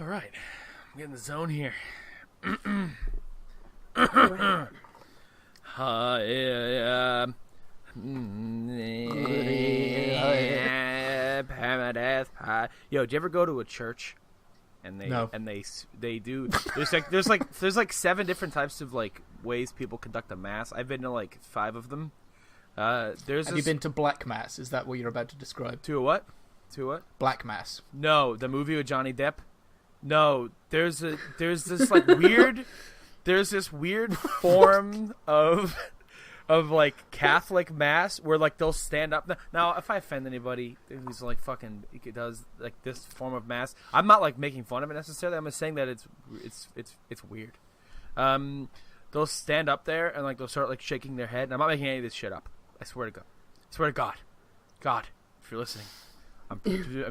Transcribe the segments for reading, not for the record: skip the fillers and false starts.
All right. I'm getting the zone here. Permadeath. Yo, did you ever go to a church? And they do. There's like 7 different types of like ways people conduct a mass. I've been to like 5 of them. Have you been to Black Mass? Is that what you're about to describe? To a what? To what? Black Mass. No, the movie with Johnny Depp. No, there's this like weird. There's this weird form of like Catholic mass where like they'll stand up. Now, if I offend anybody who's like fucking does like this form of mass, I'm not like making fun of it necessarily. I'm just saying that it's weird. They'll stand up there and like they'll start like shaking their head. And I'm not making any of this shit up. I swear to God. I swear to God. God, if you're listening, I'm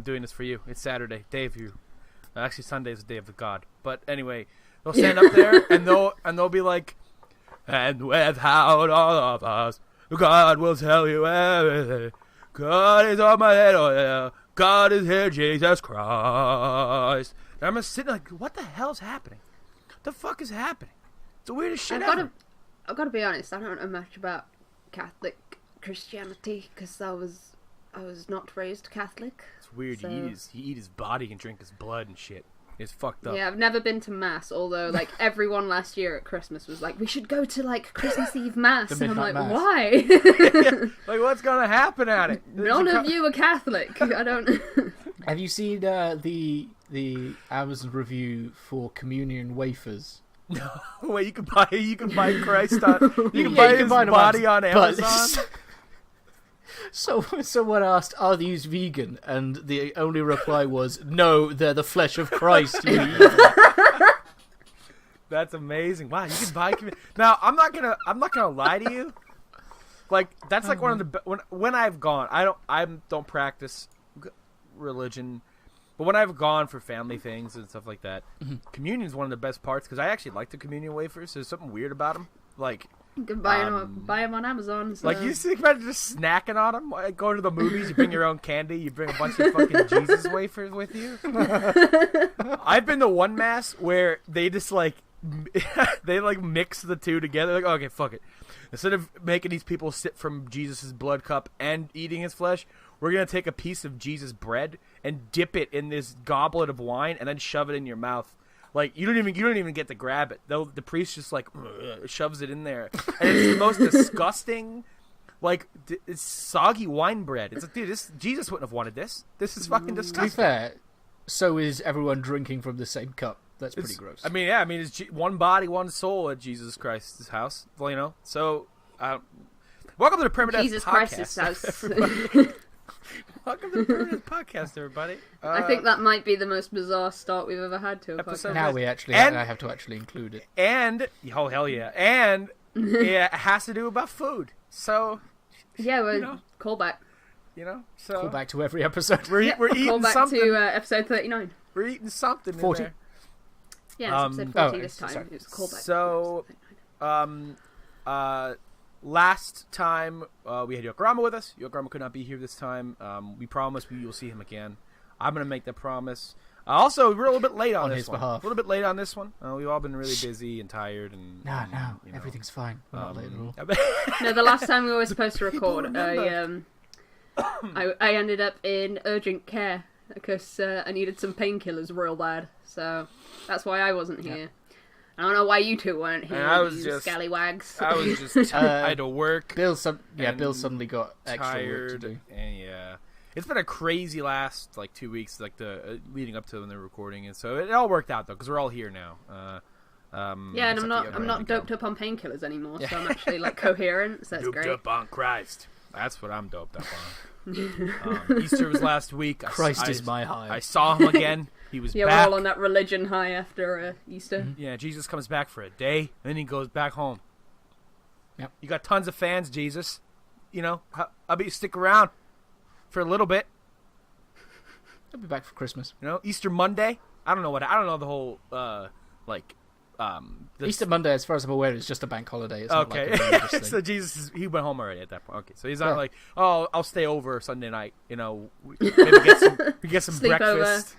doing this for you. It's Saturday, day of you. Actually, Sunday is the day of the God. But anyway, they'll stand up there and they'll be like, and without all of us, God will tell you everything. God is on my head, oh yeah. God is here, Jesus Christ. And I'm just sitting like, what the hell's happening? What the fuck is happening? It's the weirdest shit ever. I've got to be honest, I don't know much about Catholic Christianity because I was not raised Catholic. It's weird. So... You eat his body and drink his blood and shit. It's fucked up. Yeah, I've never been to mass, although like everyone last year at Christmas was like, we should go to like Christmas Eve mass, and I'm like, mass. why? Like, what's gonna happen at it? None of you are Catholic. I don't. Have you seen the Amazon review for communion wafers? No, wait. You can buy Christ on. You can buy his body on Amazon. So someone asked, "Are these vegan?" And the only reply was, "No, they're the flesh of Christ." You eat. That's amazing. Wow, you can buy. Now, I'm not gonna lie to you. Like that's like one of the when I've gone. I don't practice religion, but when I've gone for family things and stuff like that, communion is one of the best parts because I actually like the communion wafers. There's something weird about them. Like. You can buy them on Amazon. So. Like, you think about just snacking on them? Like, going to the movies, you bring your own candy, you bring a bunch of fucking Jesus wafers with you. I've been to one mass where they just, like, they, like, mix the two together. Like, okay, fuck it. Instead of making these people sip from Jesus' blood cup and eating his flesh, we're going to take a piece of Jesus' bread and dip it in this goblet of wine and then shove it in your mouth. Like, you don't even get to grab it. The priest just, like, shoves it in there. And it's the most disgusting, like, it's soggy wine bread. It's like, dude, Jesus wouldn't have wanted this. This is fucking disgusting. To be fair, so is everyone drinking from the same cup. That's pretty gross. I mean, yeah, it's one body, one soul at Jesus Christ's house. Well, you know, so, welcome to the Permadeath Jesus podcast. Christ's house. Welcome to the Permadeath podcast, everybody. I think that might be the most bizarre start we've ever had to a Episode podcast. Now I have to actually include it. And, oh, hell yeah. And it has to do about food. So, yeah, callback. You know, so. Call back to every episode. We're eating call back something. to episode 39. We're eating something 40. in there. Yeah, it's episode 40 this time. Sorry. It was a callback. So, last time we had Yokorama with us. Yokorama could not be here this time. We promise we will see him again. I'm going to make that promise. Also, we're a little bit late on this his one. behalf. A little bit late on this one. We've all been really busy and tired. And No, you know. everything's fine. We're not late at all. No, the last time we were supposed to record, remember. I ended up in urgent care because I needed some painkillers real bad. So that's why I wasn't here. Yeah. I don't know why you two weren't here, I was you just- scallywags. I was just I had to work. Bill suddenly got extra work to Tired. do. And yeah. It's been a crazy last, like, 2 weeks, like, the leading up to when they're recording. And so it all worked out, though, because we're all here now. Yeah, and except I'm not doped up on painkillers anymore, so I'm actually like coherent. So that's Doped great. up on Christ. That's what I'm doped up on. Easter was last week. Christ is my high. I saw him again. He was Yeah, back. we're all on that religion high after Easter. Mm-hmm. Yeah, Jesus comes back for a day, and then he goes back home. Yep. You got tons of fans, Jesus. You know, I'll be stick around for a little bit. I'll be back for Christmas. You know, Easter Monday. I don't know the whole Easter Monday, as far as I'm aware, is just a bank holiday. It's not like a religious thing. So Jesus, he went home already at that point. Okay, so he's not like, oh, I'll stay over Sunday night. Maybe get some breakfast.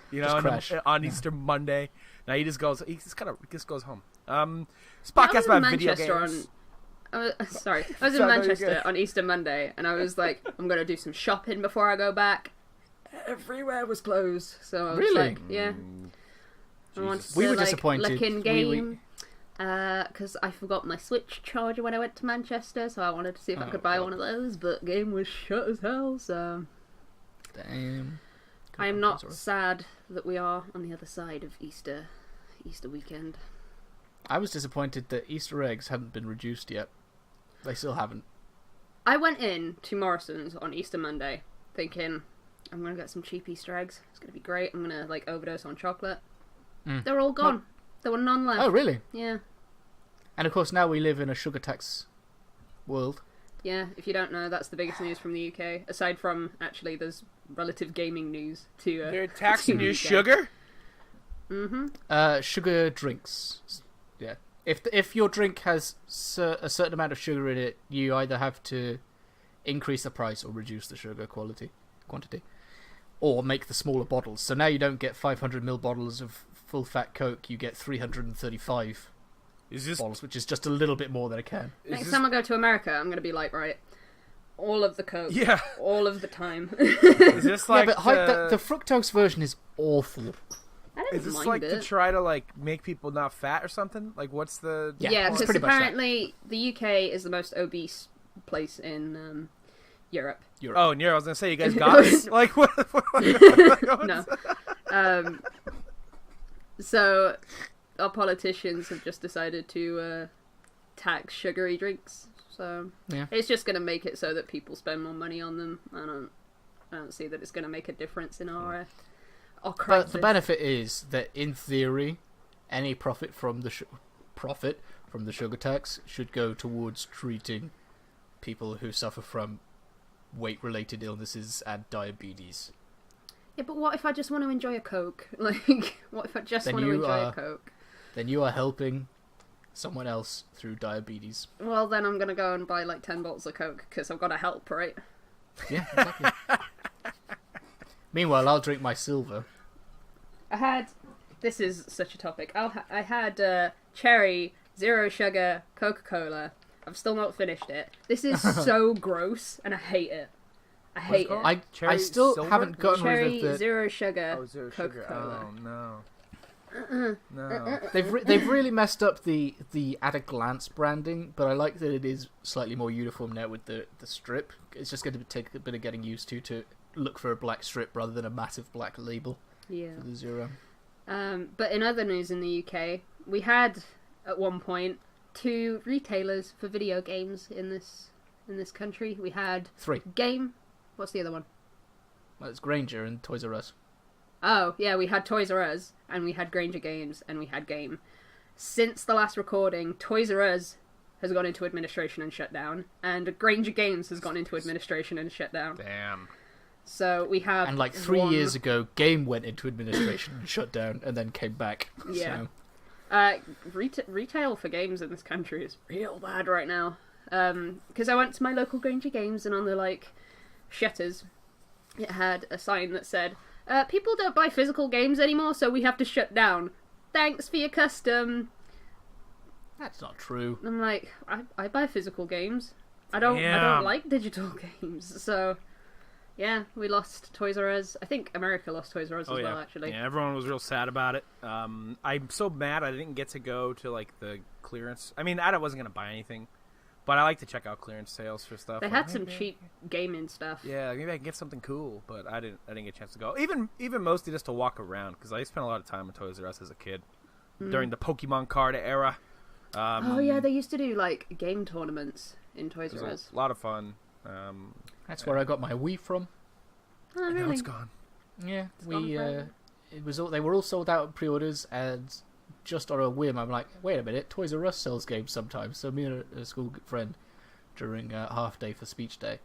On Easter Monday. Now he just goes home. This podcast about video games. I was in Manchester on Easter Monday, and I was like, I'm gonna do some shopping before I go back. Everywhere was closed, so I was like, yeah. I wanted to, we were disappointed. Look in game, because I forgot my Switch charger when I went to Manchester, so I wanted to see if I could buy one of those, but game was shut as hell. So, damn. I am not sad that we are on the other side of Easter weekend. I was disappointed that Easter eggs hadn't been reduced yet. They still haven't. I went in to Morrison's on Easter Monday thinking, I'm going to get some cheap Easter eggs. It's going to be great. I'm going to overdose on chocolate. They were all gone. No. There were none left. Oh, really? Yeah. And of course now we live in a sugar tax world. Yeah, if you don't know, that's the biggest news from the UK. Aside from, actually, there's relative gaming news to they're taxing your sugar? Mm-hmm. Sugar drinks. Yeah. If your drink has a certain amount of sugar in it, you either have to increase the price or reduce the sugar quantity, or make the smaller bottles. So now you don't get 500ml bottles of full fat Coke, you get 335 bottles, which is just a little bit more than a can. Next time I go to America, I'm going to be like, right, all of the Coke, all of the time. Is this like the fructose version is awful. Is this like to try to make people not fat or something? Like, what's the... Yeah, because apparently the UK is the most obese place in Europe. Oh, in Europe, I was going to say, you guys got it? Like, what? No. So, our politicians have just decided to tax sugary drinks. So, it's just going to make it so that people spend more money on them. I don't see that it's going to make a difference in our... But the benefit is that, in theory, any profit from the sugar tax should go towards treating people who suffer from weight-related illnesses and diabetes. Yeah, but what if I just want to enjoy a Coke? Like, what if I just want to enjoy a Coke? Then you are helping someone else through diabetes. Well, then I'm going to go and buy 10 bottles of Coke, because I've got to help, right? Yeah, exactly. Meanwhile, I'll drink my silver. This is such a topic. I had cherry, zero sugar, Coca-Cola. I've still not finished it. This is so gross, and I hate it. I hate it. I still haven't gotten rid of the... Cherry, zero sugar, Coca-Cola. Oh, no. No. They've really messed up the at-a-glance branding, but I like that it is slightly more uniform now with the strip. It's just going to take a bit of getting used to look for a black strip rather than a massive black label for the zero. But in other news in the UK, we had at one point 2 retailers for video games in this country. We had 3. Game. What's the other one? Well, it's Granger and Toys R Us. Oh, yeah, we had Toys R Us, and we had Granger Games, and we had Game. Since the last recording, Toys R Us has gone into administration and shut down, and Granger Games has gone into administration and shut down. Damn. So we have... And 3 years ago, Game went into administration and shut down, and then came back. Yeah. So. Retail for games in this country is real bad right now. Because I went to my local Granger Games, and on the, shutters, it had a sign that said, people don't buy physical games anymore, so we have to shut down. Thanks for your custom. That's not true. I'm like, I buy physical games. I don't like digital games, so... Yeah, we lost Toys R Us. I think America lost Toys R Us as well, actually. Yeah, everyone was real sad about it. I'm so mad I didn't get to go to, the clearance. I mean, I wasn't going to buy anything, but I like to check out clearance sales for stuff. They had some cheap gaming stuff. Yeah, maybe I can get something cool, but I didn't get a chance to go. Even mostly just to walk around, because I spent a lot of time at Toys R Us as a kid, during the Pokemon card era. Oh, yeah, they used to do, game tournaments in Toys R Us. A lot of fun. That's where I got my Wii from. Oh, really? Now it's gone. Yeah, they were all sold out in pre-orders, and just on a whim, I'm like, wait a minute, Toys R Us sells games sometimes. So me and a school friend during half day for speech day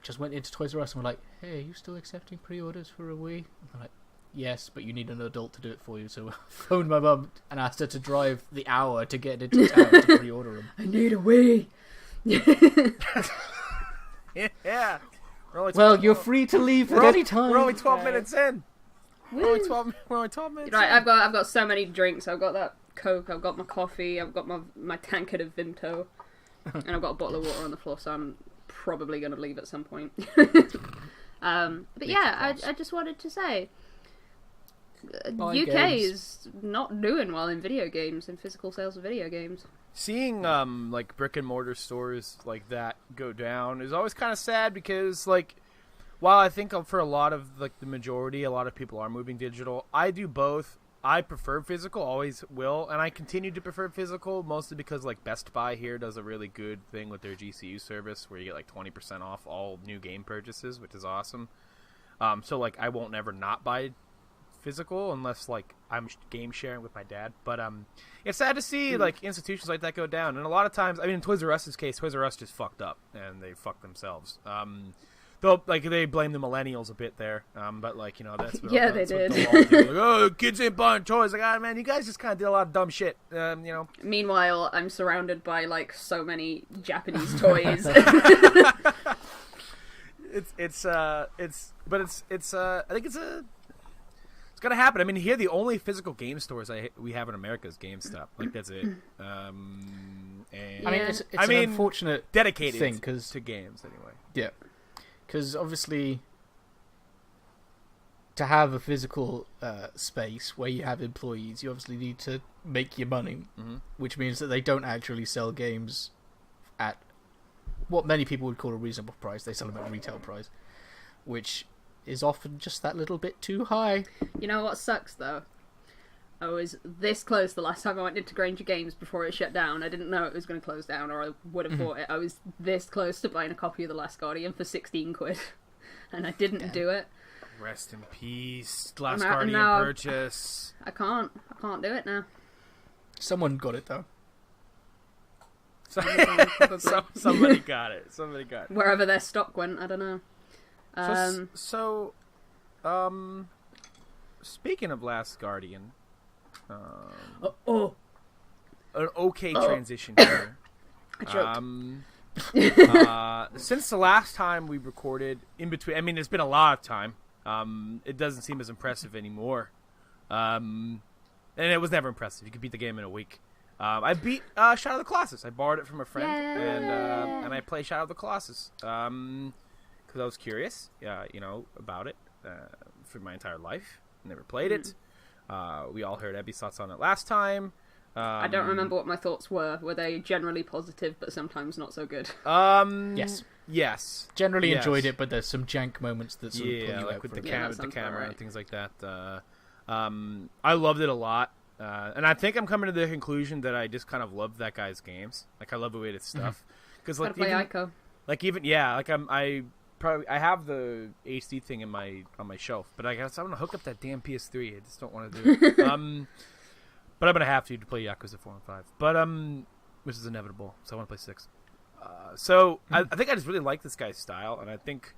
just went into Toys R Us and were like, hey, are you still accepting pre-orders for a Wii? And they're like, yes, but you need an adult to do it for you. So I phoned my mum and asked her to drive the hour to get into town to pre-order them. I need a wee. Yeah. Well, you're free to leave at any time. We're only 12 minutes in. We're only 12 minutes Right, in. I've got so many drinks. I've got that Coke, I've got my coffee, I've got my tankard of Vimto, and I've got a bottle of water on the floor, so I'm probably going to leave at some point. But yeah, I just wanted to say, UK is not doing well in video games, in physical sales of video games. Seeing like brick and mortar stores like that go down is always kind of sad because like while I think for a lot of like the majority, a lot of people are moving digital. I do both. I prefer physical, always will, and I continue to prefer physical mostly because like Best Buy here does a really good thing with their GCU service where you get like 20% off all new game purchases, which is awesome. So like I won't ever not buy physical unless like I'm game sharing with my dad, but it's sad to see like institutions like that go down, and a lot of times, I mean in Toys R Us's case, Toys R Us just fucked up and they fucked themselves. Though like they blame the millennials a bit there, but like, you know, that's what yeah, that's they did. What like, oh, kids ain't buying toys. Like, man, you guys just kind of did a lot of dumb shit, you know. Meanwhile, I'm surrounded by like so many Japanese toys. It's I think it's gonna happen. I mean, here the only physical game stores we have in America is GameStop. Like that's it. And I mean, it's an unfortunate dedicated thing to games anyway. Yeah, because obviously, to have a physical space where you have employees, you obviously need to make your money, which means that they don't actually sell games at what many people would call a reasonable price. They sell them at retail price, which is often just that little bit too high. You know what sucks though? I was this close the last time I went into Granger Games before it shut down. I didn't know it was going to close down, or I would have bought it. I was this close to buying a copy of The Last Guardian for 16 quid, and I didn't do it. Rest in peace, Last Guardian purchase. I can't do it now. Someone got it though. Somebody got it. Wherever their stock went, I don't know. Speaking of Last Guardian, an okay transition here. I choked. Since the last time we recorded, in between, I mean, it's been a lot of time. It doesn't seem as impressive anymore. And it was never impressive. You could beat the game in a week. I beat Shadow of the Colossus. I borrowed it from a friend, and I play Shadow of the Colossus because I was curious, about it for my entire life. Never played it. We all heard Ebbie's thoughts on it last time. I don't remember what my thoughts were. Were they generally positive, but sometimes not so good? Yes. Generally enjoyed it, but there's some jank moments that sort of pull you like out with from the it. camera and things like that. I loved it a lot. And I think I'm coming to the conclusion that I just kind of love that guy's games. Like I love the way it's stuff. Because like play Ico. I have the HD thing on my shelf, but I guess I'm gonna hook up that damn PS3. I just don't want to do it. But I'm gonna have to play Yakuza 4 and 5. But which is inevitable. So I want to play 6. I think I just really like this guy's style, and I think,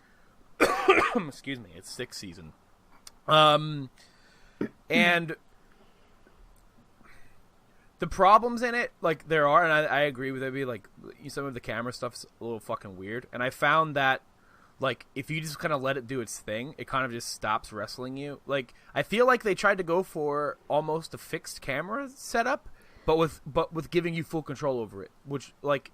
excuse me, it's 6th season. And the problems in it, like there are, and I agree with Ebbie, like some of the camera stuff's a little fucking weird, and I found that. Like, if you just kind of let it do its thing, it kind of just stops wrestling you. Like, I feel like they tried to go for almost a fixed camera setup, but with giving you full control over it, which, like,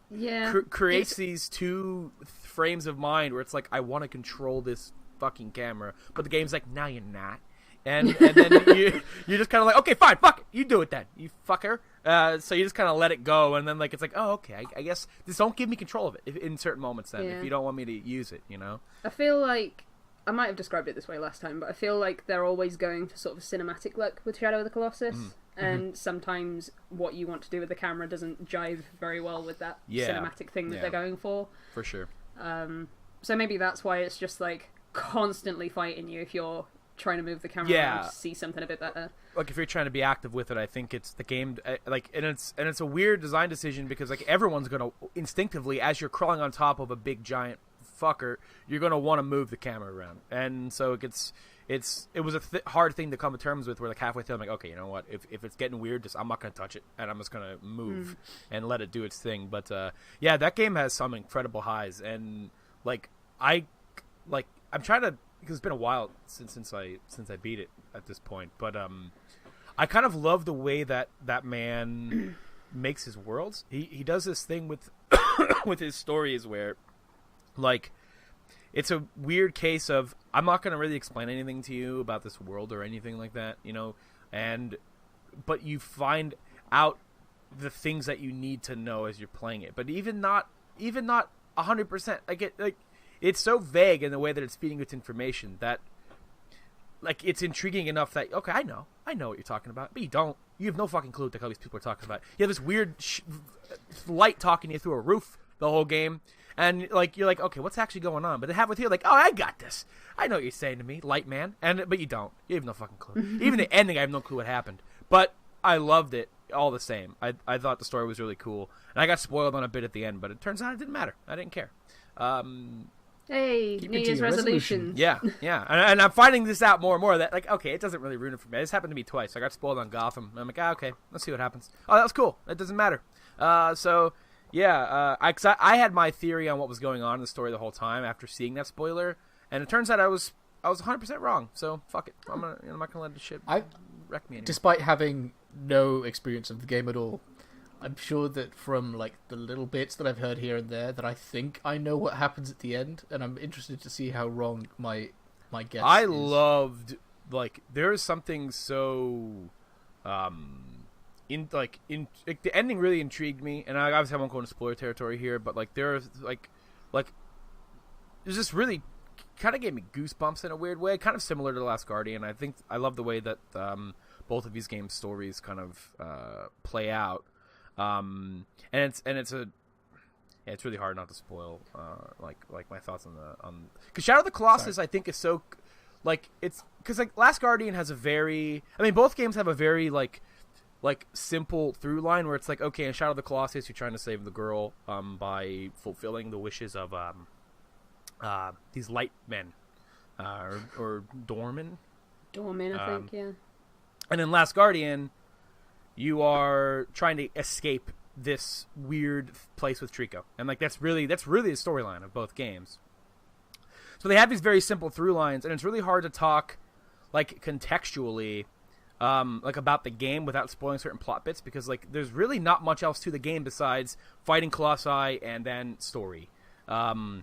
creates these two frames of mind where it's like, I want to control this fucking camera, but the game's like, nah, you're not. And then you're just kind of like, okay, fine, fuck it, you do it then, you fucker. So you just kind of let it go, and then like it's like, oh, okay, I guess just don't give me control of it in certain moments. Then, if you don't want me to use it, I feel like I might have described it this way last time, but I feel like they're always going for sort of a cinematic look with Shadow of the Colossus, and sometimes what you want to do with the camera doesn't jive very well with that cinematic thing that they're going for. For sure. So maybe that's why it's just like constantly fighting you if you're trying to move the camera around to see something a bit better. Like if you're trying to be active with it, I think it's the game. Like, and it's a weird design decision because like everyone's gonna instinctively, as you're crawling on top of a big giant fucker, you're gonna want to move the camera around, and so it was a hard thing to come to terms with. Where like halfway through, I'm like, okay, you know what? If it's getting weird, I'm not gonna touch it, and I'm just gonna move and let it do its thing. But yeah, that game has some incredible highs, and I'm trying to, because it's been a while since I beat it at this point, but I kind of love the way that man makes his worlds. He does this thing with with his stories where like it's a weird case of I'm not going to really explain anything to you about this world or anything like that, you know, but you find out the things that you need to know as you're playing it. But even not 100%. It's so vague in the way that it's feeding its information that like it's intriguing enough that okay, I know what you're talking about, but you don't. You have no fucking clue what the hell these people are talking about. You have this weird light talking to you through a roof the whole game. And like you're like, okay, what's actually going on? But they have with you like, oh, I got this. I know what you're saying to me, light man. But you don't. You have no fucking clue. Even the ending, I have no clue what happened. But I loved it all the same. I thought the story was really cool, and I got spoiled on a bit at the end. But it turns out it didn't matter. I didn't care. Hey, New Year's resolution. Yeah. And I'm finding this out more and more that like, okay, it doesn't really ruin it for me. This happened to me twice. I got spoiled on Gotham. And I'm like, okay, let's see what happens. Oh, that was cool. It doesn't matter. Yeah, I had my theory on what was going on in the story the whole time after seeing that spoiler, and it turns out I was 100% wrong. So fuck it, I'm not gonna let this shit wreck me anymore. Despite having no experience of the game at all, I'm sure that from like the little bits that I've heard here and there, that I think I know what happens at the end, and I'm interested to see how wrong my guess is. Loved there is something so the ending really intrigued me, and I obviously won't go into spoiler territory here, but there's this really kind of gave me goosebumps in a weird way, kind of similar to The Last Guardian. I think I love the way that both of these games' stories kind of play out, and it's really hard not to spoil my thoughts on because Shadow of the Colossus. Sorry. I think is so it's because Last Guardian has both games have a very simple through line where it's like, okay, in Shadow of the Colossus, you're trying to save the girl by fulfilling the wishes of these light men or Dorman, I think, yeah. And in Last Guardian, you are trying to escape this weird place with Trico, and that's really the storyline of both games. So they have these very simple through lines, and it's really hard to talk contextually about the game without spoiling certain plot bits, because there's really not much else to the game besides fighting colossi and then story. Which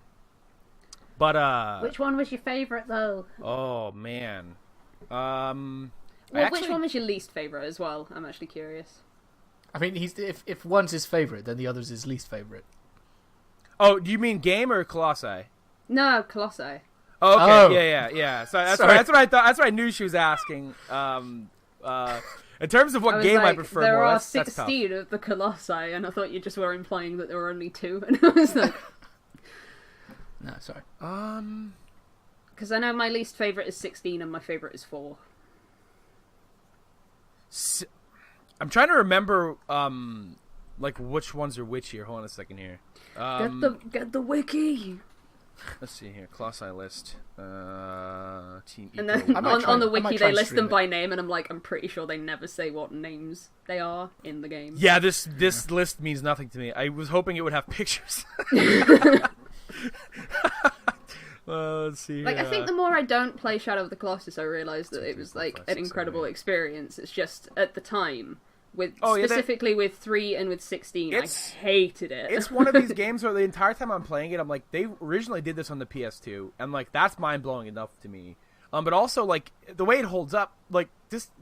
one was your favorite though? Oh man. Which one was your least favorite as well? I'm actually curious. I mean, if one's his favorite, then the other's his least favorite. Oh, do you mean game or colossi? No, colossi. Oh, okay. Oh. Yeah. So that's what I thought. That's what I knew she was asking. In terms of what game I prefer there more, are 16 of the colossi, and I thought you just were implying that there were only 2, and I was like, no, sorry. Because I know my least favorite is 16, and my favorite is 4. I'm trying to remember, which ones are which here. Hold on a second here. Get the wiki. Let's see here. Colossi list. Team and then on the wiki they list them by name, and I'm pretty sure they never say what names they are in the game. Yeah, this list means nothing to me. I was hoping it would have pictures. Let's see. I think the more I don't play Shadow of the Colossus, I realise that it was an incredible experience. It's just at the time. Specifically with 3 and with 16, I hated it. It's one of these games where the entire time I'm playing it, I'm like, they originally did this on the PS2, and that's mind-blowing enough to me. But also, the way it holds up, the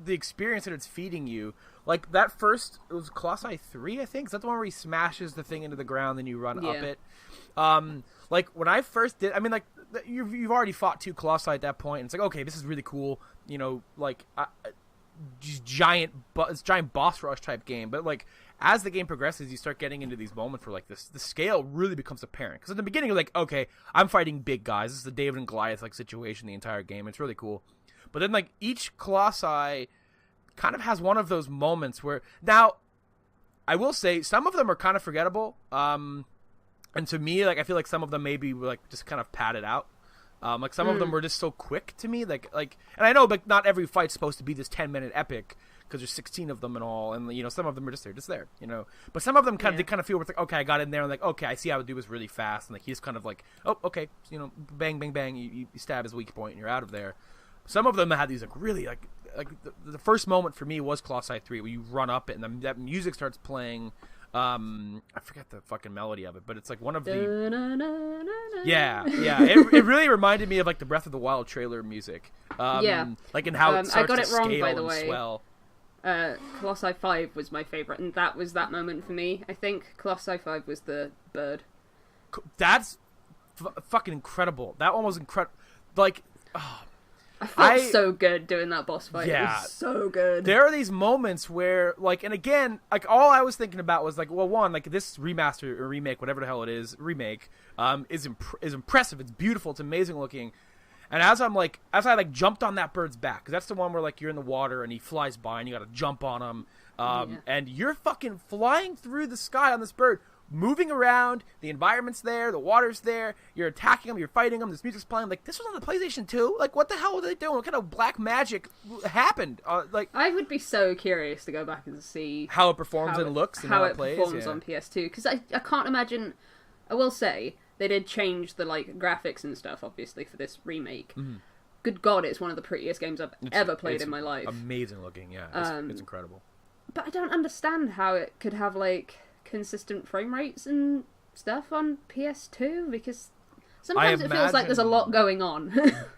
experience that it's feeding you, that first, it was Colossi 3, I think? Is that the one where he smashes the thing into the ground and you run up it? When I first did, you've already fought 2 Colossi at that point, and it's okay, this is really cool, giant boss rush type game, but as the game progresses, you start getting into these moments where the scale really becomes apparent. Because at the beginning, you're okay, I'm fighting big guys. This is the David and Goliath situation the entire game. It's really cool. But then each Colossi kind of has one of those moments where, now I will say some of them are kind of forgettable. And to me, I feel some of them maybe just kind of padded out. Like some of them were just so quick to me. Like, and I know, like, not every fight's supposed to be this 10-minute epic because there's 16 of them and all, and you know, some of them are just there, you know. But some of them they kind of feel like, okay, I got in there, and like, okay, I see how to do this really fast, and like he's kind of like, oh, okay, you know, bang, bang, bang, you stab his weak point, and you're out of there. Some of them had these like really like the first moment for me was Colossi 3, where you run up it and that music starts playing. I forget the fucking melody of it, but it's like one of the yeah. It really reminded me of like the Breath of the Wild trailer music. Like in how it starts I got to it wrong, scale by the and way. Swell. Colossi 5 was my favorite, and that was that moment for me. I think Colossi 5 was the bird. That's fucking incredible. That one was incredible. Like, I felt so good doing that boss fight. Yeah. It was so good. There are these moments where, like, and again, like, all I was thinking about was, like, well, one, like, this remaster or remake, whatever the hell it is, is impressive. It's beautiful. It's amazing looking. And as I jumped on that bird's back, because that's the one where, like, you're in the water and he flies by and you gotta jump on him, and you're fucking flying through the sky on this bird, moving around, the environment's there, the water's there, you're attacking him, you're fighting him, this music's playing. Like, this was on the PlayStation 2? Like, what the hell were they doing? What kind of black magic happened? Like, I would be so curious to go back and see how it performs and looks and how it plays. Performs on PS2, because I can't imagine. I will say they did change the like graphics and stuff, obviously, for this remake. Mm-hmm. Good God, it's one of the prettiest games I've ever played in my life. Amazing looking, yeah. It's incredible. But I don't understand how it could have like consistent frame rates and stuff on PS2, because sometimes it feels like there's a lot going on.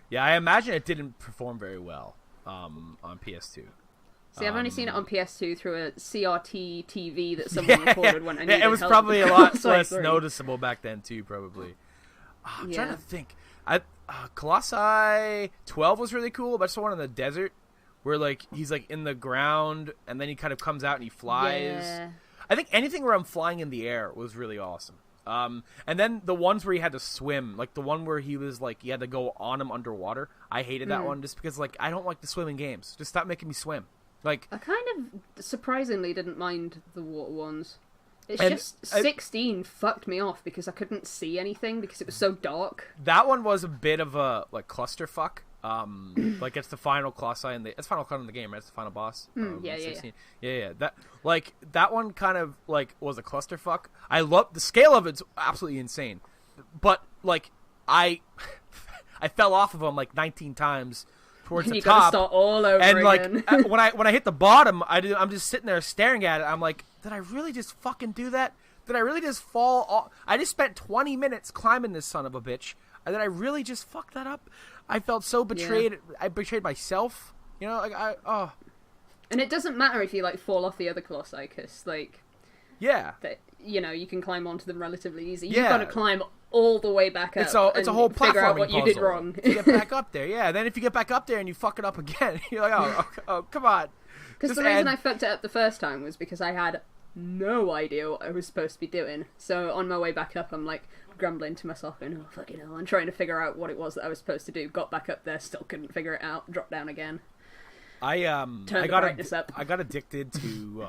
Yeah, I imagine it didn't perform very well on PS2. See, I've only seen it on PS2 through a CRT TV that someone recorded when I needed it was help probably a lot less noticeable back then too, probably. I'm trying to think. Colossi 12 was really cool. That's the one in the desert where like he's like in the ground and then he kind of comes out and he flies. Yeah. I think anything where I'm flying in the air was really awesome. And then the ones where he had to swim, like the one where he was like, he had to go on him underwater. I hated that one just because like, I don't like the swimming games. Just stop making me swim. Like, I kind of surprisingly didn't mind the water ones. It's just 16 fucked me off because I couldn't see anything because it was so dark. That one was a bit of a clusterfuck. Like it's the final colossi it's final colossi in the game, right? It's the final boss. Yeah. That one kind of like was a clusterfuck. I love the scale of it's absolutely insane, but like I fell off of them like 19 times towards the top. You gotta start all over and again. Like when I hit the bottom, I'm just sitting there staring at it. I'm like, did I really just fucking do that? Did I really just fall off? I just spent 20 minutes climbing this son of a bitch. Did I really just fuck that up? I felt so betrayed. Yeah. I betrayed myself. You know, like And it doesn't matter if you like fall off the other colossi, cause like, you know, you can climb onto them relatively easy. You've got to climb all the way back up. It's a whole platforming figure out what you did wrong to get back up there. Yeah, then if you get back up there and you fuck it up again, you're like, oh come on. Because the reason I fucked it up the first time was because I had no idea what I was supposed to be doing. So on my way back up, I'm like grumbling to myself, going, oh fucking hell, I'm trying to figure out what it was that I was supposed to do. Got back up there, still couldn't figure it out. Dropped down again. I got addicted to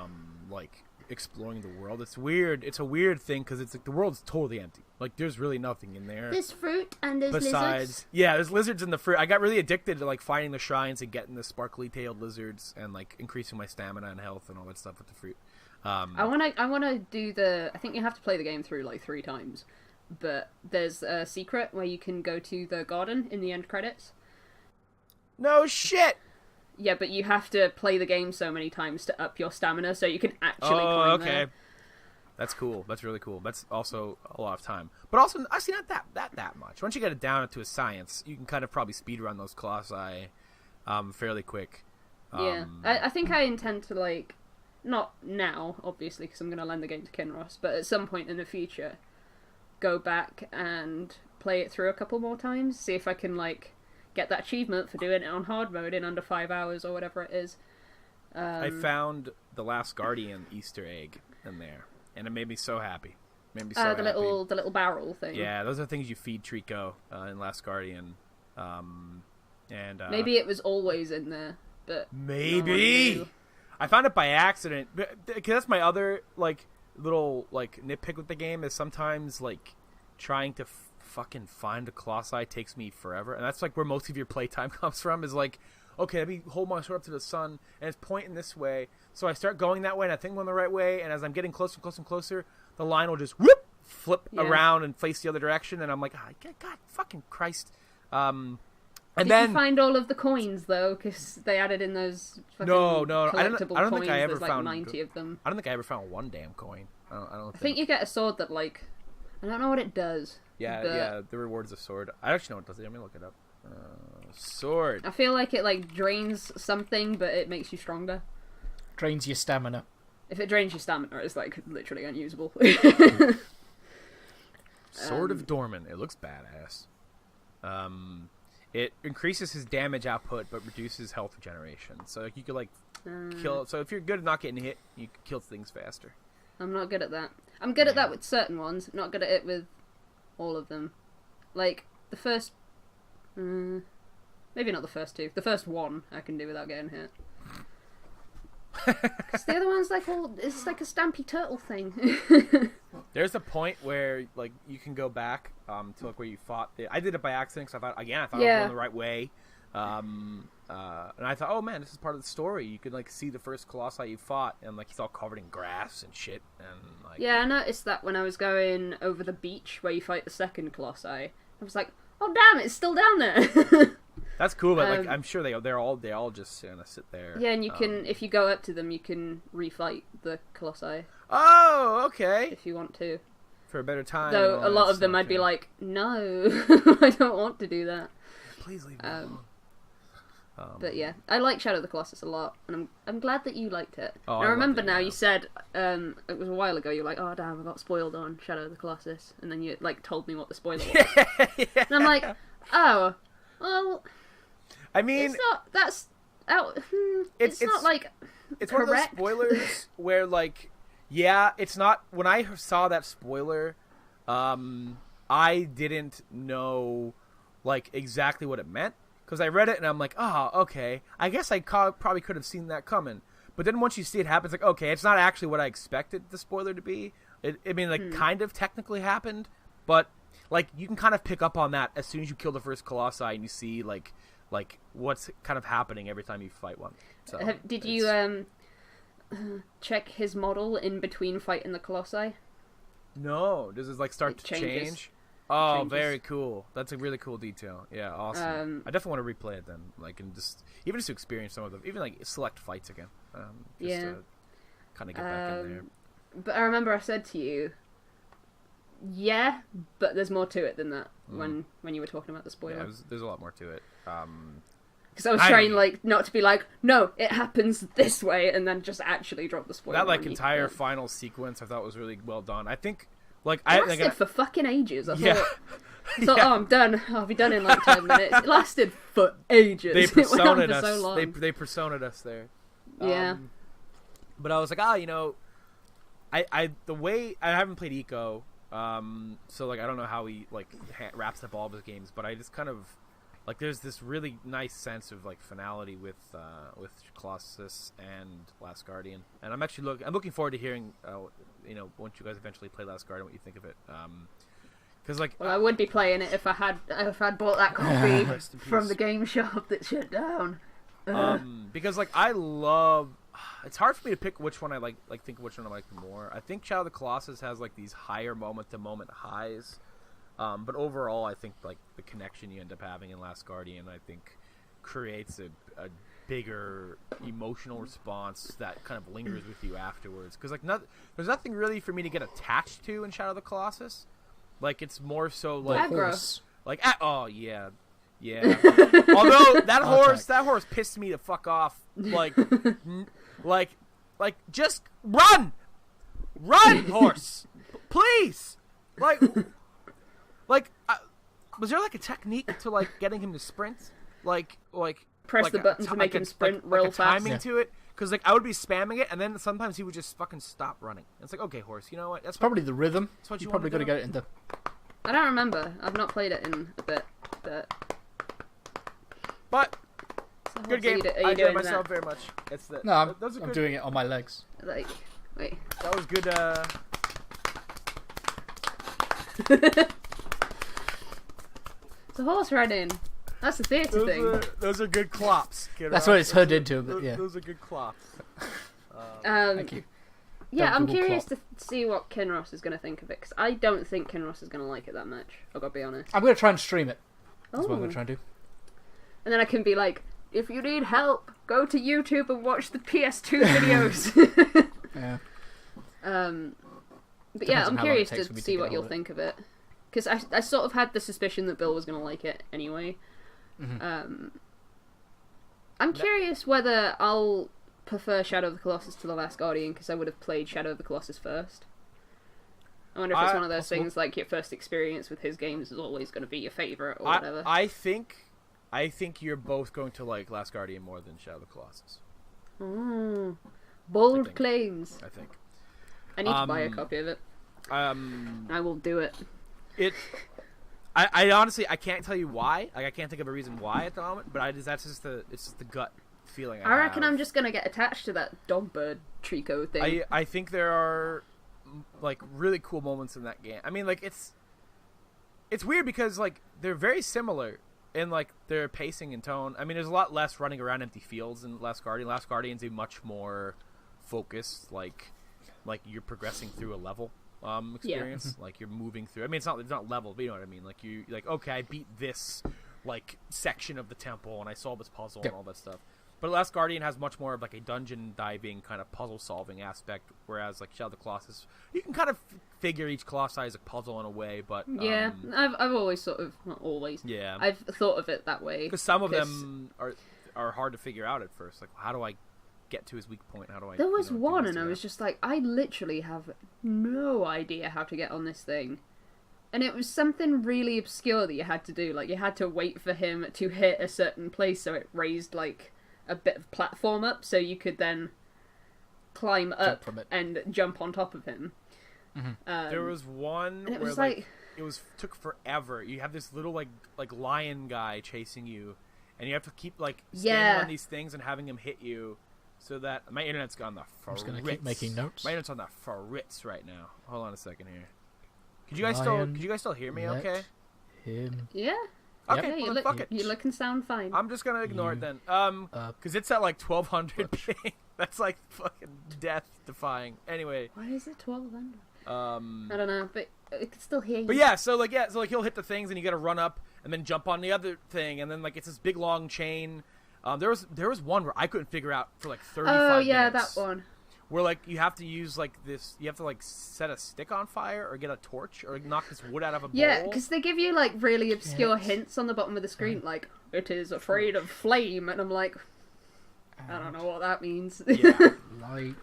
like exploring the world. It's weird. It's a weird thing because it's like the world's totally empty. Like there's really nothing in there. There's fruit and there's lizards. Yeah, there's lizards in the fruit. I got really addicted to like finding the shrines and getting the sparkly tailed lizards and like increasing my stamina and health and all that stuff with the fruit. I wanna do the. I think you have to play the game through like 3 times, but there's a secret where you can go to the garden in the end credits. No shit. Yeah, but you have to play the game so many times to up your stamina so you can actually climb there. That's cool. That's really cool. That's also a lot of time. But also, actually not that much. Once you get it down to a science, you can kind of probably speedrun those colossi fairly quick. Yeah. I think I intend to, like, not now, obviously, because I'm going to lend the game to Kinross, but at some point in the future, go back and play it through a couple more times, see if I can, like, get that achievement for doing it on hard mode in under 5 hours or whatever it is. I found the Last Guardian Easter egg in there, and it made me so happy. The little barrel thing. Yeah, those are things you feed Trico in Last Guardian. Maybe it was always in there, but maybe no, I found it by accident. Because that's my other like little like nitpick with the game is sometimes like trying to fucking find a colossi takes me forever, and that's like where most of your playtime comes from. Is like, okay, let me hold my sword up to the sun, and it's pointing this way. So I start going that way, and I think I'm going the right way. And as I'm getting closer and closer and closer, the line will just whoop, flip around and face the other direction, and I'm like, God, fucking Christ. And Did you find all of the coins though? Because they added in those fucking collectible I don't coins. think I ever There's like found 90 of them. I don't think I ever found one damn coin. I think you get a sword that I don't know what it does. Yeah, the rewards a sword. I actually know what it does. Let me look it up. Sword. I feel like it drains something, but it makes you stronger. Drains your stamina. If it drains your stamina, it's literally unusable. Sword of Dorman. It looks badass. It increases his damage output, but reduces health regeneration. So you could kill. So if you're good at not getting hit, you can kill things faster. I'm not good at that. I'm good at that with certain ones. Not good at it with all of them. Like the first, maybe not the first two. The first one I can do without getting hit. Because the other one's it's like a Stampy Turtle thing. There's a point where you can go back to where you fought. I did it by accident because I thought I was going the right way, and I thought, oh man, this is part of the story. You could see the first colossi you fought, and he's all covered in grass and shit, and yeah, I noticed that when I was going over the beach where you fight the second colossi. I was like, oh damn, it's still down there. That's cool, but I'm sure they all just sit there. Yeah, and you can, if you go up to them, you can refight the colossi. Oh, okay. If you want to. For a better time. Though a lot of them, I'd be like, no, I don't want to do that. Please leave me alone. But yeah, I like Shadow of the Colossus a lot, and I'm glad that you liked it. Oh, I remember now. You said it was a while ago. You're like, oh damn, I got spoiled on Shadow of the Colossus, and then you told me what the spoiler was, and I'm like, oh, well. I mean, it's not. That's out. It's not it's correct. one of those spoilers where yeah, it's not. When I saw that spoiler, I didn't know exactly what it meant because I read it and I'm like, oh, okay. I guess I probably could have seen that coming. But then once you see it happen, it's like, okay, it's not actually what I expected the spoiler to be. Kind of technically happened, but you can kind of pick up on that as soon as you kill the first colossi and you see what's kind of happening every time you fight one. So did you check his model in between fighting the colossi? No. Does it start to change? Oh, changes. Very cool. That's a really cool detail. Yeah, awesome. I definitely want to replay it then, and just to experience some of them, even select fights again. To kind of get back in there. But I remember I said to you, yeah, but there's more to it than that when you were talking about the spoiler. Yeah, there's a lot more to it. Because I was trying not to be no, it happens this way, and then just actually drop the spoiler. That entire final sequence I thought was really well done. I think it lasted for fucking ages. I thought, oh, I'm done. I'll be done in 10 minutes. It lasted for ages. They personaed us. So long. They personaed us there. Yeah. But I was like, the way I haven't played Eco. So I don't know how he wraps up all of his games, but I just kind of there's this really nice sense of finality with Colossus and Last Guardian, and I'm looking forward to hearing once you guys eventually play Last Guardian, what you think of it. Because I would be playing it if I'd bought that copy from the game shop that shut down. Because I love. It's hard for me to pick which one I think which one I like more. I think Shadow of the Colossus has these higher moment-to-moment highs, but overall, I think the connection you end up having in Last Guardian, I think, creates a bigger emotional response that kind of lingers with you afterwards. Because there's nothing really for me to get attached to in Shadow of the Colossus. It's more so aggro. Oh yeah. Yeah. Although that horse pissed me the fuck off. Just run, horse, please. Was there a technique to getting him to sprint? Press the button to make him sprint real fast. Timing to it, because I would be spamming it, and then sometimes he would just fucking stop running. It's okay, horse. You know what? That's probably the rhythm. That's what you probably got to get it into. I don't remember. I've not played it in a bit, but good game. I enjoyed myself very much. I'm doing it on my legs. Wait. That was good. It's a horse riding. That's the theatre thing. Those are good clops. That's what it's turned into. But yeah, those are good clops. Thank you. Yeah, I'm curious to see what Kinross is going to think of it, because I don't think Kinross is going to like it that much. I've got to be honest. I'm going to try and stream it. That's what I'm Oh. going to try and do. And then I can be like, if you need help, go to YouTube and watch the PS2 videos. Yeah. But Depends yeah, on I'm how long it curious takes to for me to see get what hold you'll of it. think of it. Because I sort of had the suspicion that Bill was going to like it anyway. Mm-hmm. I'm curious whether I'll prefer Shadow of the Colossus to The Last Guardian, because I would have played Shadow of the Colossus first. I wonder if it's one of those things like your first experience with his games is always going to be your favourite or whatever. I think you're both going to like Last Guardian more than Shadow of the Colossus. Oh, bold claims. I think. I need to buy a copy of it. I will do it. I honestly I can't tell you why. Like I can't think of a reason why at the moment. But it's just the gut feeling. I reckon I'm just gonna get attached to that dog bird Trico thing. I think there are like really cool moments in that game. I mean, like it's weird because like they're very similar in like their pacing and tone. I mean, there's a lot less running around empty fields in Last Guardian. Last Guardian's a much more focused, like you're progressing through a level experience. Like you're moving through. I mean, it's not level, but you know what I mean. Like you okay, I beat this like section of the temple and I solved this puzzle and all that stuff. But Last Guardian has much more of like a dungeon diving kind of puzzle solving aspect, whereas like Shadow of the Colossus, you can kind of figure each colossi as a puzzle in a way. But yeah, I've always sort of not always. Yeah, I've thought of it that way because some of them are hard to figure out at first. Like, how do I get to his weak point? How do I? There was one, and I was just like, I literally have no idea how to get on this thing. And it was something really obscure that you had to do. Like, you had to wait for him to hit a certain place so it raised, like, a bit of platform up so you could then climb up and jump on top of him. Mm-hmm. There was one where, like, it took forever. You have this little, like lion guy chasing you, and you have to keep, like, standing on these things and having him hit you. So that my internet's on the fritz. I'm just gonna keep making notes. My internet's on the fritz right now. Hold on a second here. Could you guys still hear me? Okay. Him. Yeah. Okay. Yeah, well, fuck it. You look and sound fine. I'm just gonna ignore it then. Because it's at like 1200 ping. That's like fucking death defying. Anyway. Why is it 1200? I don't know, but it can still hear you. But yeah, so he'll hit the things and you gotta run up and then jump on the other thing and then like it's this big long chain. There was one where I couldn't figure out for like 35 minutes. Oh yeah, that one. Where like you have to use like this, you have to like set a stick on fire or get a torch or like, knock this wood out of a bowl. Yeah, because they give you like really obscure hints on the bottom of the screen, like it is afraid of flame, and I'm like, I don't know what that means. Yeah, light.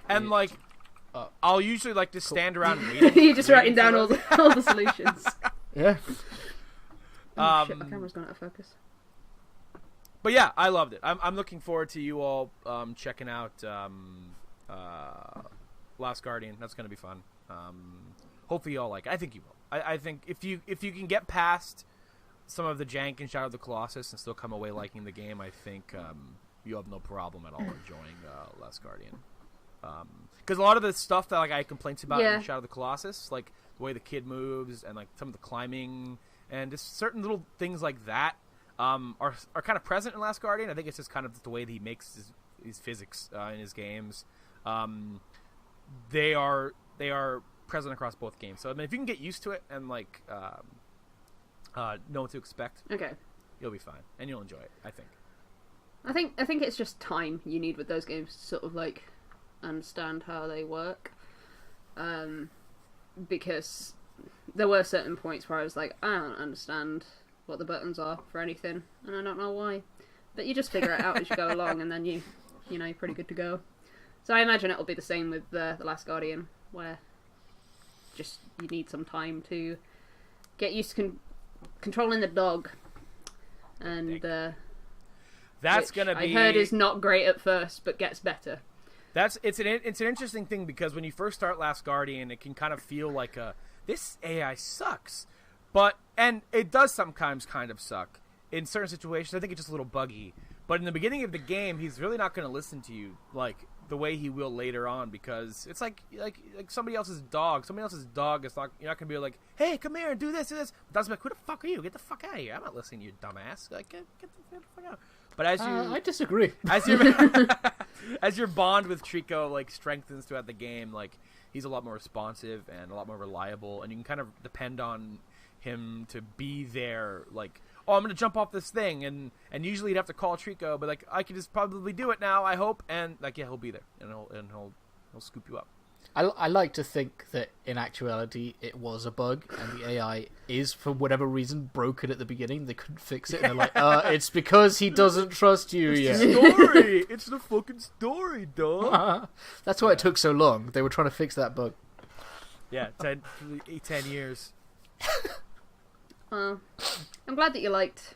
And like, I'll usually like just stand around waiting. You're just writing down all the solutions. Yeah. Oh, shit, my camera's gone out of focus. But yeah, I loved it. I'm looking forward to you all checking out Last Guardian. That's going to be fun. Hopefully you all like it. I think you will. I think if you can get past some of the jank in Shadow of the Colossus and still come away liking the game, I think you have no problem at all enjoying Last Guardian. Because a lot of the stuff that like I had complaints about in Shadow of the Colossus, like the way the kid moves and like some of the climbing and just certain little things like that, are kind of present in Last Guardian. I think it's just kind of the way that he makes his physics in his games. They are present across both games. So I mean, if you can get used to it and like know what to expect, okay, you'll be fine and you'll enjoy it. I think it's just time you need with those games to sort of like understand how they work. Because there were certain points where I was like, I don't understand what the buttons are for anything, and I don't know why. But you just figure it out as you go along, and then you're pretty good to go. So I imagine it'll be the same with the Last Guardian, where just you need some time to get used to controlling the dog, and that's gonna be. I heard is not great at first, but gets better. It's an interesting thing because when you first start Last Guardian, it can kind of feel like this AI sucks. And it does sometimes kind of suck in certain situations. I think it's just a little buggy. But in the beginning of the game, he's really not going to listen to you like the way he will later on, because it's like somebody else's dog. Somebody else's dog is not. You're not going to be like, "Hey, come here and do this, do this." That's like, "Who the fuck are you? Get the fuck out of here! I'm not listening to you, dumbass." Like, get the fuck out. But as you, I disagree. As your bond with Trico like strengthens throughout the game, like he's a lot more responsive and a lot more reliable, and you can kind of depend on him to be there. Like, oh, I'm gonna jump off this thing, and usually you'd have to call Trico, but like I can just probably do it now, I hope, and like he'll be there, and he'll scoop you up. I like to think that in actuality it was a bug, and the AI is, for whatever reason, broken at the beginning. They couldn't fix it, and they're like, it's because he doesn't trust you yet. It's the story. It's the fucking story, dog. That's why it took so long. They were trying to fix that bug. Yeah, 10 years. I'm glad that you liked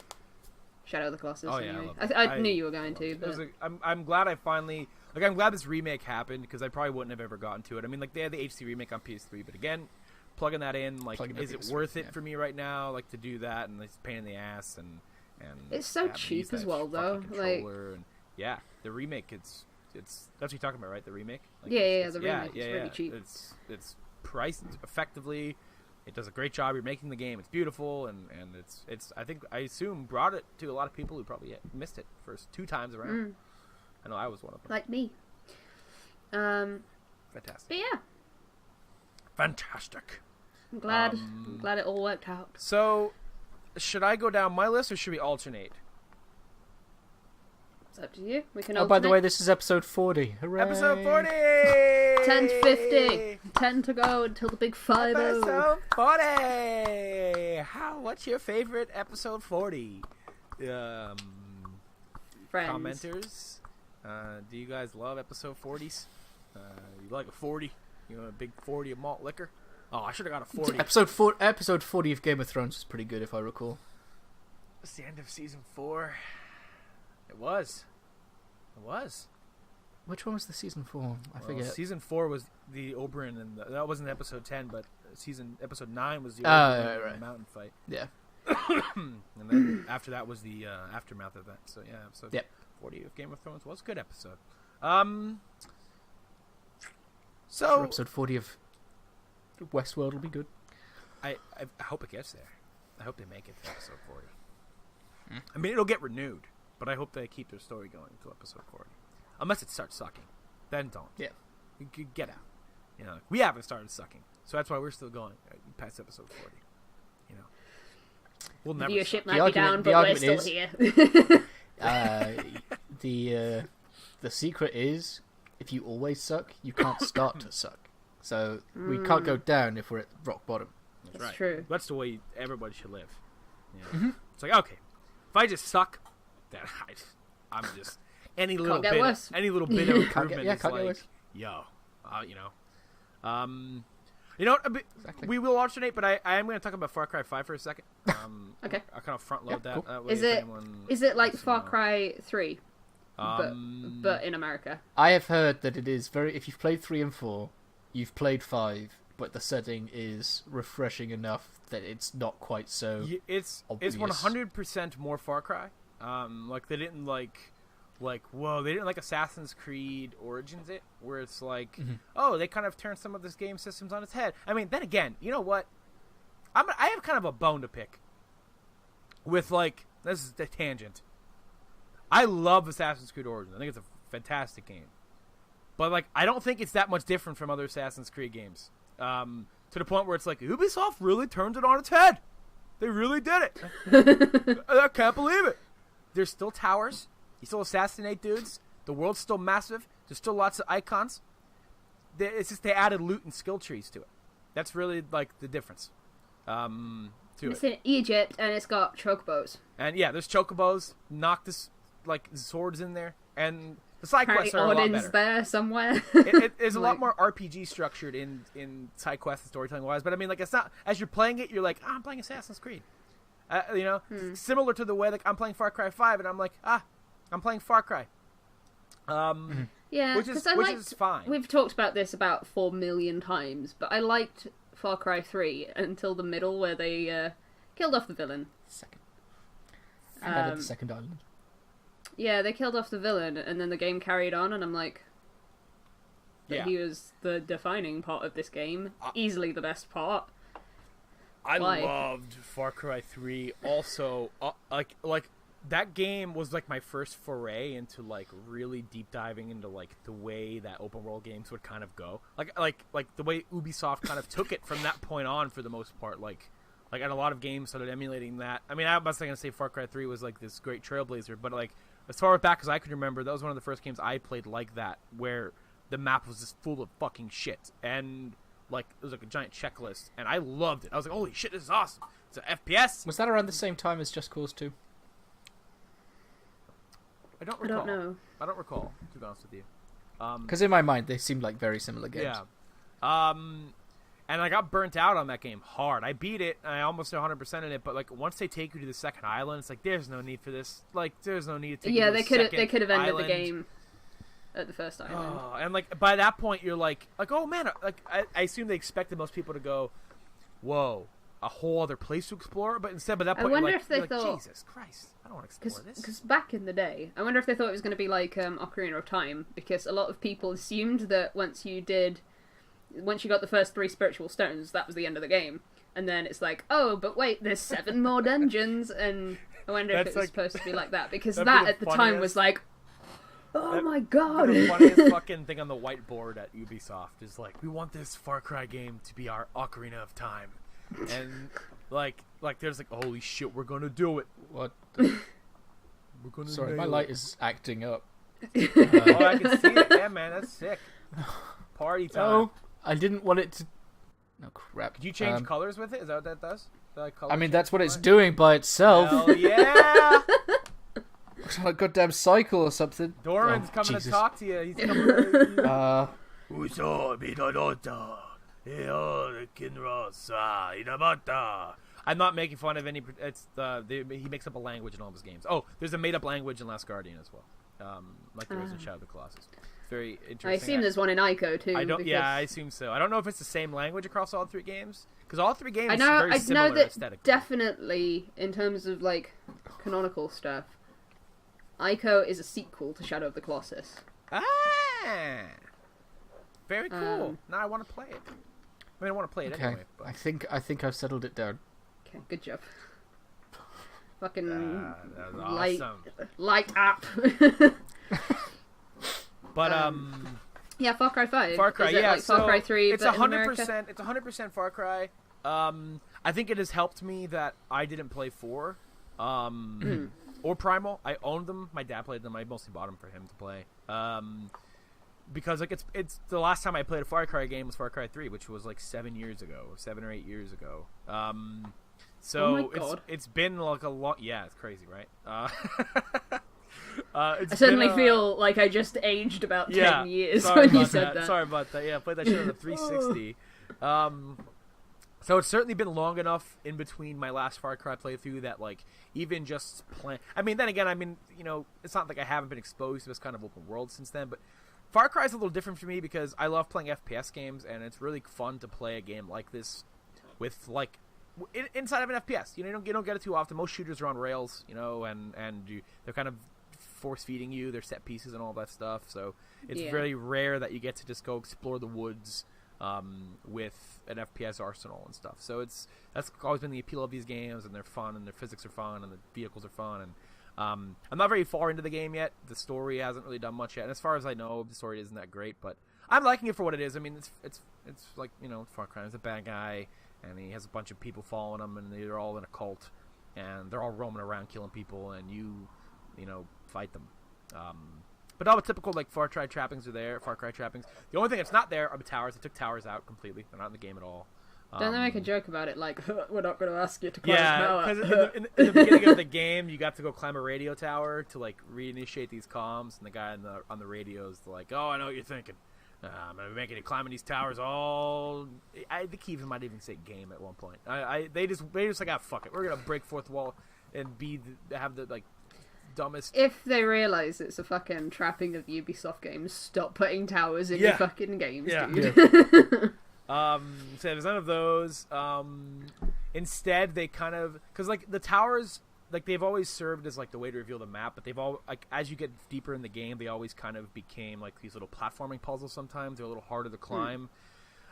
Shadow of the Colossus. Oh, yeah, anyway. I I knew you were going to. But... I'm glad I finally... Like, I'm glad this remake happened, because I probably wouldn't have ever gotten to it. I mean, like, they had the HD remake on PS3, but again, plugging that in, like, is it worth it for me right now, like, to do that, and it's a pain in the ass, and it's so cheap as well, though. Like, and, yeah, the remake, it's that's what you're talking about, right? The remake? Like, the remake is really cheap. It's priced effectively. It does a great job. You're making the game. It's beautiful, and it's I assume brought it to a lot of people who probably missed it first 2 times around. I know I was one of them. Like me. Fantastic. But yeah. Fantastic. I'm glad it all worked out. So, should I go down my list, or should we alternate? It's up to you. We can alternate. By the way, this is episode 40. Hooray! Episode 40! 10 to 50. 10 to go until the big 5-0. Episode 40! What's your favorite episode 40? Friends. Commenters? Do you guys love episode 40s? You like a 40? You know, a big 40 of malt liquor? Oh, I should have got a 40. Episode 40 of Game of Thrones is pretty good, if I recall. It's the end of season 4. It was. Which one was the season 4? I forget. Season 4 was the Oberyn, and that wasn't episode 10, but episode 9 was the Oberyn and the mountain fight. Yeah. And then after that was the aftermath of that. So yeah, episode 40 of Game of Thrones was a good episode. So episode 40 of Westworld will be good. I hope it gets there. I hope they make it to episode 40. I mean, it'll get renewed, but I hope they keep their story going until episode 40. Unless it starts sucking, then don't. Yeah, get out. You know, we haven't started sucking, so that's why we're still going past episode 40. You know, we'll never. Viewership might be down, but we're still here. The secret is, if you always suck, you can't start to suck. So we can't go down if we're at rock bottom. That's right. True. That's the way everybody should live. You know? It's like, okay, if I just suck, then I'm just any little bit of improvement is like, yo, you know. You know what? Exactly. We will alternate, but I am going to talk about Far Cry 5 for a second. Okay. I'll kind of front load that. Cool. Is it like Far Cry 3, but in America? I have heard that it is very. If you've played 3 and 4, you've played 5, but the setting is refreshing enough that it's not quite so. It's 100% more Far Cry. Like they didn't they didn't like Assassin's Creed Origins it, where it's like, oh, they kind of turned some of this game systems on its head. I mean, then again, you know what? I have kind of a bone to pick with, like, this is a tangent. I love Assassin's Creed Origins. I think it's a fantastic game. But, like, I don't think it's that much different from other Assassin's Creed games. To the point where it's like, Ubisoft really turned it on its head. They really did it. I can't believe it. There's still towers. You still assassinate dudes. The world's still massive. There's still lots of icons. It's just they added loot and skill trees to it. That's really, like, the difference. It's in Egypt, and it's got chocobos. And, yeah, there's chocobos. Noctis, like, swords in there. And the side quests are a lot better. Odin's there somewhere. It is a lot more RPG structured in side quests and storytelling-wise. But, I mean, like, it's not... As you're playing it, you're like, I'm playing Assassin's Creed. You know? Similar to the way, like, I'm playing Far Cry 5, and I'm like, I'm playing Far Cry. Yeah, which is fine. We've talked about this about 4 million times, but I liked Far Cry 3 until the middle where they killed off the villain. The second island. Yeah, they killed off the villain, and then the game carried on, and I'm like, he was the defining part of this game, easily the best part. I loved Far Cry 3. Also, like that game was like my first foray into like really deep diving into like the way that open world games would kind of go. Like the way Ubisoft kind of took it from that point on for the most part. Like and a lot of games started emulating that. I mean, I was going to say Far Cry 3 was like this great trailblazer, but like as far back as I could remember, that was one of the first games I played like that, where the map was just full of fucking shit, and like it was like a giant checklist, and I loved it. I was like, holy shit, this is awesome. It's an FPS. Was that around the same time as Just Cause 2? I don't recall. I don't know. I don't recall, to be honest with you. Because in my mind, they seemed like very similar games. Yeah. And I got burnt out on that game hard. I beat it, and I almost 100% in it, but like once they take you to the second island, it's like, there's no need for this. Like, there's no need to take you to the second island. Yeah, they could have ended the game at the first island. Oh, and like by that point, you're like, oh man, like I assume they expected most people to go, whoa, a whole other place to explore, but instead, by that point, I wonder you're if they like, thought, Jesus Christ, I don't want to explore this. Because back in the day, I wonder if they thought it was going to be like Ocarina of Time, because a lot of people assumed that once you got the first 3 spiritual stones, that was the end of the game. And then it's like, oh, but wait, there's 7 more dungeons, and I wonder if it was supposed to be like that, because that at the time was like, oh my god. The funniest fucking thing on the whiteboard at Ubisoft is like, we want this Far Cry game to be our Ocarina of Time. And like there's like, holy shit, we're gonna do it. What? We're gonna Sorry, my light is acting up. Oh, I can see it. Yeah, man, that's sick. Party time. Oh, I didn't want it to... No, crap. Could you change colors with it? Is that what that does? I mean, that's what it's doing by itself. Hell yeah! It's on a goddamn cycle or something. Dorman's coming Jesus. to talk to you. He's coming to Kinross. I'm not making fun of any... he makes up a language in all of his games. Oh, there's a made-up language in Last Guardian as well. Like there is in Shadow of the Colossus. Very interesting. I assume there's one in Ico too. Yeah, I assume so. I don't know if it's the same language across all 3 games, because all 3 games I are very similar know that aesthetically. Definitely, in terms of like canonical stuff, Ico is a sequel to Shadow of the Colossus. Ah, very cool. Now I want to play it. I mean, I want to play it anyway. But... I think I've settled it down. Okay, good job. Fucking awesome. light app. But yeah, Far Cry 5. Far Cry, is it yeah. like Far Cry 3, it's but 100%. It's 100% Far Cry. I think it has helped me that I didn't play 4, or Primal. I owned them. My dad played them. I mostly bought them for him to play. Because like it's the last time I played a Far Cry game was Far Cry 3, which was like 7 or 8 years ago. So it's been like a long. Yeah, it's crazy, right? I suddenly feel like I just aged about 10 years when you said that. Sorry about that. Yeah, I played that shit on the 360. So it's certainly been long enough in between my last Far Cry playthrough that, like, even just playing... I mean, then again, it's not like I haven't been exposed to this kind of open world since then, but Far Cry is a little different for me because I love playing FPS games, and it's really fun to play a game like this with, like, inside of an FPS. You don't get it too often. Most shooters are on rails, and they're kind of force-feeding you their set pieces and all that stuff, so it's very rare that you get to just go explore the woods with an FPS arsenal and stuff. So that's always been the appeal of these games, and they're fun, and their physics are fun, and the vehicles are fun, and I'm not very far into the game yet. The story hasn't really done much yet, and as far as I know, the story isn't that great, but I'm liking it for what it is. I mean, it's like, Far Cry is a bad guy, and he has a bunch of people following him, and they're all in a cult, and they're all roaming around killing people, and you fight them. But all the typical like Far Cry trappings are there. Far Cry trappings. The only thing that's not there are the towers. They took towers out completely. They're not in the game at all. Don't they make a joke about it? Like, we're not going to ask you to climb a tower. because in the beginning of the game, you got to go climb a radio tower to like reinitiate these comms, and the guy on the radio is like, "Oh, I know what you're thinking. I'm gonna be making you climbing these towers all." I think he even might even say game at one point. They just like, fuck it. We're gonna break fourth wall and have the like. Dumbest. If they realize it's a fucking trapping of Ubisoft games, stop putting towers in your fucking games, dude. So there's none of those. Instead, they kind of... Because, like, the towers they've always served as like the way to reveal the map, but they've all like as you get deeper in the game, they always kind of became like these little platforming puzzles. Sometimes they're a little harder to climb.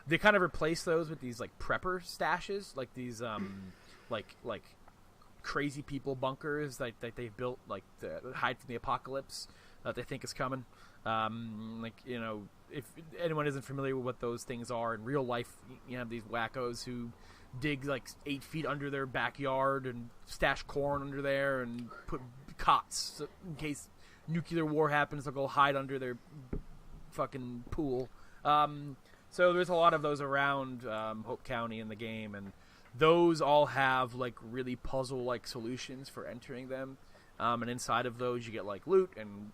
They kind of replace those with these like prepper stashes, like these like crazy people bunkers that they've built like to hide from the apocalypse that they think is coming. Like, you know, if anyone isn't familiar with what those things are in real life, you have these wackos who dig like 8 feet under their backyard and stash corn under there and put cots in case nuclear war happens. They'll go hide under their fucking pool. So there's a lot of those around Hope County in the game, and those all have like really puzzle-like solutions for entering them. And inside of those, you get like loot and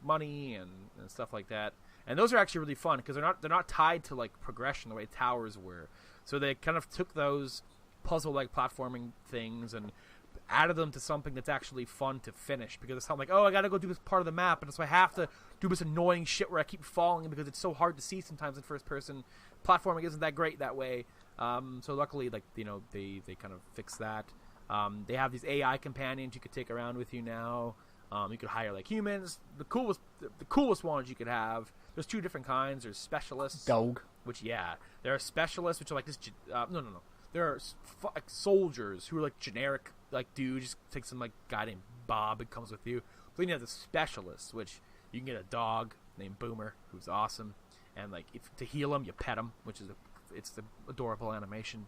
money and stuff like that. And those are actually really fun because they're not tied to like progression the way towers were. So they kind of took those puzzle-like platforming things and added them to something that's actually fun to finish, because it's not like, oh, I gotta go do this part of the map, and so I have to do this annoying shit where I keep falling because it's so hard to see sometimes in first person. Platforming isn't that great that way. So luckily, like, you know, they kind of fix that. They have these AI companions you could take around with you now. You could hire like humans. The coolest ones you could have. There's 2 different kinds. There's specialists. Dog. Which, yeah, there are specialists which are like this. No. There are like soldiers who are like generic, like, dude, just take some like guy named Bob and comes with you. Then you have the specialists, which you can get a dog named Boomer, who's awesome, and like to heal him, you pet him, which is it's the adorable animation.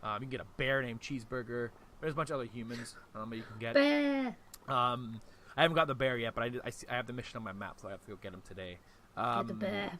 You can get a bear named Cheeseburger. There's a bunch of other humans that you can get. Bear. I haven't got the bear yet, but I have the mission on my map, so I have to go get him today. Get the bear.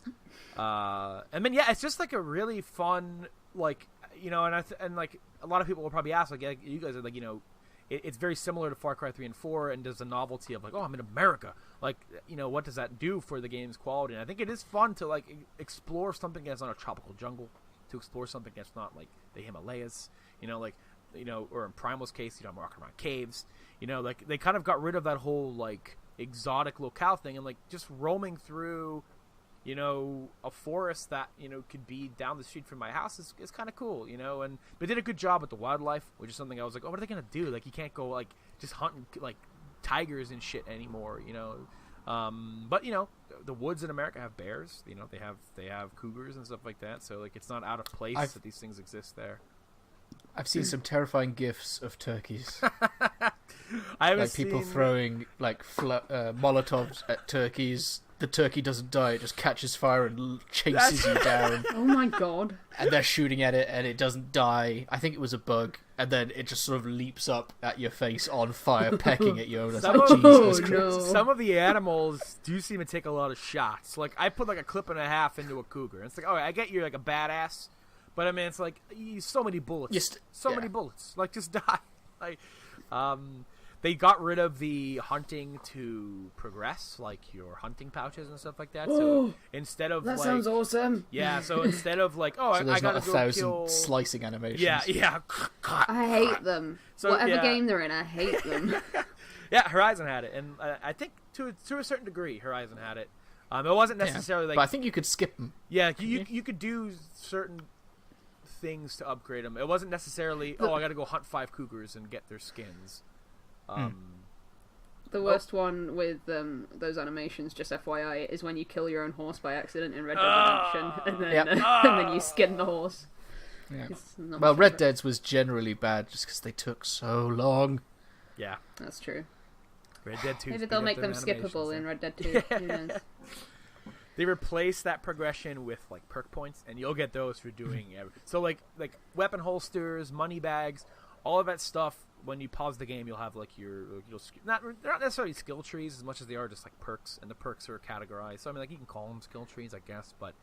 And then, yeah, it's just like a really fun, like, you know, and like a lot of people will probably ask, like, you guys are like, you know, it's very similar to Far Cry 3 and 4, and there's a novelty of like, oh, I'm in America. Like, you know, what does that do for the game's quality? And I think it is fun to like explore something that's not a tropical jungle, to explore something that's not like the Himalayas, you know, like, you know, or in Primal's case, you know, I'm walking around caves, you know, like they kind of got rid of that whole like exotic locale thing and like just roaming through, you know, a forest that, you know, could be down the street from my house is kind of cool, you know. And they did a good job with the wildlife, which is something I was like, oh, what are they gonna do? Like, you can't go like just hunting like tigers and shit anymore, you know. But you know, the woods in America have bears, you know, they have cougars and stuff like that, so like it's not out of place that these things exist there. I've seen some terrifying gifs of turkeys. I haven't like people throwing like Molotovs at turkeys. The turkey doesn't die; it just catches fire and chases you down. Oh my god! And they're shooting at it, and it doesn't die. I think it was a bug, and then it just sort of leaps up at your face on fire, pecking at you. And Some of the animals do seem to take a lot of shots. Like, I put like a clip and a half into a cougar. And it's like, oh, I get you're like a badass. But I mean, it's like so many bullets, many bullets. Like, just die. Like, they got rid of the hunting to progress, like your hunting pouches and stuff like that. So instead of that like, sounds awesome. Yeah. So instead of like, oh, so I gotta not go 1,000 kill slicing animations. Yeah. I hate them. So, whatever game they're in, I hate them. Yeah, Horizon had it, and I think to a certain degree, Horizon had it. It wasn't necessarily like, but I think you could skip them. Yeah, you could do certain things to upgrade them. It wasn't necessarily, I gotta go hunt 5 cougars and get their skins. The worst one with those animations, just FYI, is when you kill your own horse by accident in Red Dead Redemption, and then you skin the horse. Yeah. Well, Red Dead's was generally bad just because they took so long. Yeah, that's true. Red Dead 2. Maybe they'll make them skippable in Red Dead 2. Who knows? They replace that progression with like perk points, and you'll get those for doing everything. So like weapon holsters, money bags, all of that stuff. When you pause the game, you'll have like they're not necessarily skill trees as much as they are just like perks, and the perks are categorized. So I mean, like, you can call them skill trees, I guess, but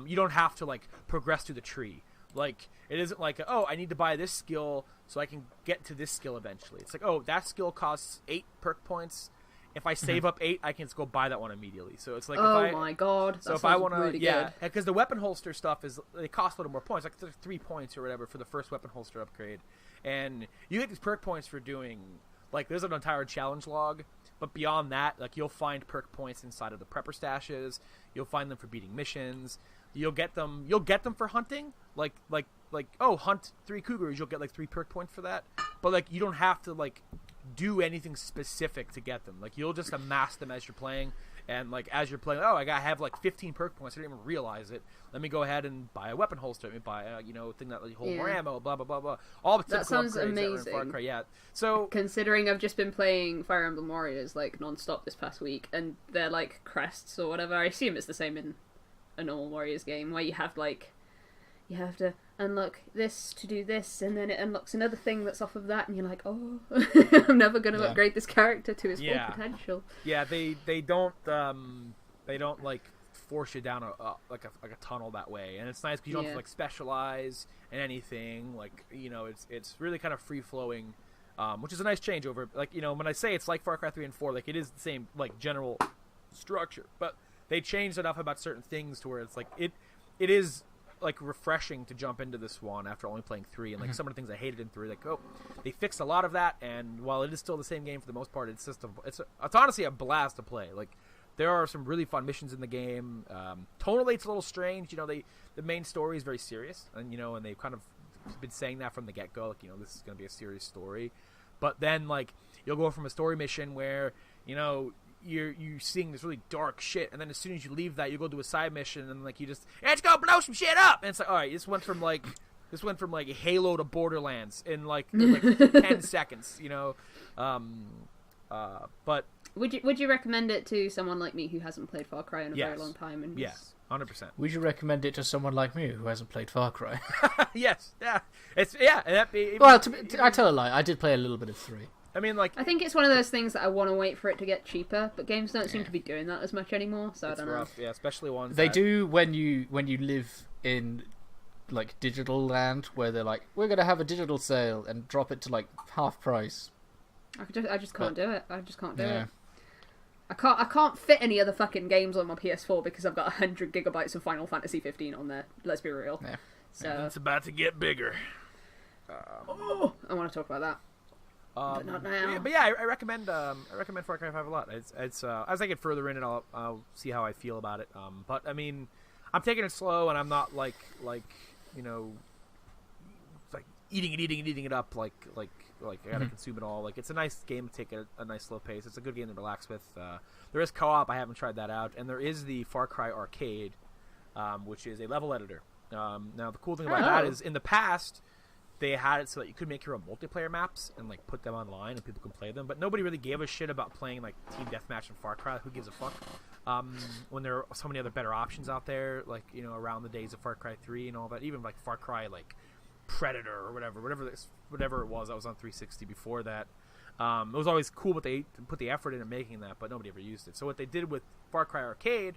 you don't have to like progress through the tree. Like, it isn't like, oh, I need to buy this skill so I can get to this skill eventually. It's like, oh, that skill costs 8 perk points. If I save up 8, I can just go buy that one immediately. So it's like, my god! So if I want to, really because the weapon holster stuff they cost a little more points, like 3 points or whatever for the first weapon holster upgrade, and you get these perk points for doing like, there's an entire challenge log, but beyond that, like, you'll find perk points inside of the prepper stashes. You'll find them for beating missions. You'll get them for hunting, like hunt 3 cougars. You'll get like 3 perk points for that, but like, you don't have to like do anything specific to get them. Like, you'll just amass them as you're playing, and like as you're playing, I have like 15 perk points. I didn't even realize it. Let me go ahead and buy a weapon holster. Let me buy a thing that hold more ammo. Blah blah blah blah. All the typical that sounds upgrades amazing. that are in Far Cry. Yeah. So considering I've just been playing Fire Emblem Warriors like non-stop this past week, and they're like crests or whatever. I assume it's the same in a normal Warriors game where you have to unlock this to do this, and then it unlocks another thing that's off of that, and you're like, oh, I'm never going to upgrade this character to his full potential. Yeah, they don't like force you down a tunnel that way, and it's nice because you don't have to like specialize in anything. Like, it's really kind of free flowing, which is a nice change over. Like, when I say it's like Far Cry 3 and 4, like it is the same like general structure, but they changed enough about certain things to where it's like it is like refreshing to jump into this one after only playing 3, and like some of the things I hated in 3, like they fixed a lot of that, and while it is still the same game for the most part, it's honestly a blast to play. Like, there are some really fun missions in the game. Tonally, it's a little strange. The main story is very serious, and and they've kind of been saying that from the get go. Like, this is going to be a serious story, but then like you'll go from a story mission where you're seeing this really dark shit, and then as soon as you leave that, you go do a side mission, and like let's go blow some shit up, and it's like, all right, this went from like Halo to Borderlands in like 10 seconds, but would you recommend it to someone like me who hasn't played Far Cry in a very long time? And yes, 100%. Would you recommend it to someone like me who hasn't played Far Cry? Yes, yeah, Well, I tell a lie. I did play a little bit of 3. I mean, like, I think it's one of those things that I want to wait for it to get cheaper, but games don't seem to be doing that as much anymore, so I don't know. Yeah, especially ones they do when you live in like digital land, where they're like, we're gonna have a digital sale and drop it to like half price. I just can't do it. I just can't do it. I can't fit any other fucking games on my PS4 because I've got 100 gigabytes of Final Fantasy 15 on there. Let's be real. Yeah. So it's about to get bigger. I want to talk about that. But not now. But yeah, I recommend Far Cry 5 a lot. It's as I get further in it, I'll see how I feel about it. But I mean, I'm taking it slow, and I'm not like eating it up like I gotta consume it all. Like, it's a nice game to take a nice slow pace. It's a good game to relax with. There is co-op. I haven't tried that out, and there is the Far Cry Arcade, which is a level editor. Now the cool thing about that is in the past, they had it so that you could make your own multiplayer maps and like put them online and people can play them, but nobody really gave a shit about playing like Team Deathmatch in Far Cry. Who gives a fuck? When there are so many other better options out there, like around the days of Far Cry 3 and all that, even like Far Cry like Predator or whatever it was that was on 360 before that. It was always cool, but they put the effort into making that, but nobody ever used it. So what they did with Far Cry Arcade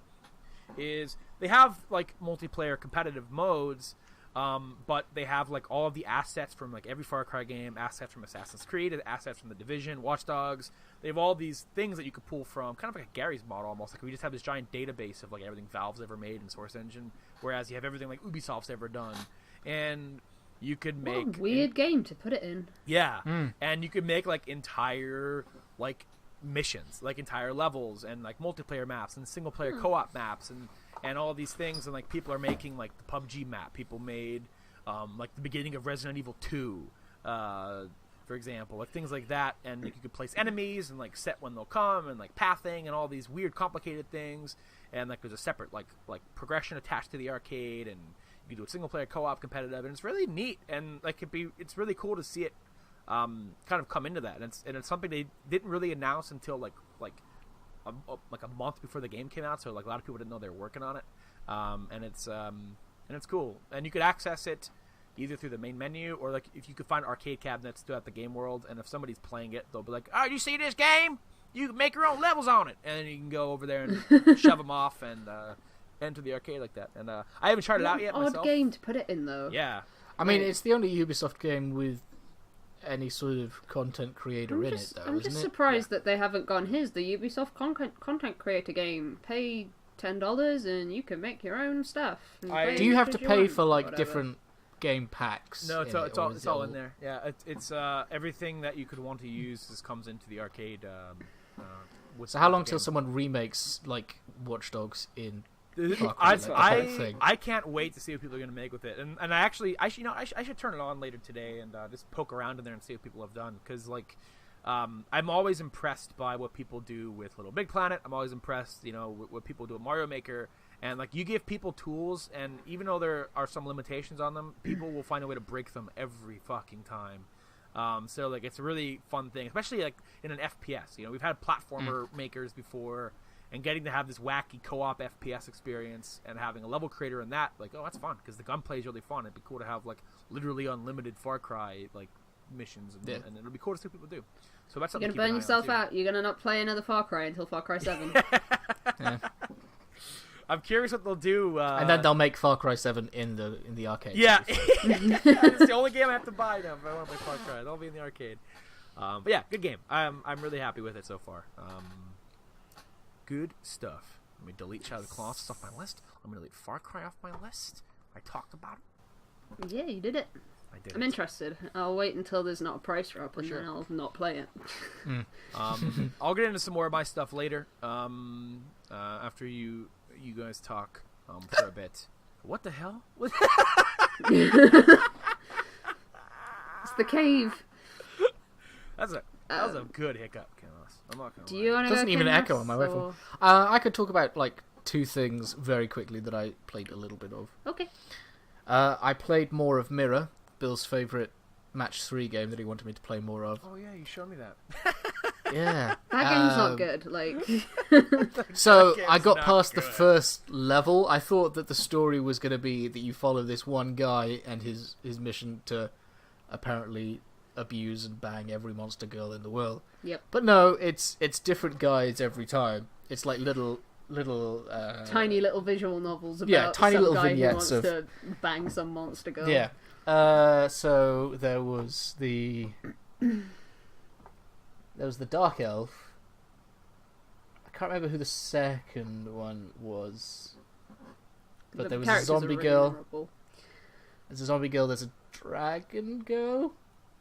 is they have like multiplayer competitive modes. But they have like all of the assets from like every Far Cry game, assets from Assassin's Creed, assets from The Division, Watch Dogs. They have all these things that you could pull from, kind of like a Gary's model almost. Like, we just have this giant database of like everything Valve's ever made in Source Engine, whereas you have everything like Ubisoft's ever done. And you could make what a weird game to put it in. Yeah, and you could make like entire like missions, like entire levels, and like multiplayer maps and single player co-op maps and all these things. And like people are making like the PUBG map. People made like the beginning of Resident Evil 2, for example, like things like that. And like, you could place enemies and like set when they'll come, and like pathing and all these weird complicated things. And like there's a separate like progression attached to the arcade, and you can do a single player co-op competitive, and it's really neat. And like it's really cool to see it kind of come into that. And it's something they didn't really announce until like a month before the game came out, so like a lot of people didn't know they were working on it. And it's cool, and you could access it either through the main menu, or like if you could find arcade cabinets throughout the game world, and if somebody's playing it, they'll be like, oh, you see this game? You can make your own levels on it, and then you can go over there and shove them off and enter the arcade like that. And I haven't tried it out yet myself. Odd game to put it in, though. Yeah, I mean, it's the only Ubisoft game with any sort of content creator in it, though. I'm just surprised that they haven't gone, here's the Ubisoft content creator game. Pay $10 and you can make your own stuff. Do you have to pay for like different game packs? No, it's all in there. Yeah, it's everything that you could want to use just comes into the arcade. So how long till someone remakes like Watch Dogs in? I can't wait to see what people are going to make with it, and I should turn it on later today and just poke around in there and see what people have done, because like I'm always impressed by what people do with Little Big Planet. I'm always impressed, with what people do with Mario Maker. And like, you give people tools, and even though there are some limitations on them, people will find a way to break them every fucking time. So like, it's a really fun thing, especially like in an FPS. We've had platformer makers before, and getting to have this wacky co-op FPS experience and having a level creator in that, like, oh, that's fun, because the gunplay is really fun. It'd be cool to have like literally unlimited Far Cry like missions, and it'll be cool to see what people do. So that's something you're gonna burn yourself out. You're gonna not play another Far Cry until Far Cry 7. Yeah. I'm curious what they'll do. And then they'll make Far Cry 7 in the arcade. Yeah. It's the only game I have to buy now if I want to play Far Cry. It'll be in the arcade. But yeah, good game. I'm really happy with it so far. Good stuff. Let me delete Shadow of the Colossus off my list. I'm going to delete Far Cry off my list. I talked about it. Yeah, you did it. I'm interested. I'll wait until there's not a price drop, and then I'll not play it. I'll get into some more of my stuff later. After you guys talk for a bit. What the hell? It's the cave. That was a good hiccup, Kinross. I'm not gonna lie. Do you want to? It doesn't even echo on my waveform. I could talk about like 2 things very quickly that I played a little bit of. Okay. I played more of Mirror, Bill's favourite match 3 game that he wanted me to play more of. Oh yeah, you showed me that. Yeah. That game's not good. So I got past the first level. I thought that the story was going to be that you follow this one guy and his mission to apparently abuse and bang every monster girl in the world. Yep. But no, it's different guys every time. It's like little tiny little visual novels about tiny some little guy vignettes who wants to bang some monster girl. Yeah. So there was the Dark Elf. I can't remember who the second one was. But there was a zombie girl. Memorable. There's a zombie girl, there's a dragon girl,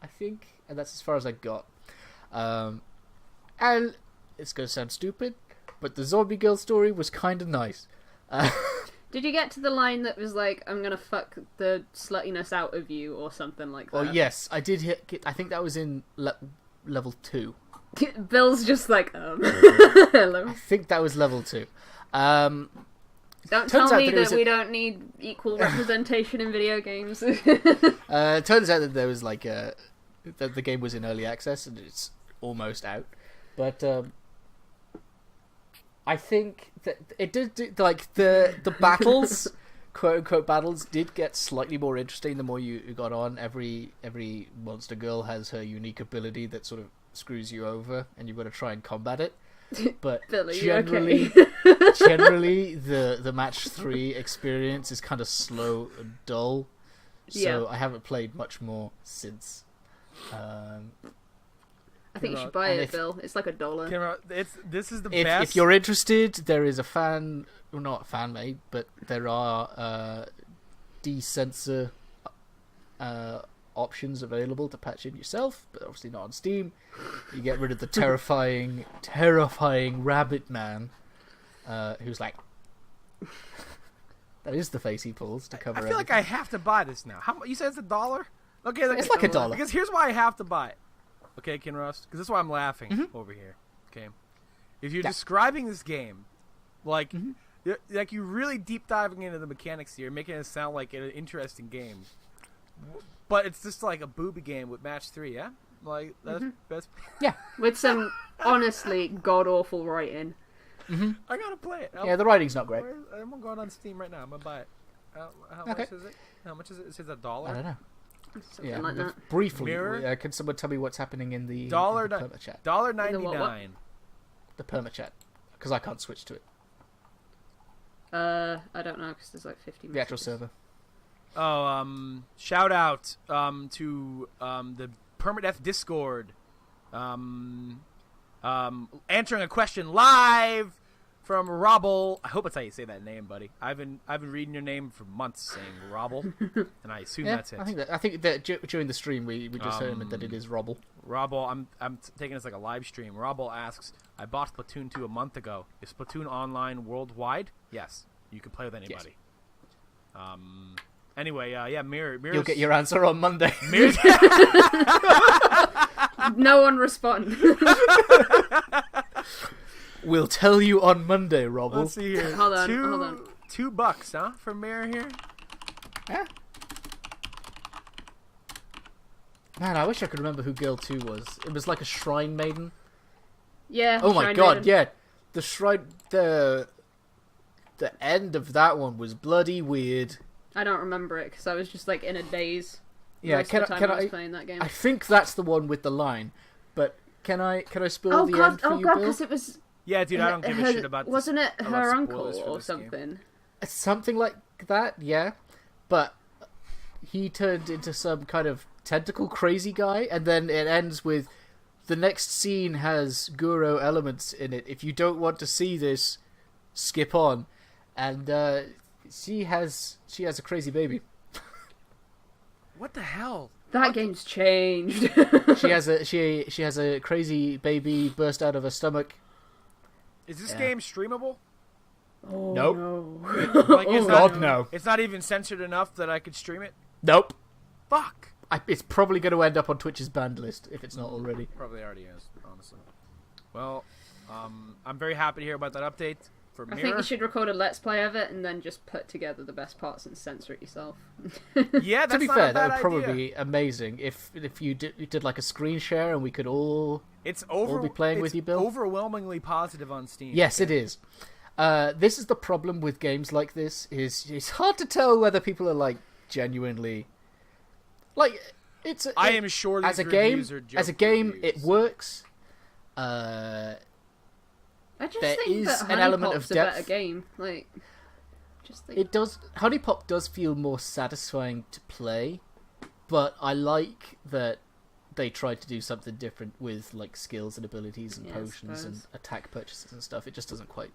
I think. And that's as far as I got. And it's going to sound stupid, but the zombie girl story was kind of nice. Did you get to the line that was like, I'm going to fuck the sluttiness out of you, or something like that? Oh, yes. I did hit... I think that was in level 2. Bill's just like, hello. I think that was level 2. Don't tell me that we don't need equal representation in video games. It turns out that there was like that the game was in early access and it's almost out. But I think that it did like the battles, quote unquote battles, did get slightly more interesting the more you got on. Every monster girl has her unique ability that sort of screws you over, and you've got to try and combat it. But Billy, generally, okay. generally the match 3 experience is kind of slow and dull. So I haven't played much more since. I think you should buy it, Bill. It's like $1. This is the best. If you're interested, there is not fan made, but there are de-censor options available to patch in yourself, but obviously not on Steam. You get rid of the terrifying rabbit man, who's like... That is the face he pulls to cover everything. I feel like I have to buy this now. You said it's $1? Okay, it's like $1. Because here's why I have to buy it. Okay, Kinross? Because this is why I'm laughing over here. Okay, if you're describing this game, like, you're really deep diving into the mechanics here, making it sound like an interesting game, but it's just like a booby game with match 3, yeah? Like that's yeah, with some honestly god awful writing. I gotta play it. The writing's not great. I'm gonna go on Steam right now. I'm gonna buy it. How much is it? How much is it? Is it $1? I don't know. Something like that. Briefly, can someone tell me what's happening in the perma chat? $1.99. The perma chat, because I can't switch to it. I don't know, because there's like 50 messages. The actual server. Oh, shout out to the Permadeath Discord. Answering a question live from Robble. I hope that's how you say that name, buddy. I've been reading your name for months, saying Robble, and I assume that's it. I think that during the stream we just determined that it is Robble. Robble, I'm taking this like a live stream. Robble asks, "I bought Splatoon 2 a month ago. Is Splatoon online worldwide?" Yes, you can play with anybody. Yes. Anyway, Mirror. You'll get your answer on Monday. No one respond. We'll tell you on Monday, Rob. Let's see here. Hold on. $2, huh, for Mayor here? Yeah. Man, I wish I could remember who Girl 2 was. It was like a shrine maiden. Yeah. Oh my god, maiden. yeah. The shrine... The end of that one was bloody weird. I don't remember it, because I was just, like, in a daze. Yeah, can I was playing that game. I think that's the one with the line. But can I spoil the end for you, Bill? because it was... Yeah, dude, I don't give a shit about this. Wasn't it her uncle or this something? game. Something like that, yeah. But he turned into some kind of tentacle crazy guy, and then it ends with the next scene has Guro elements in it. If you don't want to see this, skip on. And she has a crazy baby. What the hell? That game's changed. she has a crazy baby burst out of her stomach. Is this game streamable? Oh, nope. No. Like, No. It's not even censored enough that I could stream it? Nope. Fuck. It's probably going to end up on Twitch's banned list, if it's not already. Probably already is, honestly. Well, I'm very happy to hear about that update for Mirror. I think you should record a Let's Play of it and then just put together the best parts and censor it yourself. Yeah, that's to be not fair, a bad that would probably idea. be amazing if you did like a screen share and we could all be playing with you, Bill. Overwhelmingly positive on Steam. Yes, it is. This is the problem with games like this. It's hard to tell whether people are like genuinely like I am sure these as a game. reviews are joke As a game, reviews. it works. I just There think is that an element of Honeypop's a depth. better game. Like, just think. It does. Honeypop does feel more satisfying to play, but I like that they tried to do something different with like skills and abilities and Yeah, I potions and suppose. attack purchases and stuff. It just doesn't quite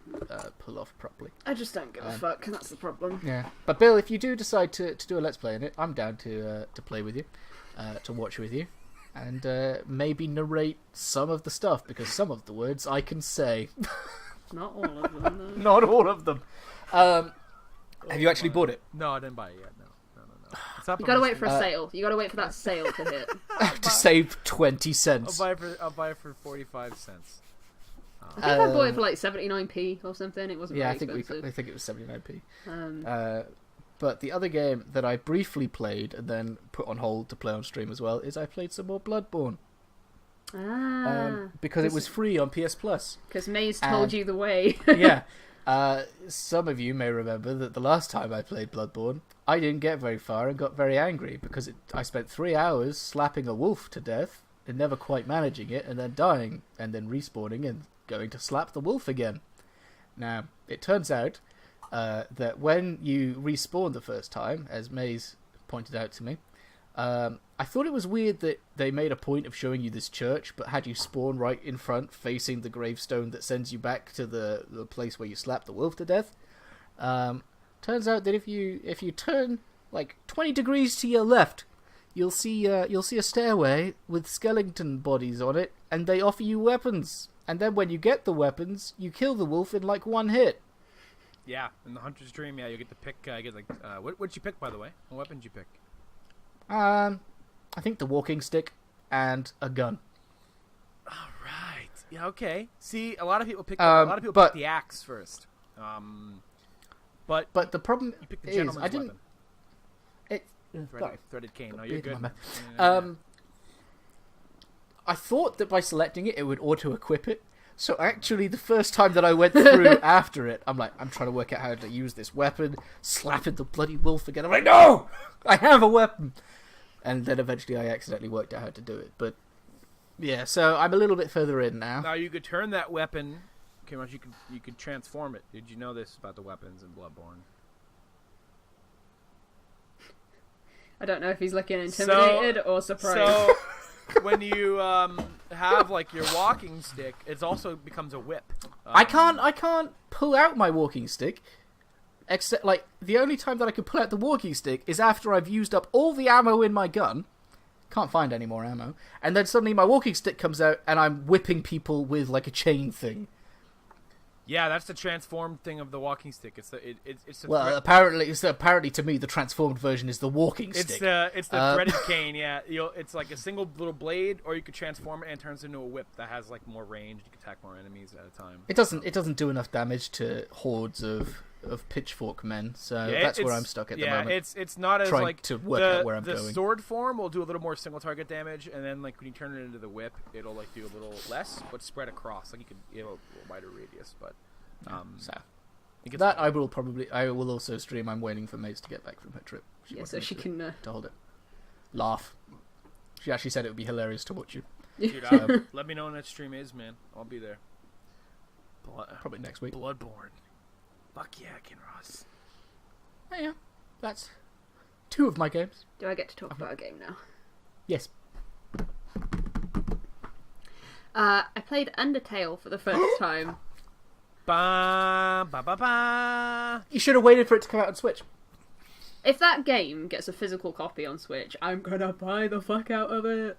pull off properly. I just don't give a fuck. That's the problem. Yeah, but Bill, if you do decide to do a let's play in it, I'm down to play with you, to watch with you, and maybe narrate some of the stuff because some of the words I can say. Not all of them, though. Not all of them. Have you actually bought it? No, I didn't buy it yet. No. It's up You on gotta my wait for Steam. a sale. You gotta wait for that sale to hit. To save 20 I'll cents. buy it for 45 cents. I think I bought it for like 79p or something. It wasn't Yeah, very I expensive. think it was 79p. Um, But the other game that I briefly played and then put on hold to play on stream as well is I played some more Bloodborne. Because it was free on PS Plus. Because Maze told you the way. Yeah. Some of you may remember that the last time I played Bloodborne, I didn't get very far and got very angry because I spent 3 hours slapping a wolf to death and never quite managing it and then dying and then respawning and going to slap the wolf again. Now, it turns out that when you respawn the first time, as Maze pointed out to me, I thought it was weird that they made a point of showing you this church, but had you spawn right in front, facing the gravestone that sends you back to the place where you slapped the wolf to death. Turns out that if you turn like 20 degrees to your left, you'll see a stairway with skeleton bodies on it, and they offer you weapons. And then when you get the weapons, you kill the wolf in like one hit. Yeah, in the Hunter's Dream, yeah, you get to pick. What'd you pick, by the way? What weapon did you pick? I think the walking stick and a gun. All right. Yeah. Okay. See, a lot of people pick. But- pick the axe first. But the problem you picked the is gentleman's I didn't. weapon. Threaded cane. No, you're Beard in good. my mouth. I thought that by selecting it, it would auto-equip it. So actually, the first time that I went through after it, I'm trying to work out how to use this weapon, slapping the bloody wolf again. I'm like, no! I have a weapon! And then eventually I accidentally worked out how to do it. But, yeah, so I'm a little bit further in now. Now you could turn that weapon. Okay, much you could transform it. Did you know this about the weapons in Bloodborne? I don't know if he's looking intimidated or surprised. So when you have like your walking stick, it also becomes a whip. I can't pull out my walking stick. Except, like, the only time that I can pull out the walking stick is after I've used up all the ammo in my gun. Can't find any more ammo. And then suddenly my walking stick comes out and I'm whipping people with, like, a chain thing. Yeah, that's the transformed thing of the walking stick. It's the apparently to me the transformed version is the walking stick. It's the threaded cane. Yeah, it's like a single little blade, or you could transform it and it turns into a whip that has like more range. You can attack more enemies at a time. It doesn't do enough damage to hordes of pitchfork men, so that's where I'm stuck at the moment. Yeah, it's not as trying like to work out where I'm going. The sword form will do a little more single target damage, and then like when you turn it into the whip, it'll like do a little less, but spread across. Like you have a wider radius, but I will also stream. I'm waiting for Maze to get back from her trip. So she can to hold it. Laugh. She actually said it would be hilarious to watch you. Dude, let me know when that stream is, man. I'll be there. Probably next week. Bloodborne. Fuck yeah, Kinross. Oh, yeah, that's 2 of my games. Do I get to talk about a game now? Yes. I played Undertale for the first time. Ba ba ba ba. You should have waited for it to come out on Switch. If that game gets a physical copy on Switch, I'm gonna buy the fuck out of it.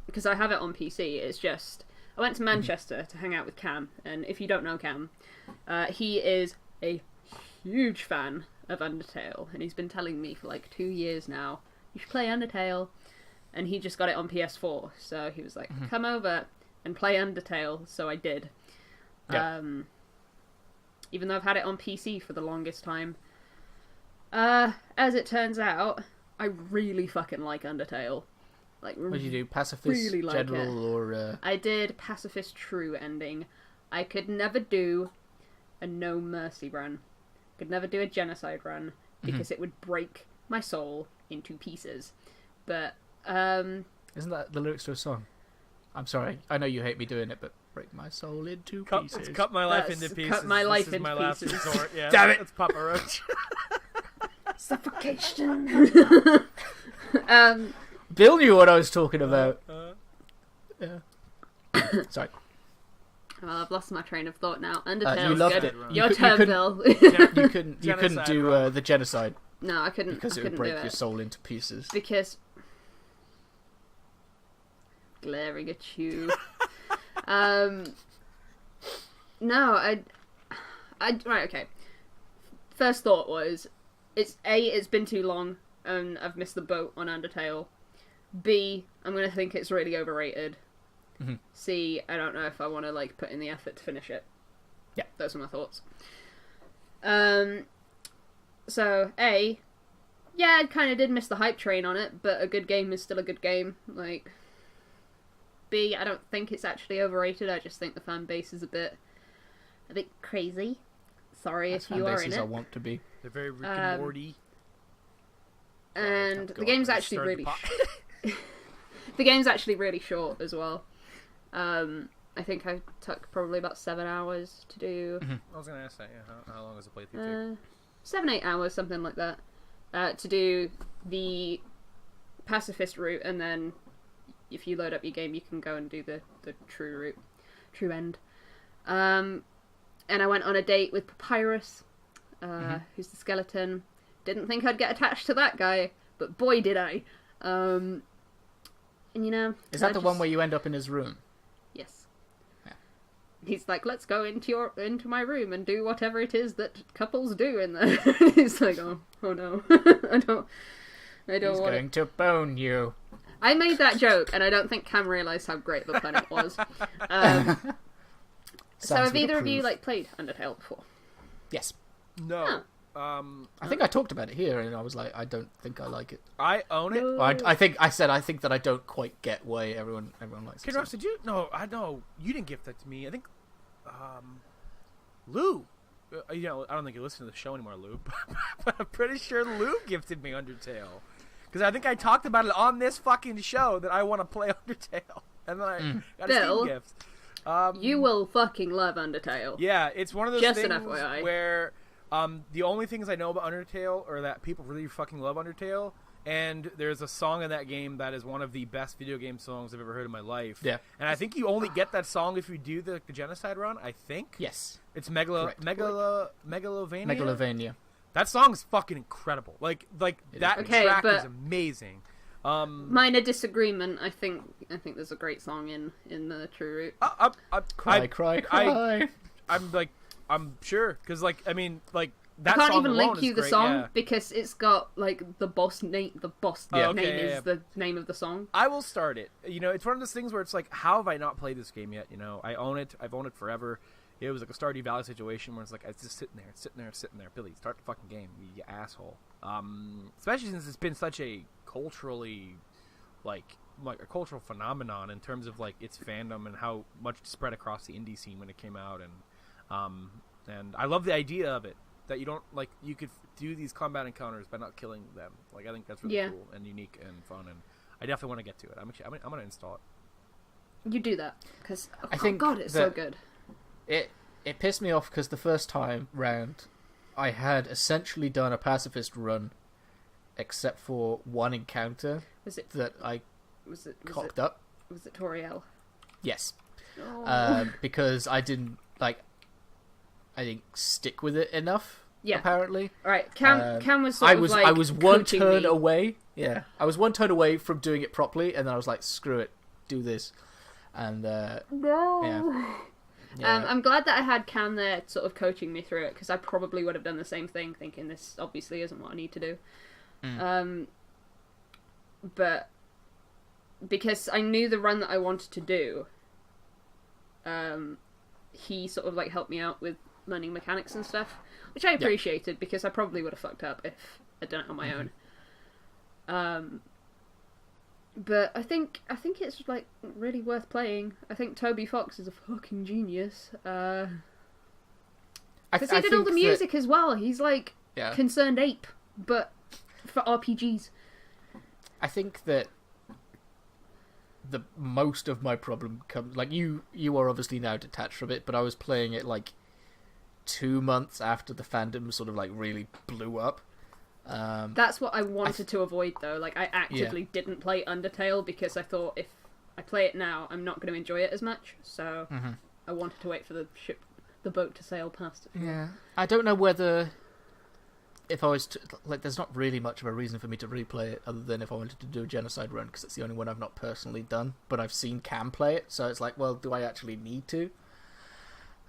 Because I have it on PC. It's just I went to Manchester to hang out with Cam, and if you don't know Cam, he is a huge fan of Undertale, and he's been telling me for like 2 years now, you should play Undertale, and he just got it on PS4, so he was like, come over and play Undertale, so I did. Yeah. Even though I've had it on PC for the longest time. As it turns out, I really fucking like Undertale. Like, what did you do? Pacifist really like General or... I did Pacifist True ending. I could never do a No Mercy run. Could never do a Genocide run because it would break my soul into pieces. But, Isn't that the lyrics to a song? I'm sorry. I know you hate me doing it, but break my soul into pieces. It's cut my life into pieces. Cut my life into last pieces. resort. Yeah, Damn it! It's Papa Roach. Suffocation. Bill knew what I was talking about. Yeah. Sorry. Well, I've lost my train of thought now. Undertale's you loved good. it. Your turn, Bill. You couldn't do the genocide. No, I couldn't. Because it would break your soul into pieces. Because glaring at you. No, I right, okay. First thought was, it's been too long, and I've missed the boat on Undertale. B, I'm gonna think it's really overrated. C, I don't know if I want to like put in the effort to finish it. Yeah, those are my thoughts. So A, yeah, I kind of did miss the hype train on it, but a good game is still a good game. Like, B, I don't think it's actually overrated. I just think the fan base is a bit crazy. Sorry if you are in it. I want to be. They're very Rick and Morty. And the game's actually really the game's actually really short as well. I think I took probably about 7 hours to do. I was gonna ask that. Yeah, how long does the playthrough take? 7-8 hours, something like that. To do the pacifist route, and then if you load up your game, you can go and do the true route, true end. And I went on a date with Papyrus, who's the skeleton. Didn't think I'd get attached to that guy, but boy did I. And you know... Is that the one where you end up in his room? Yes. Yeah. He's like, let's go into my room and do whatever it is that couples do in there. He's like, oh no. I don't He's going to bone you. I made that joke, and I don't think Cam realised how great the planet was. So have either of you played Undertale before? Yes. No. I think I talked about it here, and I was like, I don't think I like it. I own it. No. I think that I don't quite get why everyone likes it. Kinross, did you? No, I know you didn't gift that to me. I think Lou. I don't think you listen to the show anymore, Lou. But I'm pretty sure Lou gifted me Undertale because I think I talked about it on this fucking show that I want to play Undertale, and then I got a Steam gift. You will fucking love Undertale. Yeah, it's one of those Just things an FYI. where the only things I know about Undertale are that people really fucking love Undertale, and there's a song in that game that is one of the best video game songs I've ever heard in my life. Yeah. And I think you only get that song if you do the genocide run, I think. Yes. It's Megalovania. Megalovania. That song's fucking incredible. Like that track is amazing. Minor disagreement. I think there's a great song in the True Route. Cry. I'm sure because like I mean like I that can't song even alone link you is the great, song yeah. because it's got like the boss name. The boss name is the name of the song. I will start it. You know, it's one of those things where it's like, how have I not played this game yet? You know, I own it. I've owned it forever. It was like a Stardew Valley situation where it's like it's just sitting there. Billy, start the fucking game, you asshole. Especially since it's been such a culturally like a cultural phenomenon in terms of like its fandom and how much it spread across the indie scene when it came out, and I love the idea of it that you don't like you could do these combat encounters by not killing them. Like I think that's really cool and unique and fun, and I definitely want to get to it. I'm gonna install it. You do that because I think God, it's so good. It pissed me off because the first time round I had essentially done a pacifist run, except for one encounter that I cocked up. Was it Toriel? Yes. Oh. Because I didn't stick with it enough. Yeah. Apparently. All right. Cam was. Sort I of was one turn away. Yeah. I was one turn away from doing it properly, and then I was like, "Screw it, do this." And no. Yeah. I'm glad that I had Cam there, sort of coaching me through it, because I probably would have done the same thing, thinking this obviously isn't what I need to do. But because I knew the run that I wanted to do, he sort of like helped me out with learning mechanics and stuff, which I appreciated because I probably would have fucked up if I'd done it on my own. But I think it's like really worth playing. I think Toby Fox is a fucking genius. Because he did all the music as well. He's like Concerned Ape, but for RPGs. I think that the most of my problem comes like you are obviously now detached from it, but I was playing it like 2 months after the fandom sort of like really blew up. That's what I wanted to avoid though. Like I actively didn't play Undertale because I thought if I play it now, I'm not going to enjoy it as much. So I wanted to wait for the boat to sail past it. Yeah, I don't know whether if I was to, like, there's not really much of a reason for me to replay it other than if I wanted to do a genocide run because it's the only one I've not personally done. But I've seen Cam play it, so it's like, well, do I actually need to?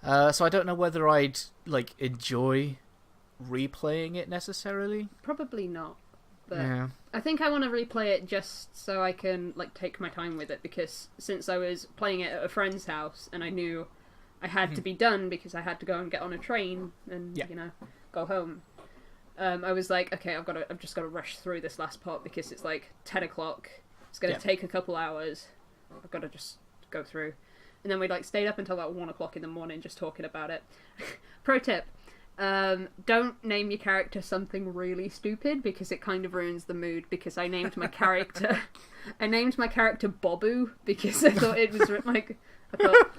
So I don't know whether I'd like enjoy replaying it necessarily. Probably not. But I think I want to replay it just so I can like take my time with it, because since I was playing it at a friend's house and I knew I had to be done because I had to go and get on a train and you know go home. I was like, okay, I've just got to rush through this last part because it's like 10 o'clock. It's going to take a couple hours. I've got to just go through. And then we like stayed up until about 1 o'clock in the morning just talking about it. Pro tip. Don't name your character something really stupid because it kind of ruins the mood, because I named my character Bobu because I thought it was like, I thought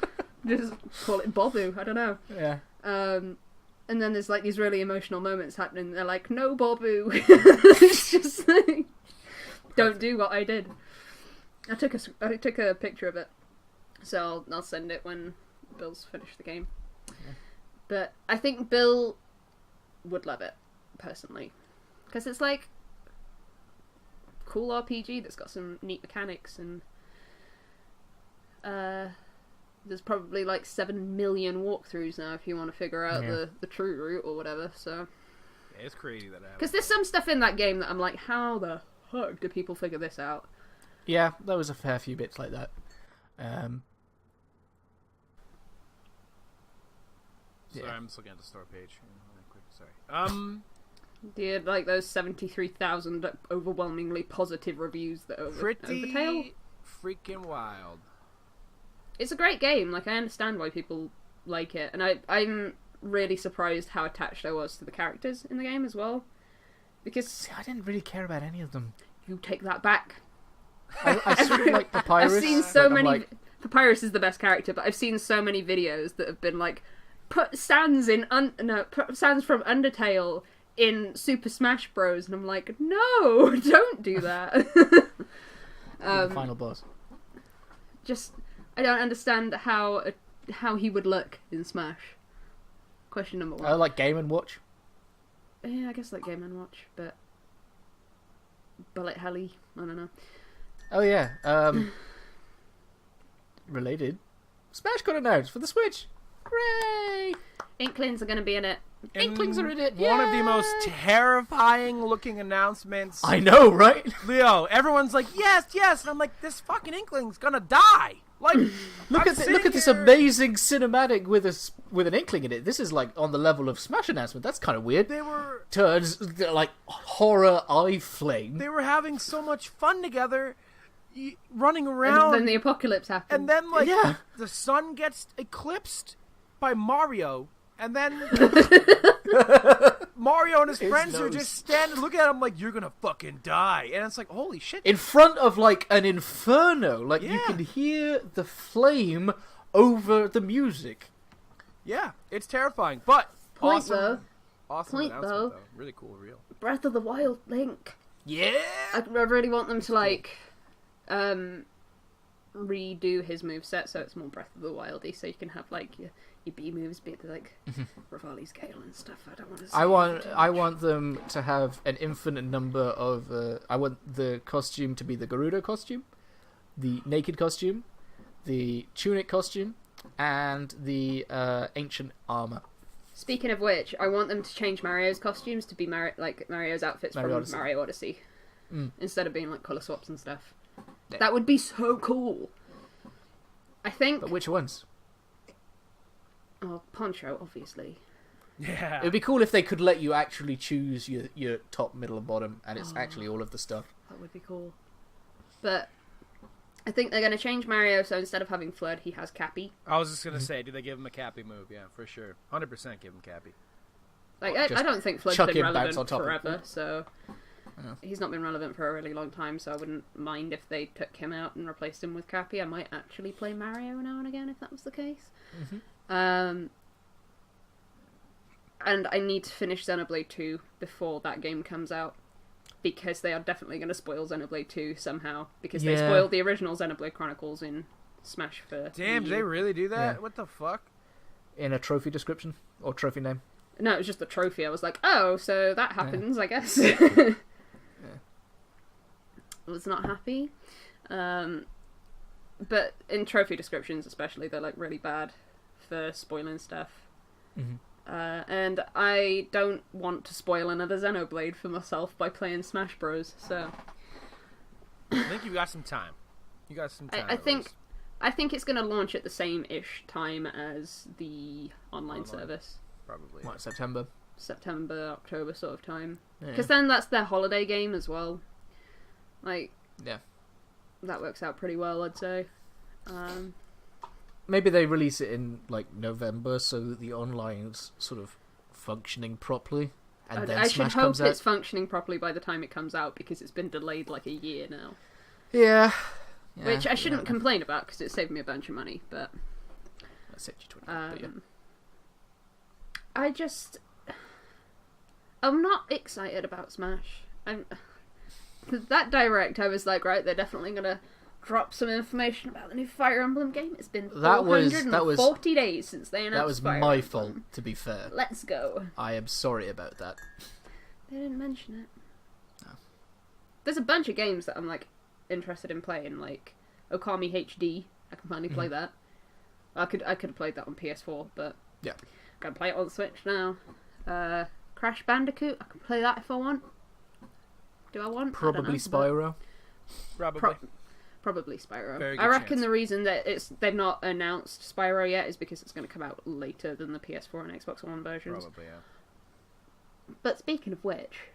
just call it Bobu, I don't know. Yeah. And then there's like these really emotional moments happening and they're like, no Bobu. It's just like, don't do what I did. I took a picture of it, so I'll send it when Bill's finished the game. Yeah. But I think Bill would love it, personally. Because it's like cool RPG that's got some neat mechanics, and there's probably like 7 million walkthroughs now if you want to figure out the true route or whatever. So yeah, it's crazy that happens. Because there's some stuff in that game that I'm like, how the fuck do people figure this out? Yeah, there was a fair few bits like that. Sorry, I'm just looking at the store page. Sorry. Yeah, like those 73,000 overwhelmingly positive reviews that are pretty Overtale. Freaking wild. It's a great game. Like, I understand why people like it, and I'm really surprised how attached I was to the characters in the game as well. Because see, I didn't really care about any of them. You take that back. I sort of like Papyrus. I've seen so many. Papyrus is the best character, but I've seen so many videos that have been like, put Sans put Sans from Undertale in Super Smash Bros, and I'm like, no, don't do that. The final boss. Just, I don't understand how he would look in Smash. Question number 1. I like Game & Watch. Yeah, I guess like Game & Watch, but Bullet Helly, I don't know. Oh yeah, related. Smash got announced for the Switch. Hooray! Inklings are going to be in it. Inklings are in it. One of the Yay! most terrifying looking announcements. I know, right? Leo, everyone's like, yes, yes. And I'm like, this fucking Inkling's gonna die. Like, Look at this amazing cinematic with an Inkling in it. This is like on the level of Smash announcement. That's kind of weird. They were Turns like horror eye flame. They were having so much fun together, running around. And then the apocalypse happened. And then, like, Yeah. the sun gets eclipsed by Mario. And then Mario and his friends are just standing, looking at him like, you're gonna fucking die. And it's like, holy shit. In front of, like, an inferno. Like, you can hear the flame over the music. Yeah, it's terrifying. But awesome Point, announcement, though. Really cool, real. Breath of the Wild Link. Yeah! I really want them to, like, redo his moveset so it's more Breath of the Wildy, so you can have, like, your B moves be like Rivali's Gale and stuff. I don't want to say I want them to have an infinite number of I want the costume to be the Gerudo costume, the naked costume, the tunic costume, and the ancient armor. Speaking of which, I want them to change Mario's costumes to be Mario's outfits from Mario Odyssey. Instead of being like colour swaps and stuff. Yeah. That would be so cool. I think. But which ones? Oh, Poncho, obviously. Yeah. It would be cool if they could let you actually choose your top, middle, and bottom, and it's actually all of the stuff. That would be cool. But I think they're going to change Mario, so instead of having Flood, he has Cappy. I was just going to say, do they give him a Cappy move? Yeah, for sure. 100% give him Cappy. Like, I don't think Flood's been relevant forever, so... He's not been relevant for a really long time, so I wouldn't mind if they took him out and replaced him with Cappy. I might actually play Mario now and again if that was the case. And I need to finish Xenoblade 2 before that game comes out, because they are definitely going to spoil Xenoblade 2 somehow, because they spoiled the original Xenoblade Chronicles in Smash for Damn, did they really do that? Yeah. What the fuck? In a trophy description? Or trophy name? No, it was just a trophy. I was like, oh, so that happens, I guess. I was not happy. But in trophy descriptions especially, they're like really bad for spoiling stuff. And I don't want to spoil another Xenoblade for myself by playing Smash Bros. So I think you got some time. You got some time. I think it's going to launch at the same-ish time as the online service. Probably. What, September, October sort of time. Because then that's their holiday game as well. Like, yeah, that works out pretty well, I'd say. Maybe they release it in like November so that the online's sort of functioning properly, and then Smash should comes hope out. It's functioning properly by the time it comes out, because it's been delayed like a year now. Yeah. Which I shouldn't complain about, because it saved me a bunch of money, but... That saved you 20, but yeah. I'm not excited about Smash. That direct, I was like, right, they're definitely gonna drop some information about the new Fire Emblem game. It's been 440 days since they announced. That was Fire my Emblem. fault, to be fair. Let's go. I am sorry about that. They didn't mention it. No. There's a bunch of games that I'm like interested in playing, like Okami HD. I can finally play that. I could have played that on PS4, but yeah, I'm gonna play it on Switch now. Crash Bandicoot. I can play that if I want. Do I want? Probably Spyro. Probably Spyro. Very good I reckon chance. the reason that they've not announced Spyro yet is because it's going to come out later than the PS4 and Xbox One versions. Probably, yeah. But speaking of which,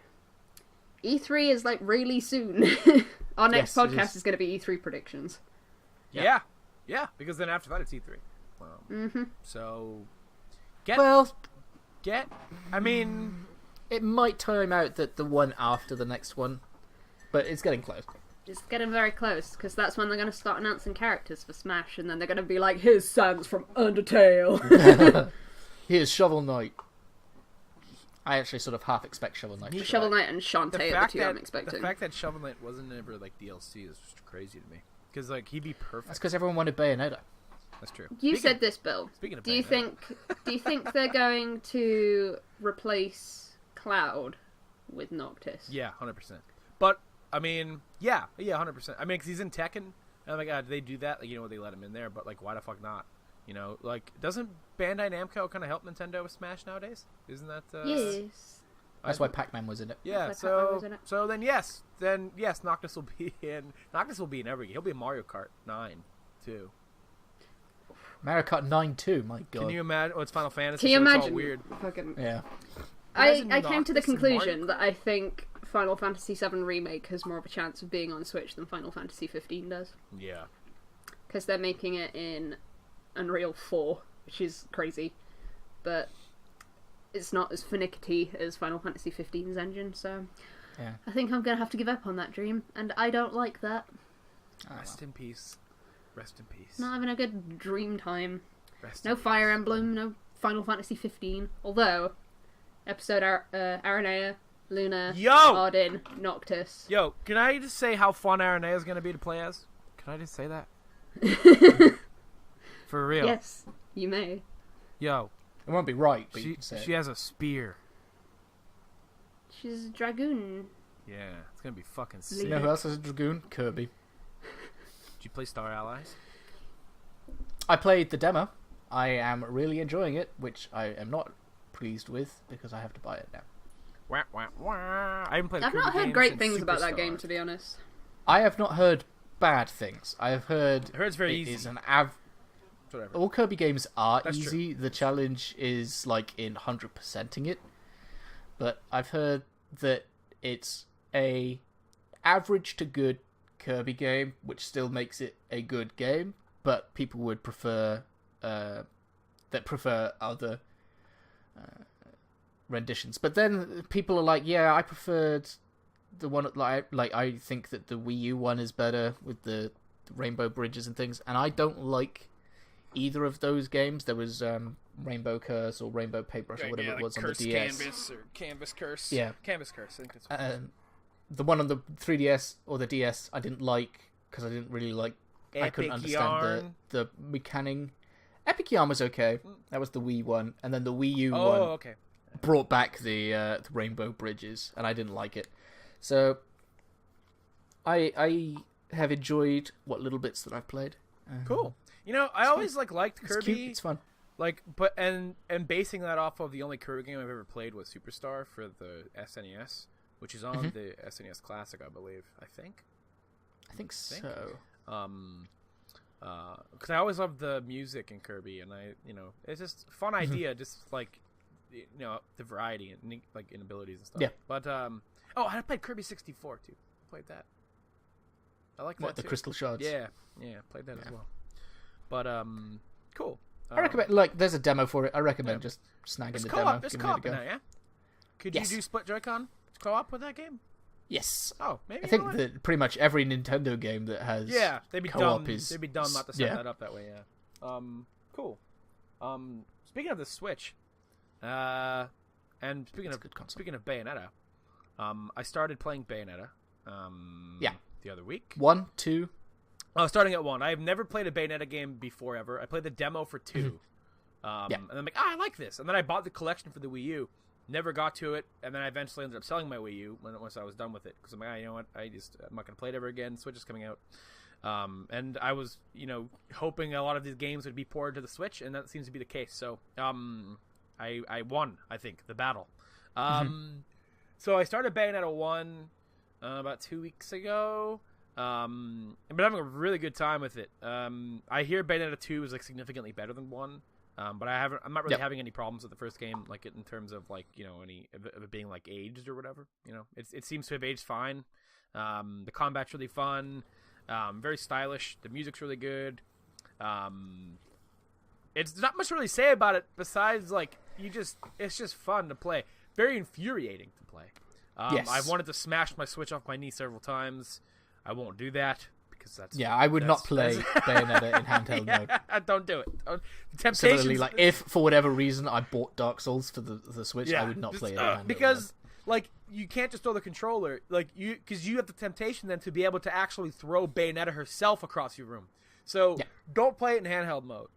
E3 is like really soon. Our next podcast is going to be E3 predictions. Yeah, because then after that it's E3. So, I mean... It might time out that the one after the next one, but it's getting close. It's getting very close, because that's when they're going to start announcing characters for Smash, and then they're going to be like, here's Sans from Undertale. Here's Shovel Knight. I actually sort of half expect Shovel Knight. Shovel Knight and Shantae are the two I'm expecting. The fact that Shovel Knight wasn't ever like DLC is just crazy to me. Because like he'd be perfect. That's because everyone wanted Bayonetta. That's true. You said this, Bill. Speaking of do you think they're going to replace Cloud with Noctis? Yeah, 100%. But I mean, yeah, 100%. I mean, because he's in Tekken. And I'm like, did they do that? Like, they let him in there, but like, why the fuck not? You know, like, doesn't Bandai Namco kind of help Nintendo with Smash nowadays? Isn't that? Yes. That's why Pac-Man was in it. Yeah. So then yes, Noctis will be in. Noctis will be in every. He'll be in Mario Kart 9 too. Mario Kart 9 too. My God. Can you imagine? Oh, it's Final Fantasy. Can you so imagine? It's all weird. Fucking... Yeah. I came to the conclusion that I think Final Fantasy VII Remake has more of a chance of being on Switch than Final Fantasy 15 does. Yeah. Because they're making it in Unreal 4, which is crazy. But it's not as finicky as Final Fantasy 15's engine, so yeah. I think I'm going to have to give up on that dream, and I don't like that. Rest in peace. Rest in peace. Not having a good dream time. Rest no Fire Emblem, no Final Fantasy 15. Although, episode Aranea, Luna, Arden, Noctis. Yo, can I just say how fun Aranea is going to be to play as? Can I just say that? For real. Yes, you may. Yo. It won't be right, but you can say she has a spear. She's a dragoon. Yeah, it's going to be fucking sick. You know who else has a dragoon? Kirby. Did you play Star Allies? I played the demo. I am really enjoying it, which I am not pleased with because I have to buy it now. Wah, wah, wah. I haven't played. I've not heard great things about that game, to be honest. I have not heard bad things. I have heard. I heard it's very easy. Is an Whatever. All Kirby games are That's easy. true. The challenge is like in 100%ing it. But I've heard that it's a average to good Kirby game, which still makes it a good game. But people would prefer other renditions. But then people are like, yeah, I preferred the one like I think that the Wii U one is better with the rainbow bridges and things, and I don't like either of those games. There was Rainbow Curse or Rainbow Paintbrush or whatever it was on the DS. Canvas or Canvas Curse. Yeah. Canvas Curse. I think it's the one on the 3DS or the DS I didn't like because I didn't really like. I couldn't understand the mechanic. Epic Yarn was okay. That was the Wii one, and then the Wii U one brought back the Rainbow Bridges, and I didn't like it. So I have enjoyed what little bits that I've played. Cool. You know, I always liked Kirby. It's cute. It's fun. And basing that off of the only Kirby game I've ever played was Superstar for the SNES, which is on the SNES Classic, I believe. I think so. Because I always loved the music in Kirby, and it's just a fun idea, just like, the variety and like in abilities and stuff. Yeah. But I played Kirby 64 too. I played that. I like that the too. Crystal Shards. Yeah, played that as well. But cool. I recommend there's a demo for it. I recommend just snagging the demo. There's co-op in that, yeah. Could you do split Joy-Con co-op with that game? Yes. Oh, maybe. I think that pretty much every Nintendo game that has they'd be co-op dumb. is They'd be dumb not to set that up that way. Yeah. Cool. Speaking of the Switch, and speaking of Bayonetta, I started playing Bayonetta. The other week. 1, 2. Oh, starting at 1. I have never played a Bayonetta game before ever. I played the demo for 2. And I'm like, I like this. And then I bought the collection for the Wii U. Never got to it, and then I eventually ended up selling my Wii U once I was done with it because I'm like, you know what, I'm not gonna play it ever again. Switch is coming out, and I was hoping a lot of these games would be ported to the Switch, and that seems to be the case. So I won, I think, the battle. So I started Bayonetta 1 about 2 weeks ago. But having a really good time with it. I hear Bayonetta 2 is like significantly better than 1. But I'm not really having any problems with the first game, like in terms of like any of it being like aged or whatever. It seems to have aged fine. The combat's really fun, very stylish. The music's really good. It's not much to really say about it besides like it's just fun to play. Very infuriating to play. I've wanted to smash my Switch off my knee several times. I won't do that. I would not play Bayonetta in handheld mode. Don't do it. Similarly, like if for whatever reason I bought Dark Souls for the Switch, I would not play it in handheld because like you can't just throw the controller because you have the temptation then to be able to actually throw Bayonetta herself across your room. So don't play it in handheld mode.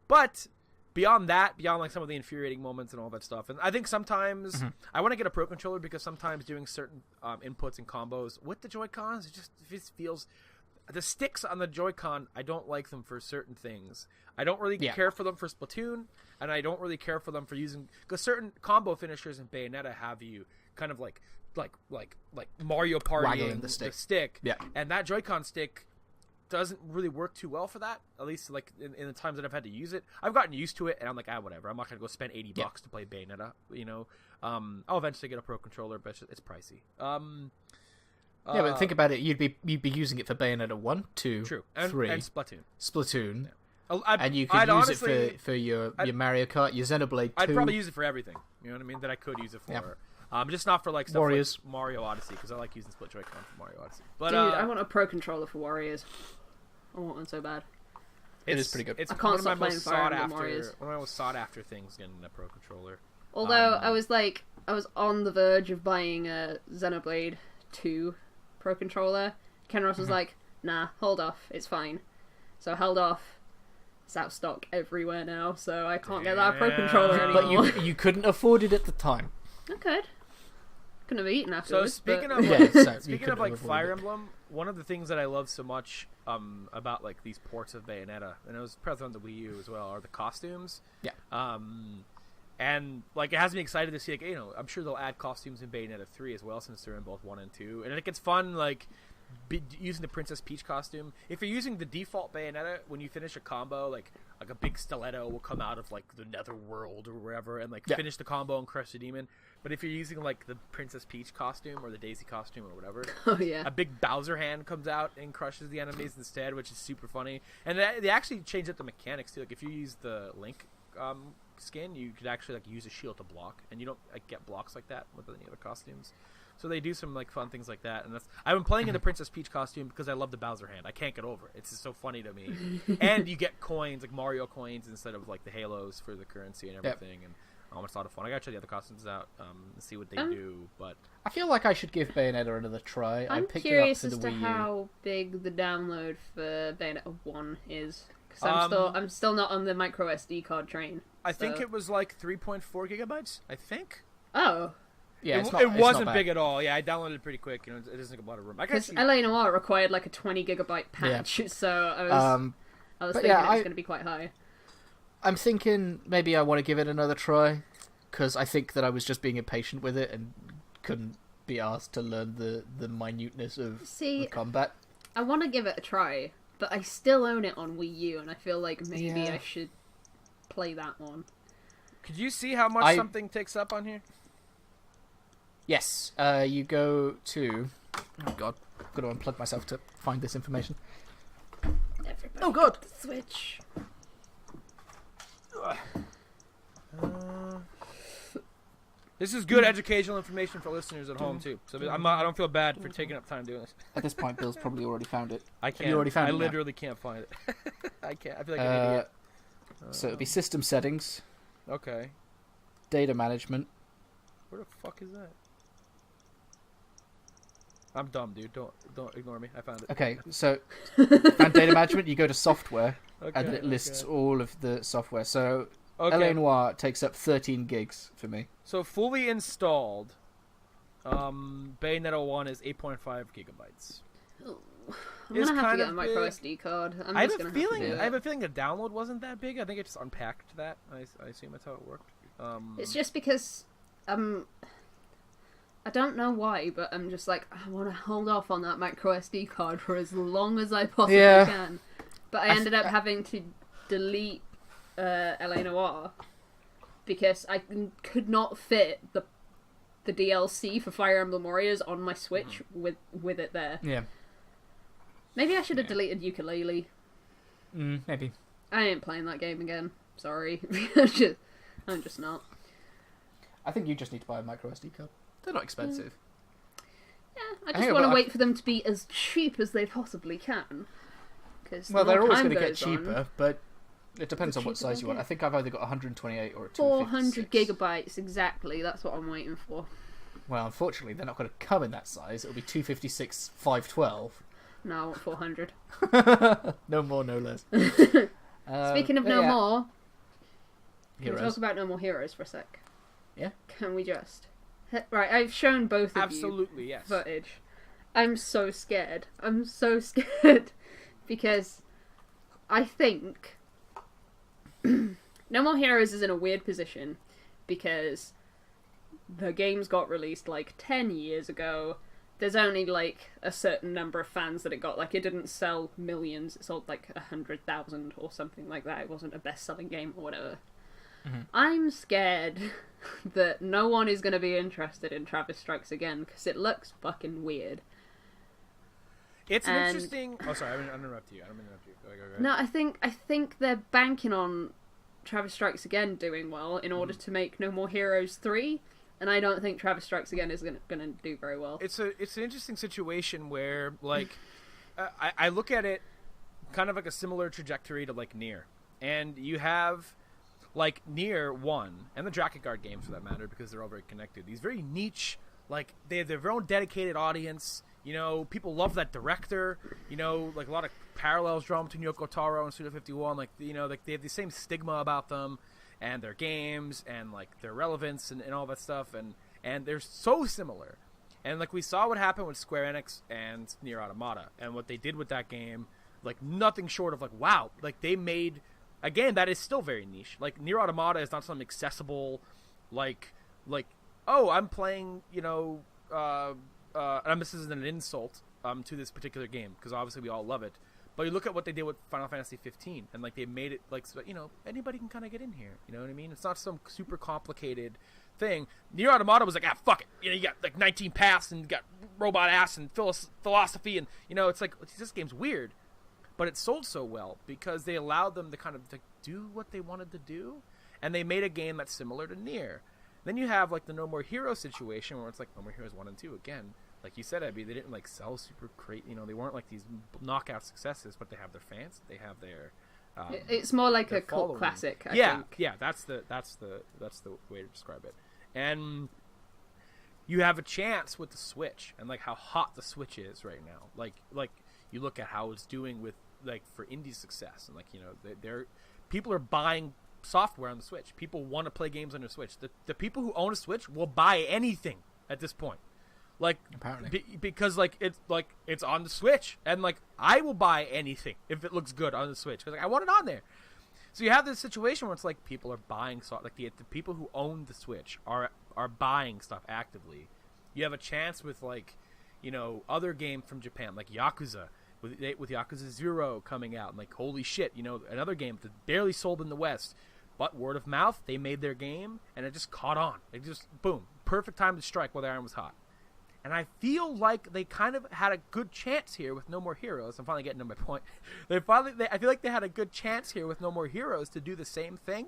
But beyond like some of the infuriating moments and all that stuff, and I think sometimes I want to get a Pro Controller because sometimes doing certain inputs and combos with the Joy-Cons, it just feels. the sticks on the Joy-Con, I don't like them for certain things. I don't really care for them for Splatoon, and I don't really care for them for using, because certain combo finishers in Bayonetta have you kind of like Mario Partying the stick. Yeah. And that Joy-Con stick doesn't really work too well for that, at least like in the times that I've had to use it. I've gotten used to it, and I'm like, whatever. I'm not going to go spend $80 to play Bayonetta, you know. I'll eventually get a Pro Controller, but it's pricey. But think about it. You'd be using it for Bayonetta 1, 2, true. 3. And Splatoon. Splatoon. Yeah. And you could use it for your Mario Kart, your Xenoblade 2. I'd probably use it for everything. You know what I mean? That I could use it for. Yeah. Just not for like stuff Warriors. like Mario Odyssey, because I like using Split Joy-Con for Mario Odyssey. But, dude, I want a Pro Controller for Warriors. I want one so bad. It is pretty good. It's I can't one stop of my playing most Fire sought Emblem after. Warriors. One of my most sought after things getting a Pro Controller. Although I was on the verge of buying a Xenoblade 2 Pro Controller. Kinross was like, nah, hold off, it's fine. So I held off. It's out of stock everywhere now, so I can't get that Pro Controller anymore. But you couldn't afford it at the time. I could. Couldn't have eaten So afterwards. speaking of like Fire Emblem, one of the things that I love so much about like these ports of Bayonetta, and it was present on the Wii U as well, are the costumes. Yeah. And like it has me excited to see, like, you know, I'm sure they'll add costumes in Bayonetta 3 as well, since they're in both 1 and 2, and it gets fun like using the Princess Peach costume. If you're using the default Bayonetta, when you finish a combo, like a big stiletto will come out of like the nether world or wherever and like finish the combo and crush the demon. But if you're using like the Princess Peach costume or the Daisy costume or whatever, a big Bowser hand comes out and crushes the enemies instead, which is super funny. And they actually changed up the mechanics too. Like if you use the Link skin, you could actually like use a shield to block, and you don't like get blocks like that with any other costumes. So they do some like fun things like that, and I've been playing in the Princess Peach costume because I love the Bowser hand. I can't get over it. It's just so funny to me. And you get coins, like Mario coins, instead of like the halos for the currency and everything. And it's a lot of fun. I gotta try the other costumes out and see what they do. But I feel like I should give Bayonetta another try. I'm curious as to how big the download for Bayonetta 1 is, because I'm still not on the micro SD card train. I think it was like 3.4 gigabytes. I think. Oh. Yeah, it wasn't big at all. Yeah, I downloaded it pretty quick. You know, it doesn't take a lot of room. Because LA Noire required like a 20 gigabyte patch, so I was thinking it was going to be quite high. I'm thinking maybe I want to give it another try, because I think that I was just being impatient with it and couldn't be asked to learn the minuteness of the combat. I want to give it a try, but I still own it on Wii U, and I feel like maybe I should play that one. Could you see how much something takes up on here? Yes, you go to... Oh god, I've got to unplug myself to find this information. Everybody get the Switch. This is good educational information for listeners at home too. So I don't feel bad for taking up time doing this. At this point, Bill's probably already found it. I can't. You already found it? I literally can't find it. I can't. I feel like an idiot. So it'll be system settings. Okay. Data management. Where the fuck is that? I'm dumb, dude. Don't ignore me. I found it. Okay, so found data management. You go to software, and then it lists all of the software. So LA Noire takes up 13 gigs for me. So fully installed, Bayonetta 1 is 8.5 gigabytes. Oh, I'm gonna have to get a micro SD card. I have a feeling the download wasn't that big. I think it just unpacked that. I assume that's how it worked. It's just because I don't know why, but I'm just like, I want to hold off on that micro SD card for as long as I possibly can. But I ended up having to delete LA Noire because I could not fit the DLC for Fire Emblem Warriors on my Switch with it there. Yeah. Maybe I should have deleted Ukulele. Maybe. I ain't playing that game again. Sorry. I'm just not. I think you just need to buy a micro SD card. They're not expensive. Yeah, I just want to wait for them to be as cheap as they possibly can. Well, they're always going to get cheaper, but it depends on what size you want. I think I've either got 128 or a 256. 400 gigabytes, exactly. That's what I'm waiting for. Well, unfortunately, they're not going to come in that size. It'll be 256, 512. No, I want 400. No more, no less. Speaking of no more, can we talk about No More Heroes for a sec? Yeah. Can we just... Right, I've shown both of you footage. I'm so scared. I'm so scared because I think No More Heroes is in a weird position because the games got released like 10 years ago. There's only like a certain number of fans that it got. Like, it didn't sell millions. It sold like 100,000 or something like that. It wasn't a best-selling game or whatever. Mm-hmm. I'm scared that no one is going to be interested in Travis Strikes Again because it looks fucking weird. It's an interesting... Oh, sorry, I'm interrupting you. Go ahead. No, I think they're banking on Travis Strikes Again doing well in order to make No More Heroes 3, and I don't think Travis Strikes Again is going to do very well. It's an interesting situation where, like, I look at it kind of like a similar trajectory to, like, Nier. And you have, like, Nier 1, and the Drakengard games for that matter, because they're all very connected. These very niche, like, they have their own dedicated audience. You know, people love that director. You know, like, a lot of parallels drawn between Yoko Taro and Suda 51. Like, you know, like, they have the same stigma about them and their games and, like, their relevance and all that stuff. And they're so similar. And, like, we saw what happened with Square Enix and Nier Automata. And what they did with that game, like, nothing short of, like, wow. Like, they made a game that is still very niche. Like, Nier Automata is not something accessible, like, oh, I'm playing, you know, and this isn't an insult to this particular game, because obviously we all love it. But you look at what they did with Final Fantasy 15, and like they made it like, so, you know, anybody can kind of get in here. You know what I mean? It's not some super complicated thing. Nier Automata was like, fuck it. You know, you got like 19 paths and you got robot ass and philosophy, and you know, it's like this game's weird, but it sold so well because they allowed them to kind of do what they wanted to do, and they made a game that's similar to Nier. Then you have like the No More Heroes situation where it's like No More Heroes 1 and 2 again. Like you said, Ebbie, they didn't like sell super great. You know, they weren't like these knockout successes, but they have their fans. They have their. It's more like a cult classic. I think. Yeah, that's the way to describe it. And you have a chance with the Switch and like how hot the Switch is right now. Like you look at how it's doing with like for indie success, and like, you know, they're people are buying software on the Switch. People want to play games on their Switch. The people who own a Switch will buy anything at this point. Like, because like it's on the Switch, and like I will buy anything if it looks good on the Switch because like I want it on there. So you have this situation where it's like people are buying like the people who own the Switch are buying stuff actively. You have a chance with like, you know, other games from Japan like Yakuza with Yakuza 0 coming out, and like holy shit, you know, another game that barely sold in the West, but word of mouth, they made their game and it just caught on. It just boom, perfect time to strike while the iron was hot. And I feel like they kind of had a good chance here with No More Heroes. I'm finally getting to my point. I feel like they had a good chance here with No More Heroes to do the same thing.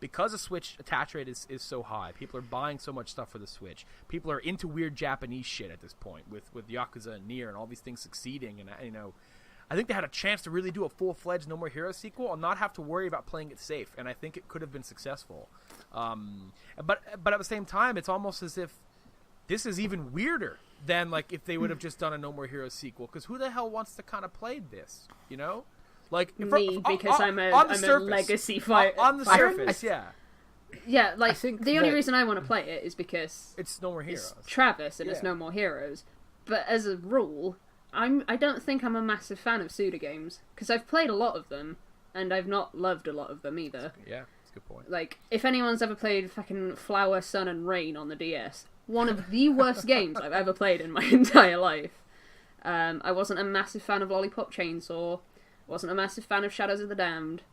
Because the Switch attach rate is so high. People are buying so much stuff for the Switch. People are into weird Japanese shit at this point with Yakuza and Nier and all these things succeeding. And, you know, I think they had a chance to really do a full-fledged No More Heroes sequel and not have to worry about playing it safe. And I think it could have been successful. But at the same time, it's almost as if this is even weirder than like if they would have just done a No More Heroes sequel, because who the hell wants to kind of play this, you know? Like me, because I'm a legacy fighter. On the surface, yeah. Yeah, like the only reason I want to play it is because it's No More Heroes. It's Travis and it's No More Heroes. But as a rule, I don't think I'm a massive fan of Suda games, because I've played a lot of them and I've not loved a lot of them either. Yeah, that's a good point. Like, if anyone's ever played fucking Flower, Sun and Rain on the DS, one of the worst games I've ever played in my entire life. I wasn't a massive fan of Lollipop Chainsaw, wasn't a massive fan of Shadows of the Damned,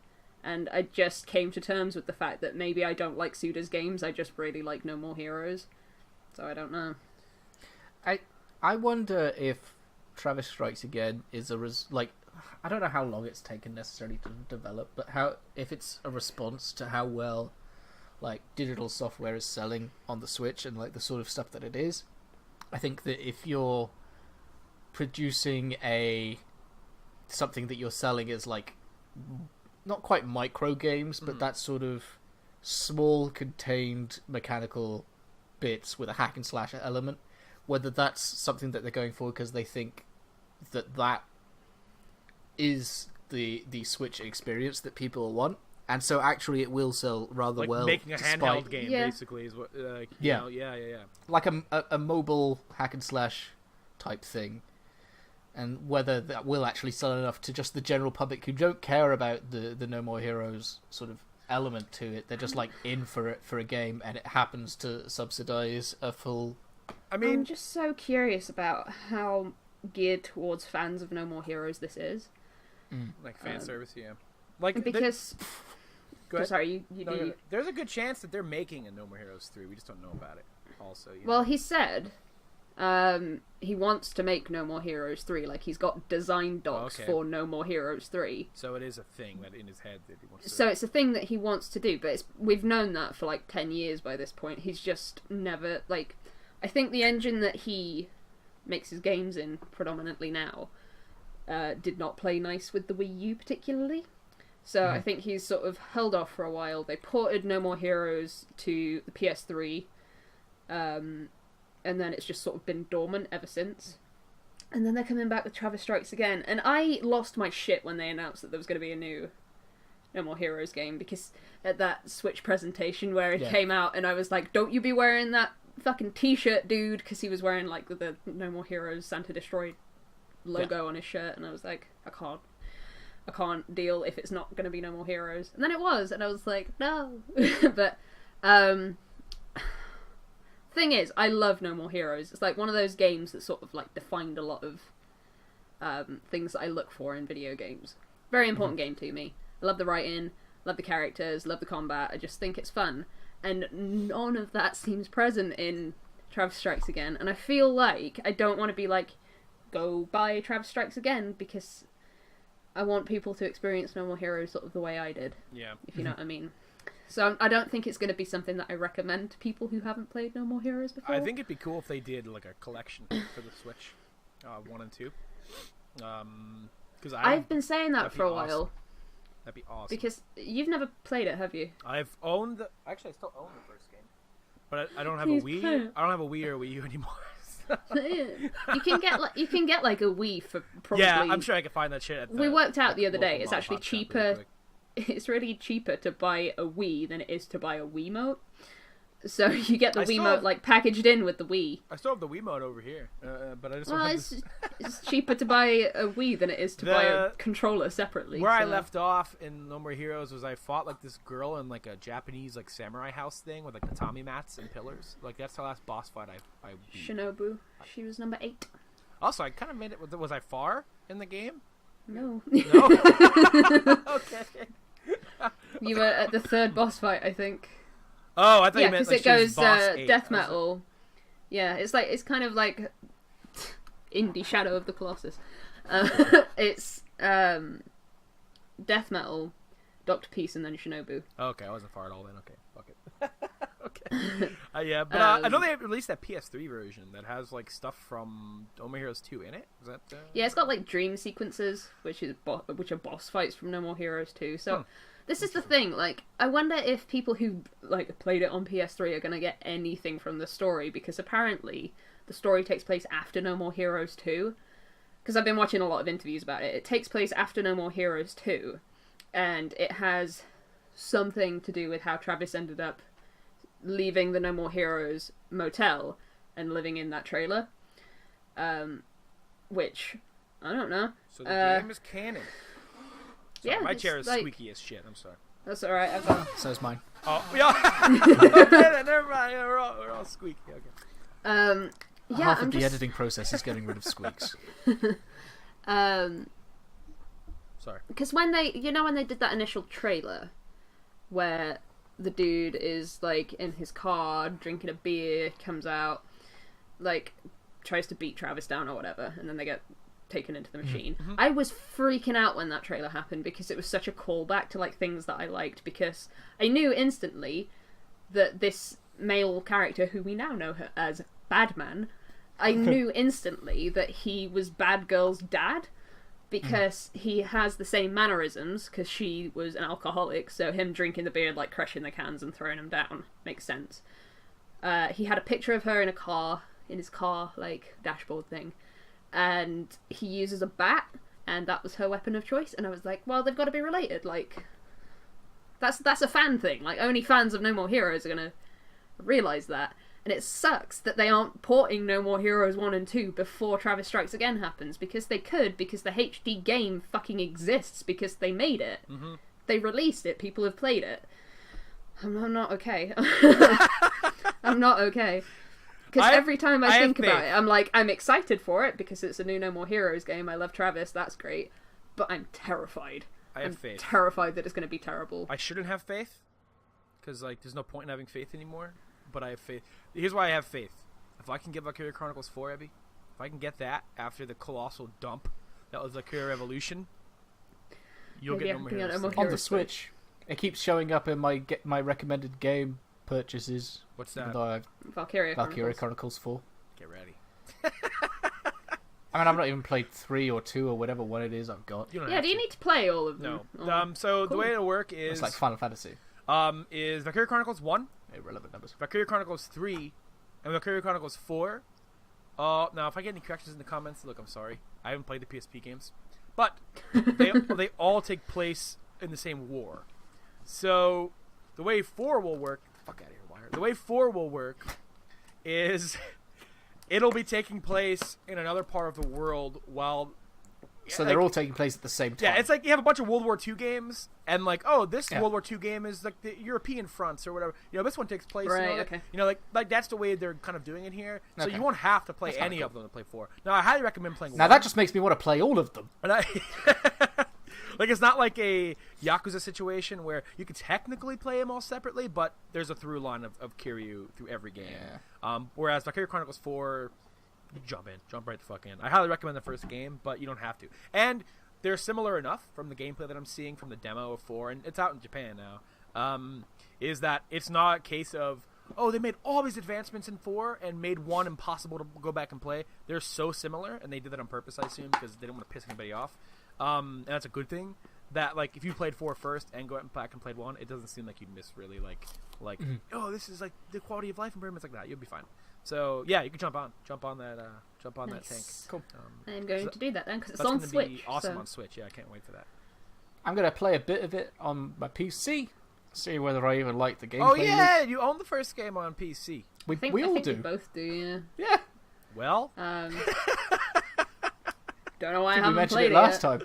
and I just came to terms with the fact that maybe I don't like Suda's games, I just really like No More Heroes. So I don't know. I wonder if Travis Strikes Again is I don't know how long it's taken necessarily to develop, but if it's a response to how well like digital software is selling on the Switch and like the sort of stuff that it is. I think that if you're producing something that you're selling is like not quite micro games, but that sort of small contained mechanical bits with a hack and slash element, whether that's something that they're going for because they think that is the Switch experience that people want. And so actually it will sell rather like well. Making a handheld game, basically, is what... yeah. Know, yeah. Like a mobile hack and slash type thing, and whether that will actually sell enough to just the general public who don't care about the No More Heroes sort of element to it. They're just like in for it for a game, and it happens to subsidize a full. I mean, I'm just so curious about how geared towards fans of No More Heroes this is. Like fan service, yeah. Like because. Go ahead. Sorry, you no, do. No. There's a good chance that they're making a No More Heroes 3. We just don't know about it. Also, well, he said he wants to make No More Heroes 3. Like, he's got design docs for No More Heroes 3. So it is a thing that in his head that he wants to... So it's a thing that he wants to do, but we've known that for like 10 years by this point. He's just never, like... I think the engine that he makes his games in predominantly now did not play nice with the Wii U particularly. So I think he's sort of held off for a while. They ported No More Heroes to the PS3, and then it's just sort of been dormant ever since. And then they're coming back with Travis Strikes Again. And I lost my shit when they announced that there was going to be a new No More Heroes game, because at that Switch presentation where it came out, and I was like, don't you be wearing that fucking t-shirt, dude, because he was wearing like the No More Heroes Santa Destroyed logo on his shirt, and I was like, I can't deal if it's not going to be No More Heroes. And then it was, and I was like, no. But thing is, I love No More Heroes. It's like one of those games that sort of like defined a lot of things that I look for in video games. Very important game to me. I love the writing, love the characters, love the combat. I just think it's fun. And none of that seems present in Travis Strikes Again. And I feel like I don't want to be like, go buy Travis Strikes Again, because I want people to experience No More Heroes sort of the way I did. Yeah. If you know what I mean. So I don't think it's going to be something that I recommend to people who haven't played No More Heroes before. I think it'd be cool if they did like a collection for the Switch, 1 and 2. Because I've been saying that for a while. That'd be awesome. Because you've never played it, have you? I've owned actually I still own the first game, but I don't have a Wii. I don't have a Wii or a Wii U anymore. You can get like a Wii for probably. Yeah, I'm sure I can find that shit. We worked out the other day. It's actually cheaper. It's really cheaper to buy a Wii than it is to buy a Wiimote. So you get the Wiimote like packaged in with the Wii. I still have the Wiimote over here, but I just. Well, it's cheaper to buy a Wii than it is to buy a controller separately. Where I left off in No More Heroes was I fought like this girl in like a Japanese like samurai house thing with like tatami mats and pillars. Like that's the last boss fight I beat. Shinobu. She was number 8. Also, I kind of made it. Was I far in the game? No. No. Okay. You were at the 3rd boss fight, I think. Oh, I thought you meant like it goes boss death metal. Yeah, it's kind of like indie Shadow of the Colossus. It's death metal, Dr. Peace, and then Shinobu. Okay, I wasn't far at all then. Okay, fuck it. Okay. Yeah, but I know they released that PS3 version that has like stuff from No More Heroes 2 in it. Is that? Yeah, it's got like dream sequences, which are boss fights from No More Heroes 2. So. This is the thing, like, I wonder if people who, like, played it on PS3 are going to get anything from the story, because apparently the story takes place after No More Heroes 2, because I've been watching a lot of interviews about it. It takes place after No More Heroes 2, and it has something to do with how Travis ended up leaving the No More Heroes motel and living in that trailer, which, I don't know. So the game is canon. Sorry, yeah, my chair is like, squeaky as shit. I'm sorry. That's alright. I've got... So's mine. Oh, yeah. Okay, never mind. We're all squeaky. Okay. Yeah, Half of the editing process is getting rid of squeaks. Sorry. Because when they did that initial trailer, where the dude is like in his car drinking a beer, comes out, like tries to beat Travis down or whatever, and then they get taken into the machine. Mm-hmm. I was freaking out when that trailer happened, because it was such a callback to like things that I liked, because I knew instantly that this male character, who we now know as Badman, I knew instantly that he was Bad Girl's dad, because he has the same mannerisms, because she was an alcoholic, so him drinking the beer, like crushing the cans and throwing them down makes sense. He had a picture of her in his car like dashboard thing, and he uses a bat, and that was her weapon of choice. And I was like, well, they've got to be related. Like, that's a fan thing. Like, only fans of No More Heroes are gonna realize that. And it sucks that they aren't porting No More Heroes 1 and 2 before Travis Strikes Again happens, because they could, because the HD game fucking exists, because they made it. Mm-hmm. They released it, people have played it. I'm not okay. I'm not okay. Because every time I think about it, I'm like, I'm excited for it, because it's a new No More Heroes game. I love Travis, that's great. But I'm terrified. I'm terrified that it's going to be terrible. I shouldn't have faith, because like there's no point in having faith anymore. But I have faith. Here's why I have faith. If I can get Valkyria Chronicles 4, Ebbie, if I can get that after the colossal dump that was Valkyria Revolution, you'll get No More Heroes. On the Switch, it keeps showing up in my recommended game purchases. What's that? Valkyria Chronicles 4. Get ready. I mean, I've not even played 3 or 2 or whatever one it is I've got. Do you need to play all of them? No. So the way it'll work is... It's like Final Fantasy. Is Valkyria Chronicles 1, irrelevant numbers, Valkyria Chronicles 3, and Valkyria Chronicles 4. Now, if I get any corrections in the comments, look, I'm sorry. I haven't played the PSP games. But they all take place in the same war. So the way 4 will work... Fuck out of here, Wire. The way 4 will work is... It'll be taking place in another part of the world while... So they're all taking place at the same time. Yeah, it's like you have a bunch of World War II games, and like, oh, this World War II game is like the European fronts or whatever. You know, this one takes place. Right, like that's the way they're kind of doing it here. So you won't have to play any of them to play 4. Now, I highly recommend playing 1. Now, that just makes me want to play all of them. And like, it's not like a Yakuza situation where you could technically play them all separately, but there's a through line of Kiryu through every game. Yeah. Whereas Valkyria Chronicles 4... Jump right the fuck in. I highly recommend the first game, but you don't have to. And they're similar enough from the gameplay that I'm seeing from the demo of 4, and it's out in Japan now, is that it's not a case of, oh, they made all these advancements in 4 and made 1 impossible to go back and play. They're so similar, and they did that on purpose, I assume, because they didn't want to piss anybody off. And that's a good thing. That, like, if you played 4 first and go back and played 1, it doesn't seem like you'd miss really, like oh, this is, like, the quality of life improvements like that. You'll be fine. So yeah, you can jump on that that tank. Cool. I'm going to do that then, because it's on Switch. Be awesome on Switch. Yeah, I can't wait for that. I'm gonna play a bit of it on my PC. See whether I even like the gameplay. Oh yeah, you own the first game on PC. We all do. We both do. Yeah. Yeah. Well. Don't know why I haven't played it last time.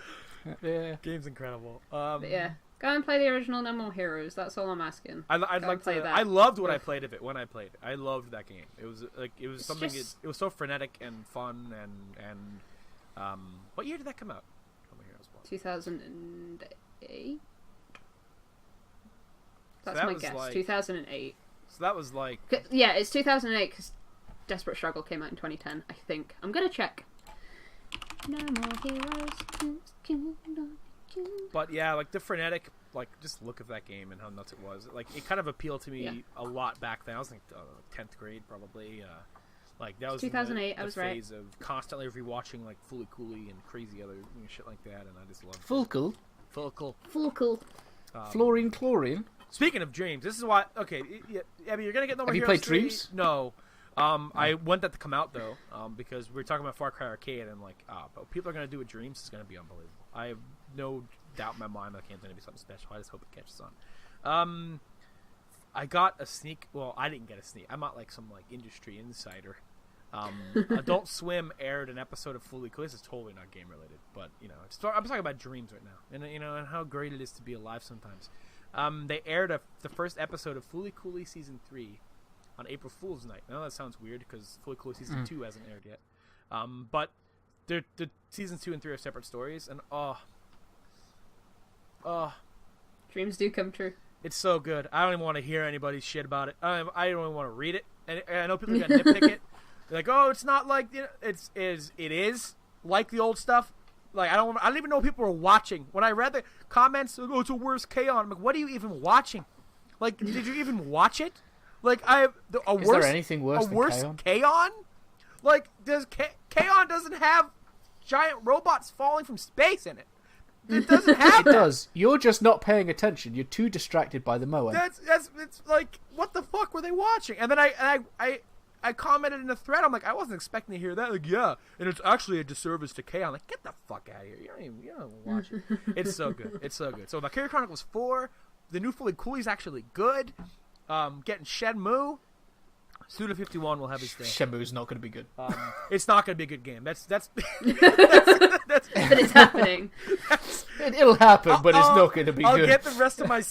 Yeah. Game's incredible. But yeah. Go and play the original No More Heroes. That's all I'm asking. I'd like to play that. I loved what I played of it when I played it. I loved that game. It was something. It was so frenetic and fun and what year did that come out? No More Heroes 1. 2008. That's my guess. 2008. So that was like. Yeah, it's 2008 because Desperate Struggle came out in 2010. I think. I'm gonna check. No More Heroes. But yeah, like the frenetic, like just look at that game and how nuts it was. Like it kind of appealed to me a lot back then. I was like 10th grade probably. Like that was 2008. The I was phase right. of constantly rewatching like Fully Cooley and crazy other shit like that, and I just loved Full cool. Fluorine chlorine. Speaking of dreams, this is why. Okay, Ebbie, you're gonna get No More Heroes. Have you played Dreams? No. I want that to come out though, because we were talking about Far Cry Arcade, and like, but people are gonna do with Dreams is gonna be unbelievable. I have no doubt in my mind that it's gonna be something special. I just hope it catches on. I got a sneak. Well, I didn't get a sneak. I'm not like some like industry insider. Adult Swim aired an episode of Fully Cooley. This is totally not game related, but you know, I'm talking about dreams right now, and you know, and how great it is to be alive sometimes. They aired the first episode of Fully Cooley season 3 on April Fool's Night. Now that sounds weird because Fully Cooley season 2 hasn't aired yet, but the seasons 2 and 3 are separate stories, and dreams do come true. It's so good. I don't even want to hear anybody's shit about it. I don't even want to read it, and I know people are gonna nitpick it. They're like, oh, it's not like it is like the old stuff. Like I don't even know people were watching. When I read the comments, oh, it's a worse K-On! I'm like, what are you even watching? Like, did you even watch it? Like, is there anything worse than K-On? Like, K-On doesn't have giant robots falling from space in it. It doesn't have It does. You're just not paying attention. You're too distracted by the moe. It's like, what the fuck were they watching? And then I commented in a thread. I'm like, I wasn't expecting to hear that. Like, yeah, and it's actually a disservice to K-On! Like, get the fuck out of here. You don't even watch it. It's so good. It's so good. So Valkyria Chronicles 4, the new Fully Cooley is actually good. Getting Shenmue. Suda51 will have his day. Shenmue's not going to be good. It's not going to be a good game. That's but it's happening. It'll happen, but it's not going to be good. I'll get the rest of my...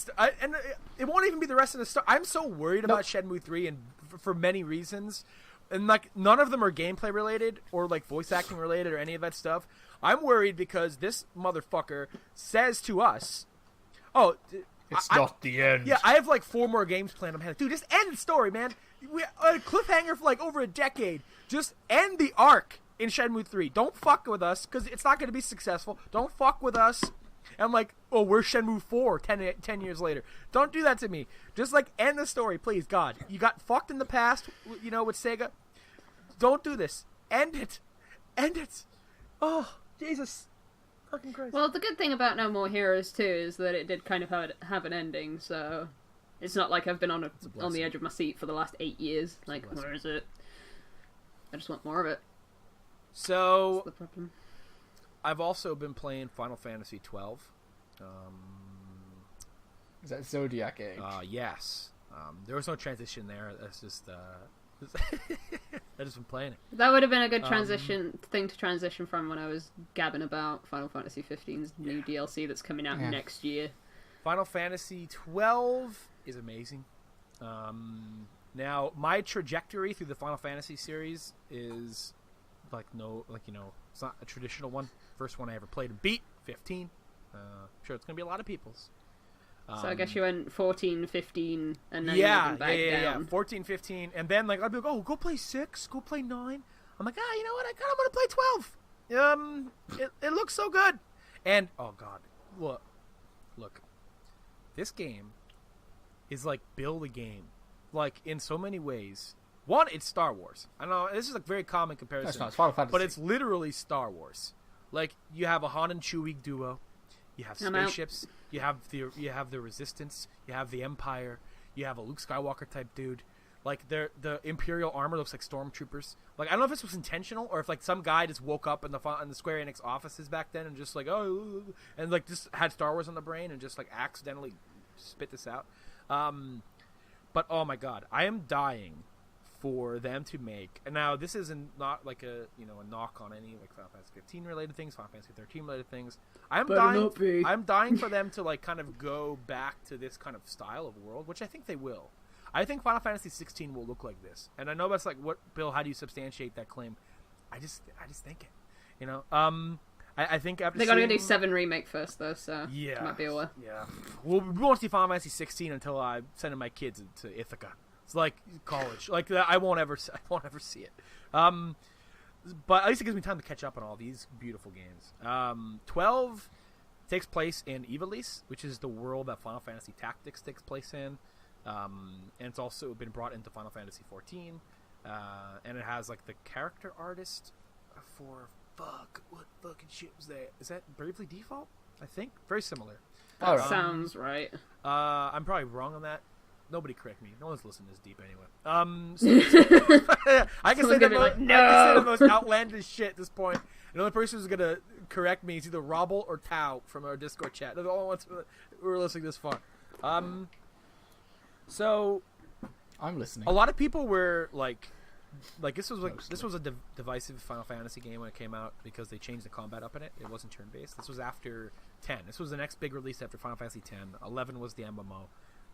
and it won't even be the rest of the stuff. I'm so worried about Shenmue 3 and for many reasons. And like none of them are gameplay related or like voice acting related or any of that stuff. I'm worried because this motherfucker says to us, "Oh, it's not the end." Yeah, I have like 4 more games planned. I'm like, dude, just end the story, man. We a cliffhanger for like over a decade. Just end the arc in Shenmue 3. Don't fuck with us because it's not going to be successful. Don't fuck with us. And I'm like, oh, we're Shenmue 4 10 years later. Don't do that to me. Just like end the story, please, God. You got fucked in the past, with Sega. Don't do this. End it. End it. Oh, Jesus. Fucking Christ. Well, the good thing about No More Heroes 2 is that it did kind of have an ending, so it's not like I've been on the edge of my seat for the last 8 years. Like, where is it? I just want more of it. So, that's the problem. I've also been playing Final Fantasy 12. Is that Zodiac Age? Yes. There was no transition there. That's just... I've just been playing it. That would have been a good thing to transition from when I was gabbing about Final Fantasy 15's new DLC that's coming out next year. Final Fantasy 12 is amazing. Now, my trajectory through the Final Fantasy series is it's not a traditional one. First one I ever played and beat, 15. I'm sure it's going to be a lot of people's. So I guess you went 14, 15, and then you went back down. 14, 15, and then I'd be like, oh, go play 6, go play 9. I'm like, you know what? I kind of want to play 12. It looks so good. And oh god, look, this game is like build a game, like in so many ways. One, it's Star Wars. I know this is a very common comparison. That's not Final Fantasy, but it's literally Star Wars. Like you have a Han and Chewie duo. You have spaceships. You have the Resistance. You have the Empire. You have a Luke Skywalker type dude. Like the Imperial armor looks like stormtroopers. Like I don't know if this was intentional or if like some guy just woke up in the Square Enix offices back then and just like and like just had Star Wars on the brain and just like accidentally spit this out. But oh my god, I am dying for them to make, and now this isn't not like a knock on any like Final Fantasy 15 related things, Final Fantasy 13 related things. I'm dying for them to like kind of go back to this kind of style of world, which I think they will. I think Final Fantasy 16 will look like this, and I know that's like what Bill. How do you substantiate that claim? I just think it. I think after they gotta do 7 remake first though, so yeah, might be a while. Yeah, well, we won't see Final Fantasy 16 until I send my kids to Ithaca. It's like college. Like I won't ever see it. But at least it gives me time to catch up on all these beautiful games. 12 takes place in Ivalice, which is the world that Final Fantasy Tactics takes place in. And it's also been brought into Final Fantasy 14. And it has like the character artist for what fucking shit was that? Is that Bravely Default? I think very similar. That sounds right. I'm probably wrong on that. Nobody correct me. No one's listening this deep anyway. I can say the most outlandish shit at this point. The only person who's gonna correct me is either Robble or Tao from our Discord chat. They're the only ones who are listening this far. So I'm listening. A lot of people were like this was a divisive Final Fantasy game when it came out because they changed the combat up in it. It wasn't turn based. This was after 10. This was the next big release after Final Fantasy 10. 11 was the MMO.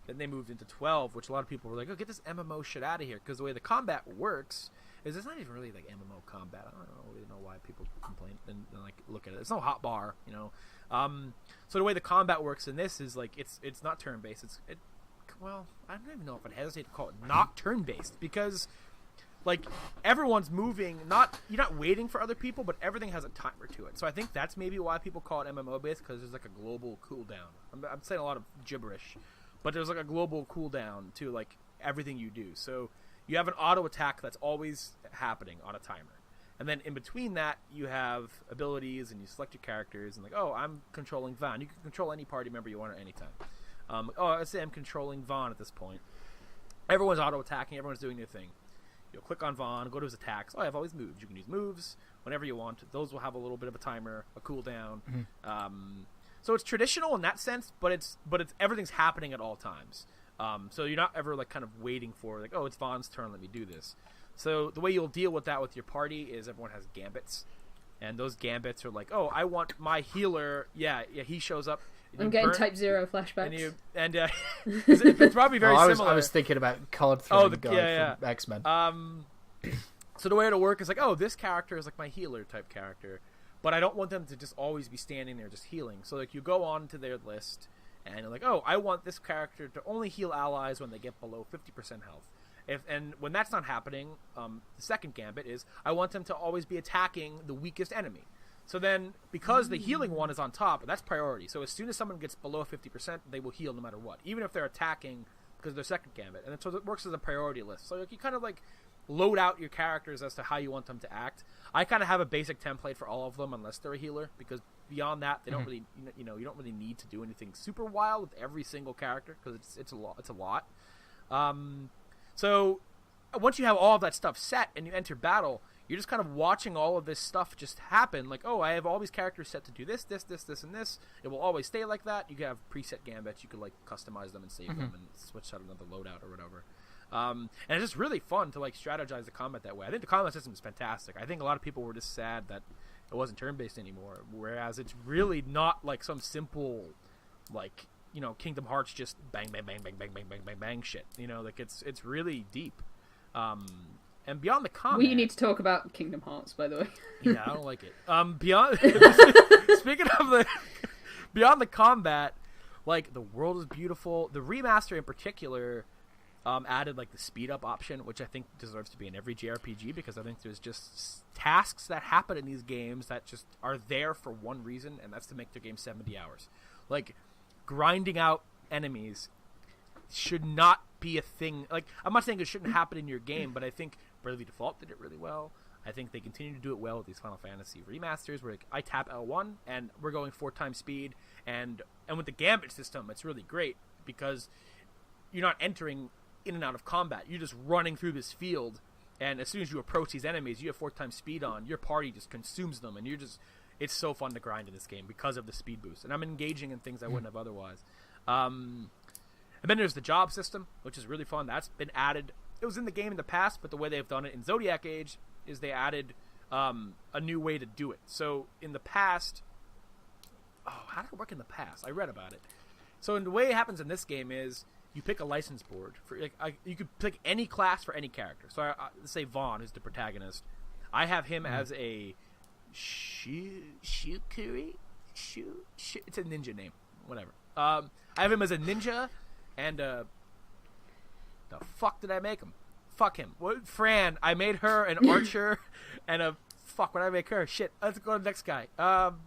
Then they moved into 12, which a lot of people were like, oh, get this MMO shit out of here. Because the way the combat works is it's not even really like MMO combat. I don't really know why people complain and like look at it. It's no hot bar, So the way the combat works in this is like it's not turn-based. Well, I don't even know if I'd hesitate to call it not turn-based. Because like everyone's moving, you're not waiting for other people, but everything has a timer to it. So I think that's maybe why people call it MMO-based, because there's like a global cooldown. I'm saying a lot of gibberish. But there's like a global cooldown to like everything you do. So you have an auto attack that's always happening on a timer. And then in between that, you have abilities and you select your characters and like, oh, I'm controlling Vaughn. You can control any party member you want at any time. Let's say I'm controlling Vaughn at this point. Everyone's auto attacking. Everyone's doing their thing. You'll click on Vaughn, go to his attacks. Oh, I have all these moves. You can use moves whenever you want. Those will have a little bit of a timer, a cooldown. So it's traditional in that sense, but it's everything's happening at all times. So you're not ever like kind of waiting for like, oh, it's Vaughn's turn, let me do this. So the way you'll deal with that with your party is everyone has gambits, and those gambits are like, oh, I want my healer. Yeah, he shows up. I'm getting Type 0 flashbacks. It's probably very similar. I was thinking about card throwing guy from X-Men. So the way it'll work is like, oh, this character is like my healer type character, but I don't want them to just always be standing there just healing. So like you go on to their list, and you're like, oh, I want this character to only heal allies when they get below 50% health. And when that's not happening, the second gambit is I want them to always be attacking the weakest enemy. So then, because the healing one is on top, that's priority. So as soon as someone gets below 50%, they will heal no matter what, even if they're attacking because of their second gambit. And so it works as a priority list. So like, you kind of like load out your characters as to how you want them to act. I kind of have a basic template for all of them, unless they're a healer, because beyond that, they don't really, you don't really need to do anything super wild with every single character because it's a lot. It's a lot. So once you have all of that stuff set and you enter battle, you're just kind of watching all of this stuff just happen. Like, oh, I have all these characters set to do this, this, this, this, and this. It will always stay like that. You can have preset gambits. You could like customize them and save them and switch out another loadout or whatever. And it's just really fun to like strategize the combat that way. I think the combat system is fantastic. I think a lot of people were just sad that it wasn't turn-based anymore, whereas it's really not like some simple, like, Kingdom Hearts just bang, bang, bang, bang, bang, bang, bang, bang, bang shit. Like it's really deep. And beyond the combat, we need to talk about Kingdom Hearts, by the way. Yeah, I don't like it. Beyond speaking of beyond the combat, like the world is beautiful. The remaster in particular added like the speed up option, which I think deserves to be in every JRPG, because I think there's just tasks that happen in these games that just are there for one reason, and that's to make their game 70 hours. Like grinding out enemies should not be a thing. Like, I'm not saying it shouldn't happen in your game, but I think Bravely Default did it really well. I think they continue to do it well with these Final Fantasy remasters, where like, I tap L1 and we're going 4 times speed, and with the Gambit system, it's really great because you're not entering in and out of combat. You're just running through this field, and as soon as you approach these enemies, you have 4 times speed on. Your party just consumes them, and it's so fun to grind in this game because of the speed boost. And I'm engaging in things I wouldn't have otherwise. And then there's the job system, which is really fun. That's been added. It was in the game in the past, but the way they've done it in Zodiac Age is they added a new way to do it. So in the past... Oh, how did it work in the past? I read about it. So the way it happens in this game is you pick a license board. You could pick any class for any character. So let's say Vaughn, who's the protagonist. I have him as a Shukuri? It's a ninja name. Whatever. I have him as a ninja. And the fuck did I make him? Fuck him. What? Fran. I made her an archer and a fuck. What did I make her? Shit. Let's go to the next guy.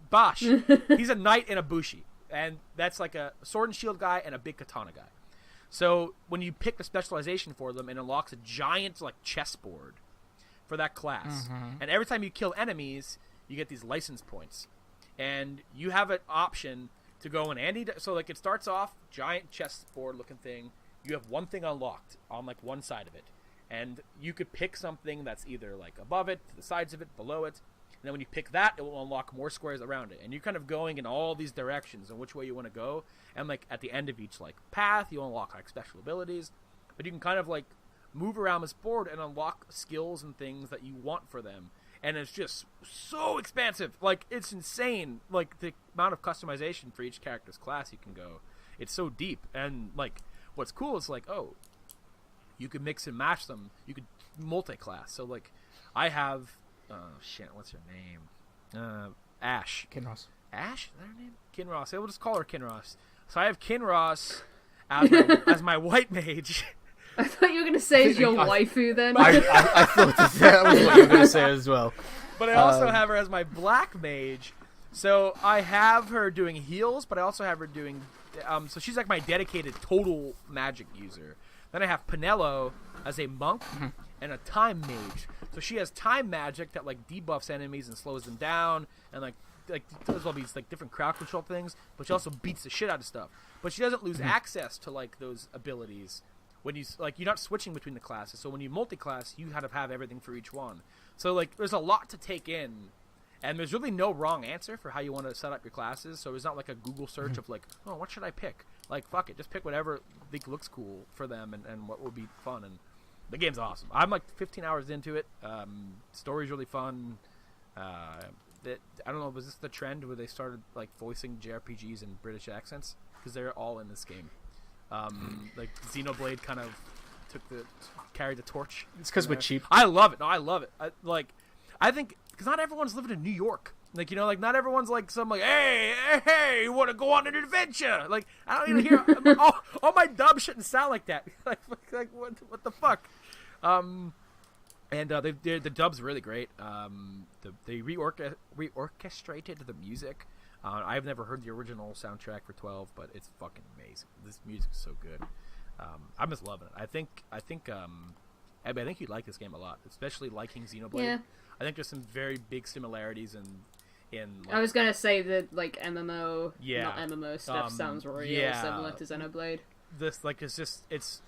Bosch. He's a knight and a bushi, and that's like a sword and shield guy and a big katana guy. So when you pick the specialization for them, it unlocks a giant like chessboard for that class. And every time you kill enemies, you get these license points, and you have an option to go in so like it starts off giant chessboard looking thing. You have one thing unlocked on like one side of it, and you could pick something that's either like above it, to the sides of it, below it, and then when you pick that, it will unlock more squares around it, and you're kind of going in all these directions and which way you want to go. And like at the end of each like path, you unlock like special abilities, but you can kind of like move around this board and unlock skills and things that you want for them. And it's just so expansive. Like, it's insane. Like, the amount of customization for each character's class you can go. It's so deep. And, like, what's cool is, like, oh, you could mix and match them. You could multi-class. So, like, I have... what's her name? Ash. Kinross. Ash? Is that her name? Kinross. We'll just call her Kinross. So I have Kinross as my white mage. I thought you were going to say it's your waifu then. I thought that was what you were going to say as well. But I also have her as my black mage. So I have her doing heals, but I also have her doing... so she's like my dedicated total magic user. Then I have Pinello as a monk and a time mage. So she has time magic that like debuffs enemies and slows them down and like does all these like different crowd control things, but she also beats the shit out of stuff. But she doesn't lose access to like those abilities. When you like, you're not switching between the classes, so when you multi-class, you have to have everything for each one. So like, there's a lot to take in, and there's really no wrong answer for how you want to set up your classes. So it's not like a Google search of like, oh, what should I pick? Like, fuck it, just pick whatever I think looks cool for them and what will be fun. And the game's awesome. I'm like 15 hours into it. Story's really fun. I don't know, was this the trend where they started like voicing JRPGs in British accents? Because they're all in this game. Like Xenoblade kind of carried the torch. It's because we're cheap. I love it. No, I love it. I think because not everyone's living in New York. Like, you know, like not everyone's like some like, hey, you want to go on an adventure? Like, I don't even hear all my dub shouldn't sound like that. like what the fuck? And the dub's really great. They reorchestrated the music. I've never heard the original soundtrack for 12, but it's fucking amazing. This music is so good. I'm just loving it. I think Ebbie, I think you'd like this game a lot, especially liking Xenoblade. Yeah. I think there's some very big similarities in like, I was gonna say that like MMO, yeah, not MMO stuff sounds real similar to Xenoblade. This like it's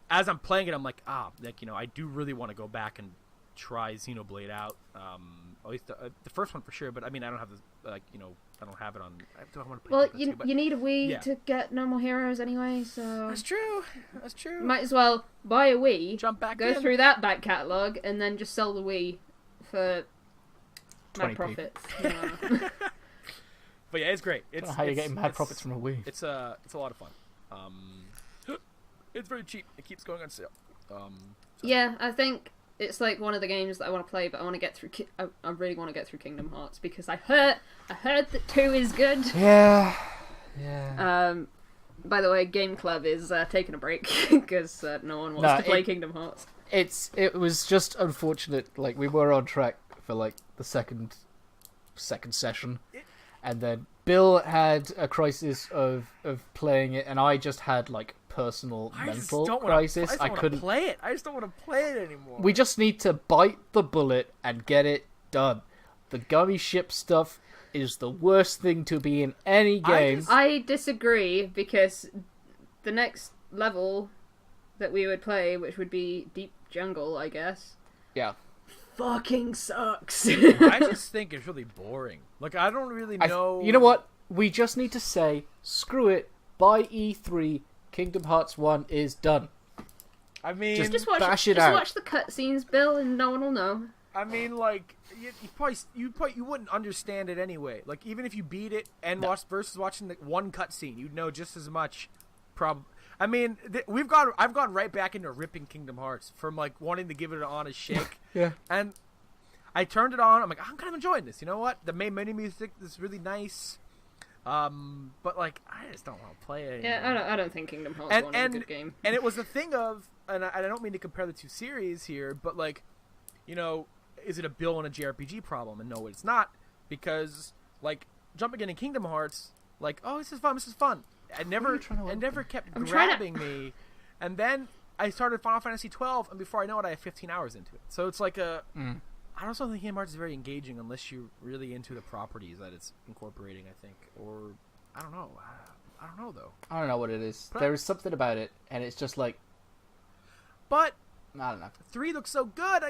as I'm playing it, I'm like like, you know, I do really want to go back and try Xenoblade out. At least the first one for sure. But I mean, I don't have the I don't have it on. I want to play. Well, you need a Wii to get No More Heroes anyway, so that's true. Might as well buy a Wii, jump back, go through that back catalog, and then just sell the Wii for mad profits. Yeah. But yeah, it's great. It's how you're getting mad profits from a Wii. It's a lot of fun. It's very cheap. It keeps going on sale. Yeah, I think it's like one of the games that I want to play, but I want to get through. I really want to get through Kingdom Hearts because I heard that 2 is good. Yeah. By the way, Game Club is taking a break because no one wants to play Kingdom Hearts. It was just unfortunate. Like, we were on track for like the second session, and then Bill had a crisis of playing it, and I just had like personal mental crisis. I couldn't play it. I just don't want to play it anymore. We just need to bite the bullet and get it done. The gummy ship stuff is the worst thing to be in any game. I disagree, because the next level that we would play, which would be Deep Jungle, I guess. Yeah. Fucking sucks. I just think it's really boring. Like, I don't really know. You know what? We just need to say, screw it, by E3, Kingdom Hearts 1 is done. I mean, just watch the cutscenes, Bill, and no one will know. I mean, like, you wouldn't understand it anyway. Like, even if you beat it and versus watching the one cutscene, you'd know just as much. I mean, I've gone right back into ripping Kingdom Hearts from like wanting to give it an honest shake. Yeah. And I turned it on. I'm like, I'm kind of enjoying this. You know what? The main menu music is really nice. But like, I just don't want to play it anymore. Yeah, I don't think Kingdom Hearts 1 is a good game. And it was the thing of, and I don't mean to compare the two series here, but like, you know, is it a Bill and a JRPG problem? And no, it's not, because like jumping into Kingdom Hearts, like, oh, this is fun. It never kept grabbing me, and then I started Final Fantasy 12, and before I know it, I have 15 hours into it. So it's like I don't think Kingdom Hearts is very engaging unless you're really into the properties that it's incorporating, I think. Or, I don't know. I don't know, though. I don't know what it is. There is something about it, and it's just like... But... I don't know. 3 looks so good.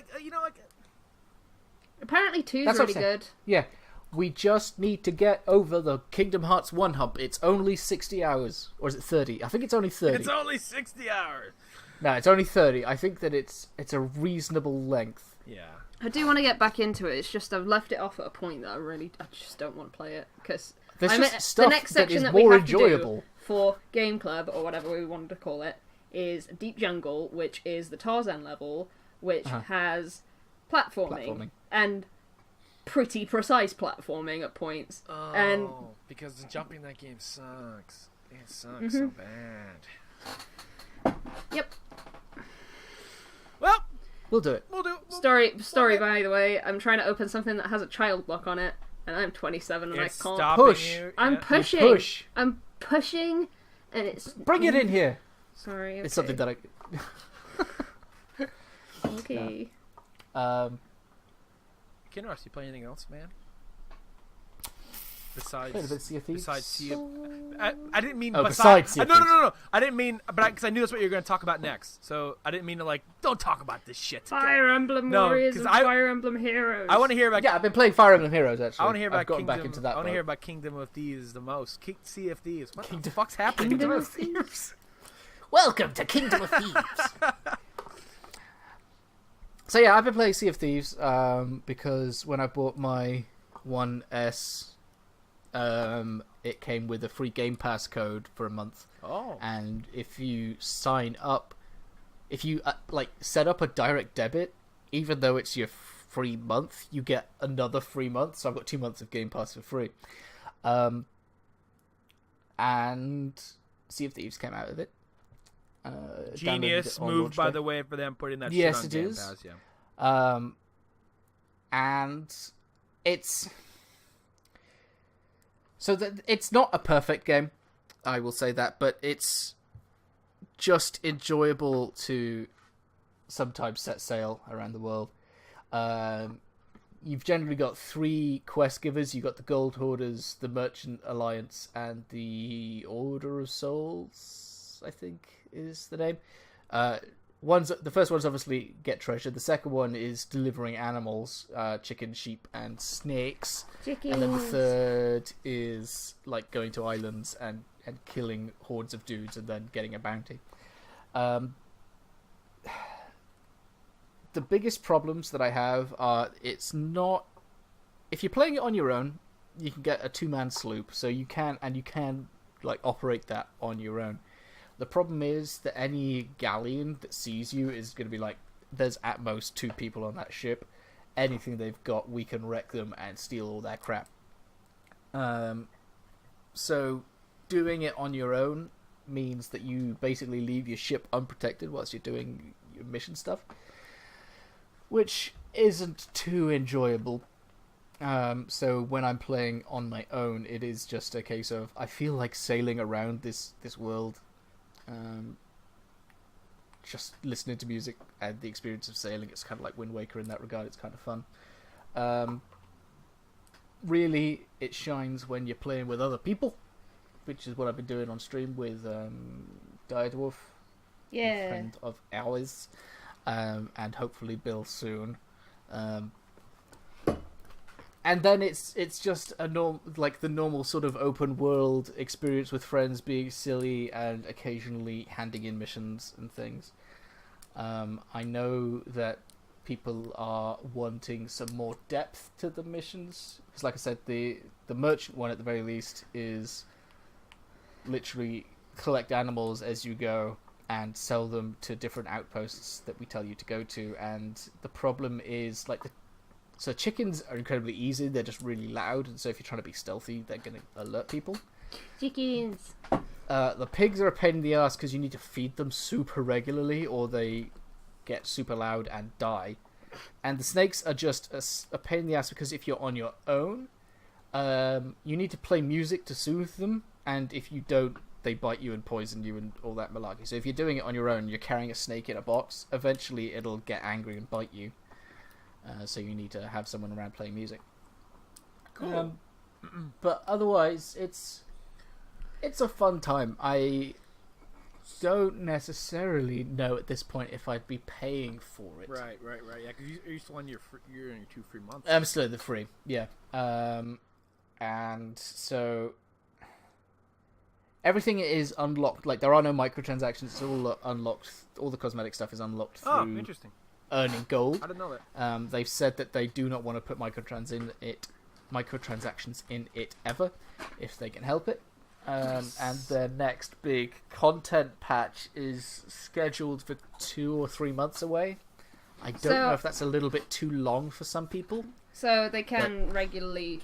Apparently 2 is really good. Yeah. We just need to get over the Kingdom Hearts 1 hump. It's only 60 hours. Or is it 30? I think it's only 30. It's only 60 hours. No, it's only 30. I think that it's a reasonable length. Yeah. I do want to get back into it. It's just I've left it off at a point that I just don't want to play it. Because the next section that we have to do for Game Club, or whatever we wanted to call it, is Deep Jungle, which is the Tarzan level, which has platforming. And pretty precise platforming at points. Oh, and because the jumping in that game sucks. It sucks so bad. Yep. Well, we'll do it. Story. By the way, I'm trying to open something that has a child lock on it, and I'm 27 and it's I can't push. I'm pushing. I'm pushing, and it's bring it in here. Sorry. Okay. It's something that I. Okay. Kinross, you play anything else, man? besides Played a bit of Sea of Thieves. besides Sea of... I didn't mean besides Sea of Thieves. No. I didn't mean, but because I knew that's what you were going to talk about next. So I didn't mean to like, don't talk about this shit. Fire Emblem Warriors and Fire Emblem Heroes. I want to hear about. Yeah, I've been playing Fire Emblem Heroes actually. I want to hear about Kingdom. Back Into that I want to hear about Kingdom of Thieves the most. Sea of Thieves. What the fuck's happening? Kingdom of Thieves. Welcome to Kingdom of Thieves. So yeah, I've been playing Sea of Thieves because when I bought my 1S, it came with a free Game Pass code for a month. Oh. And if you sign up, if you set up a direct debit, even though it's your free month, you get another free month. So I've got 2 months of Game Pass for free. And Sea of Thieves came out of it. Genius move, by the way, for them putting that yes, shit on it Game is. Pass. Yeah. And it's so that it's not a perfect game, I will say that, but it's just enjoyable to sometimes set sail around the world. You've generally got 3 quest givers. You've got the Gold Hoarders, the Merchant Alliance, and the Order of Souls, I think is the name. The first one's obviously get treasure. The second one is delivering animals, chicken, sheep, and snakes. Chickens. And then the third is like going to islands and killing hordes of dudes and then getting a bounty. The biggest problems that I have are it's not... If you're playing it on your own, you can get a 2-man sloop, so you can like operate that on your own. The problem is that any galleon that sees you is going to be like, there's at most 2 people on that ship. Anything they've got, we can wreck them and steal all their crap. So doing it on your own means that you basically leave your ship unprotected whilst you're doing your mission stuff, which isn't too enjoyable. So when I'm playing on my own, it is just a case of I feel like sailing around this world. Just listening to music and the experience of sailing, it's kind of like Wind Waker in that regard. It's kind of fun. Really, it shines when you're playing with other people, which is what I've been doing on stream with Diredwarf, a friend of ours, and hopefully Bill soon. And then it's just the normal sort of open world experience with friends, being silly and occasionally handing in missions and things. I know that people are wanting some more depth to the missions, because like I said, the merchant one at the very least is literally collect animals as you go and sell them to different outposts that we tell you to go to. And the problem is so chickens are incredibly easy. They're just really loud, and so if you're trying to be stealthy, they're going to alert people. Chickens. The pigs are a pain in the ass because you need to feed them super regularly, or they get super loud and die. And the snakes are just a pain in the ass because if you're on your own, you need to play music to soothe them, and if you don't, they bite you and poison you and all that malarkey. So if you're doing it on your own, you're carrying a snake in a box, eventually it'll get angry and bite you. So you need to have someone around playing music. Cool. But otherwise, it's a fun time. I don't necessarily know at this point if I'd be paying for it. Right. Yeah, because you're still on you're in your 2 free months. I'm still at the free, yeah. And so everything is unlocked. Like, there are no microtransactions. It's all unlocked. All the cosmetic stuff is unlocked through interesting. Earning gold. I didn't know that. They've said that they do not want to put microtransactions in it ever, if they can help it. And their next big content patch is scheduled for 2 or 3 months away. I don't know if that's a little bit too long for some people. So they can regularly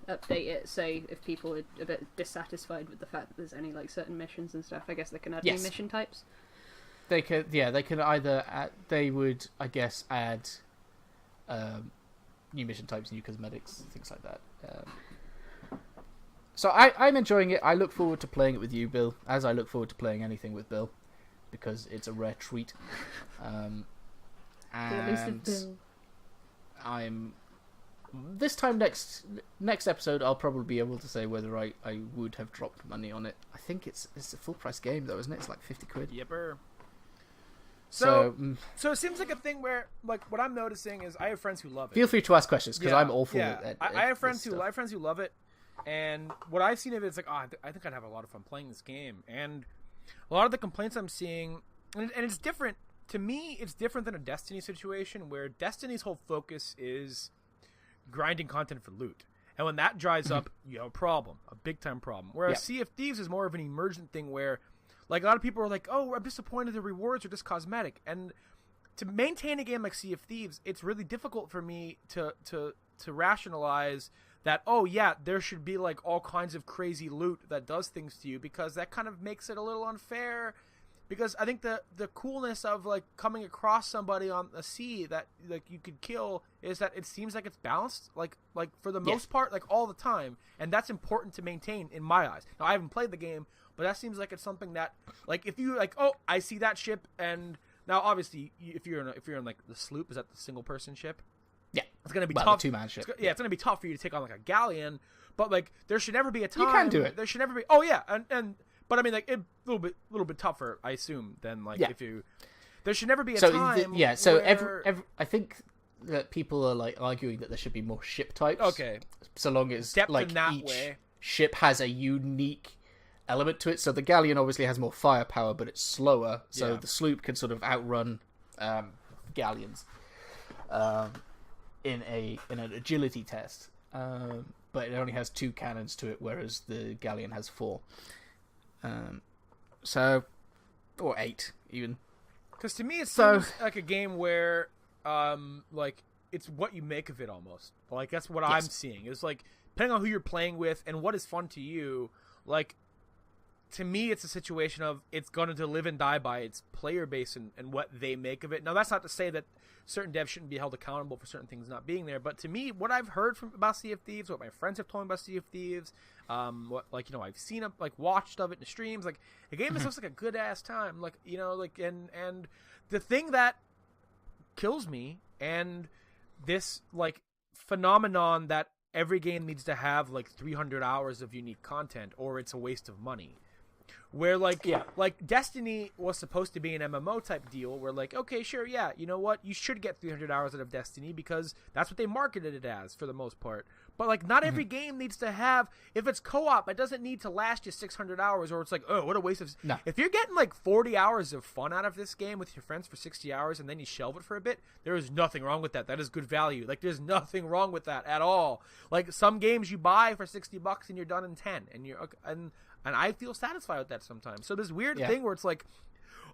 update it, say if people are a bit dissatisfied with the fact that there's any certain missions and stuff. I guess they can add new mission types. They can either they would, I guess, add new mission types, new cosmetics, things like that. So I'm enjoying it. I look forward to playing it with you, Bill, as I look forward to playing anything with Bill, because it's a rare treat. And I'm this time next episode, I'll probably be able to say whether I would have dropped money on it. I think it's a full price game though, isn't it? It's like £50. Yepper. So it seems like a thing where, like, what I'm noticing is I have friends who love it. Feel free to ask questions because I'm awful at I have friends who love it, and what I've seen of it is like, I think I'd have a lot of fun playing this game. And a lot of the complaints I'm seeing, and it's different to me. It's different than a Destiny situation where Destiny's whole focus is grinding content for loot, and when that dries up, you have a problem, a big time problem. Whereas Sea of Thieves is more of an emergent thing where, like, a lot of people are like, oh, I'm disappointed the rewards are just cosmetic. And to maintain a game like Sea of Thieves, it's really difficult for me to rationalize that, oh yeah, there should be like all kinds of crazy loot that does things to you, because that kind of makes it a little unfair. Because I think the coolness of, like, coming across somebody on the sea that, like, you could kill is that it seems like it's balanced, like for the most part, like, all the time. And that's important to maintain in my eyes. Now, I haven't played the game, but that seems like it's something that, like, if you, like, oh, I see that ship, and now, obviously, if you're in like, the sloop, is that the single-person ship? Yeah. It's going to be tough. The 2-man ship. It's going to be tough for you to take on, like, a galleon, but, like, there should never be a time. You can do it. There should never be, oh, yeah, and but I mean, like, a little bit tougher, I assume, than, like, if you. There should never be a time. So where... every I think that people are, like, arguing that there should be more ship types. Okay. So long as Depth like in that each way. ship has a unique element to it. So the galleon obviously has more firepower, but it's slower. So the sloop can sort of outrun galleons in an agility test. But it only has 2 cannons to it, whereas the galleon has 4. Or 8 even. Because to me, it seems like a game where, like, it's what you make of it almost. Like, that's what I'm seeing. It's like, depending on who you're playing with and what is fun to you, like, to me, it's a situation of it's going to live and die by its player base and what they make of it. Now, that's not to say that certain devs shouldn't be held accountable for certain things not being there, but to me, what I've heard about Sea of Thieves, what my friends have told me about Sea of Thieves, what, like, you know, I've seen it, like, watched of it in the streams, like, the game is just like a good ass time, like, you know, like, and the thing that kills me, and this, like, phenomenon that every game needs to have, like, 300 hours of unique content or it's a waste of money. Where, like, like, Destiny was supposed to be an MMO type deal where, like, okay, sure, yeah, you know what? You should get 300 hours out of Destiny because that's what they marketed it as for the most part. But, like, not every game needs to have, if it's co-op, it doesn't need to last you 600 hours or it's like, oh, what a waste of... No. If you're getting, like, 40 hours of fun out of this game with your friends for 60 hours and then you shelve it for a bit, there is nothing wrong with that. That is good value. Like, there's nothing wrong with that at all. Like, some games you buy for $60 and you're done in 10. And I feel satisfied with that sometimes. So this weird thing where it's like,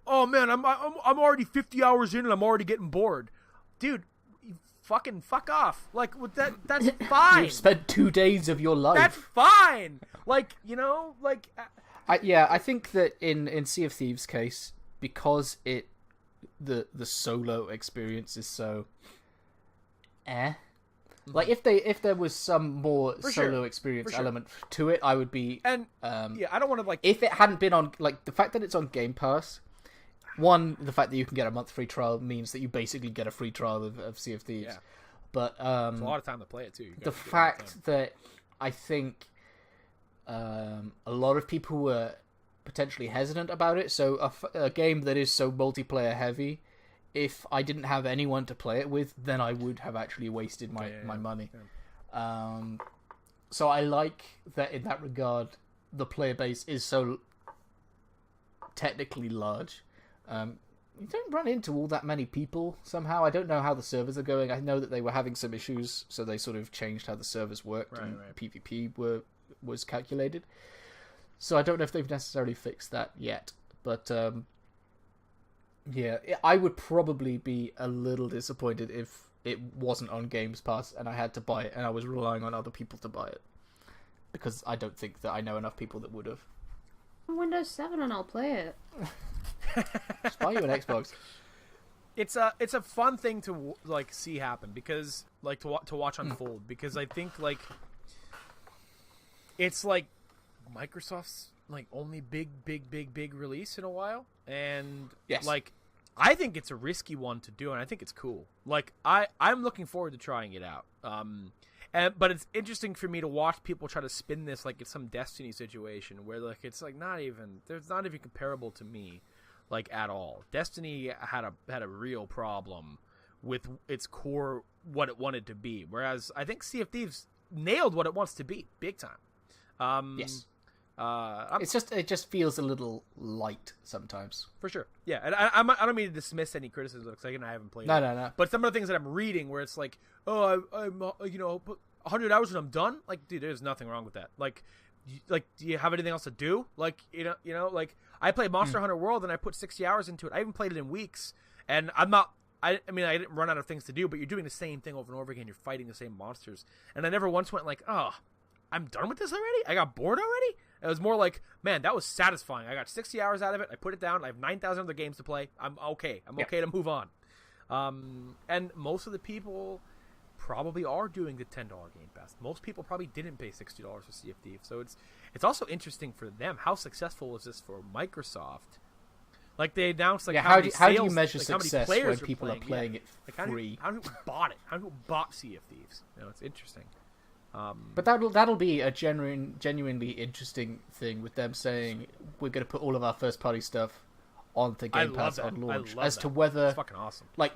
oh man, I'm already 50 hours in and I'm already getting bored. Dude, you fucking fuck off. Like, with that's fine. You've spent 2 days of your life. That's fine. Like, you know, like... I think that in Sea of Thieves' case, because the solo experience is so... Like, if there was some more solo experience element to it, I would be... And, I don't want to, like... If it hadn't been on... Like, the fact that it's on Game Pass... One, the fact that you can get a month free trial means that you basically get a free trial of Sea of Thieves. Yeah. But, it's a lot of time to play it, too. The fact that I think a lot of people were potentially hesitant about it, so a game that is so multiplayer heavy... If I didn't have anyone to play it with, then I would have actually wasted my money. Yeah. So I like that in that regard, the player base is so technically large. You don't run into all that many people somehow. I don't know how the servers are going. I know that they were having some issues, so they sort of changed how the servers worked and PvP was calculated. So I don't know if they've necessarily fixed that yet, but... Yeah, I would probably be a little disappointed if it wasn't on Games Pass and I had to buy it and I was relying on other people to buy it. Because I don't think that I know enough people that would have. Windows 7 and I'll play it. Just buy you an Xbox. It's a fun thing to, like, see happen because, like, to watch unfold because I think, like, it's, like, Microsoft's, like, only big release in a while. And, like, I think it's a risky one to do, and I think it's cool. Like, I'm looking forward to trying it out. But it's interesting for me to watch people try to spin this like it's some Destiny situation where like it's like not even comparable to me, like at all. Destiny had a real problem with its core, what it wanted to be, whereas I think Sea of Thieves nailed what it wants to be, big time. Yes. It just feels a little light sometimes. For sure, yeah. And I don't mean to dismiss any criticism because I haven't played it. No. But some of the things that I'm reading, where it's like, oh, I'm put 100 hours and I'm done. Like, dude, there's nothing wrong with that. Like, do you have anything else to do? Like, you know, like I played Monster Hunter World and I put 60 hours into it. I haven't played it in weeks, and I'm not. I mean, I didn't run out of things to do, but you're doing the same thing over and over again. You're fighting the same monsters, and I never once went like, oh, I'm done with this already? I got bored already? It was more like, man, that was satisfying. I got 60 hours out of it. I put it down. I have 9,000 other games to play. I'm okay. I'm okay to move on. And most of the people probably are doing the $10 Game Pass. Most people probably didn't pay $60 for Sea of Thieves. So it's also interesting for them. How successful was this for Microsoft? Like, they announced, like, how do you measure success when people are playing it free? How many people bought it? How many people bought Sea of Thieves? You know, it's interesting. But that'll be a genuinely interesting thing with them saying we're going to put all of our first party stuff onto Game Pass on launch. As to whether it's fucking awesome. Like,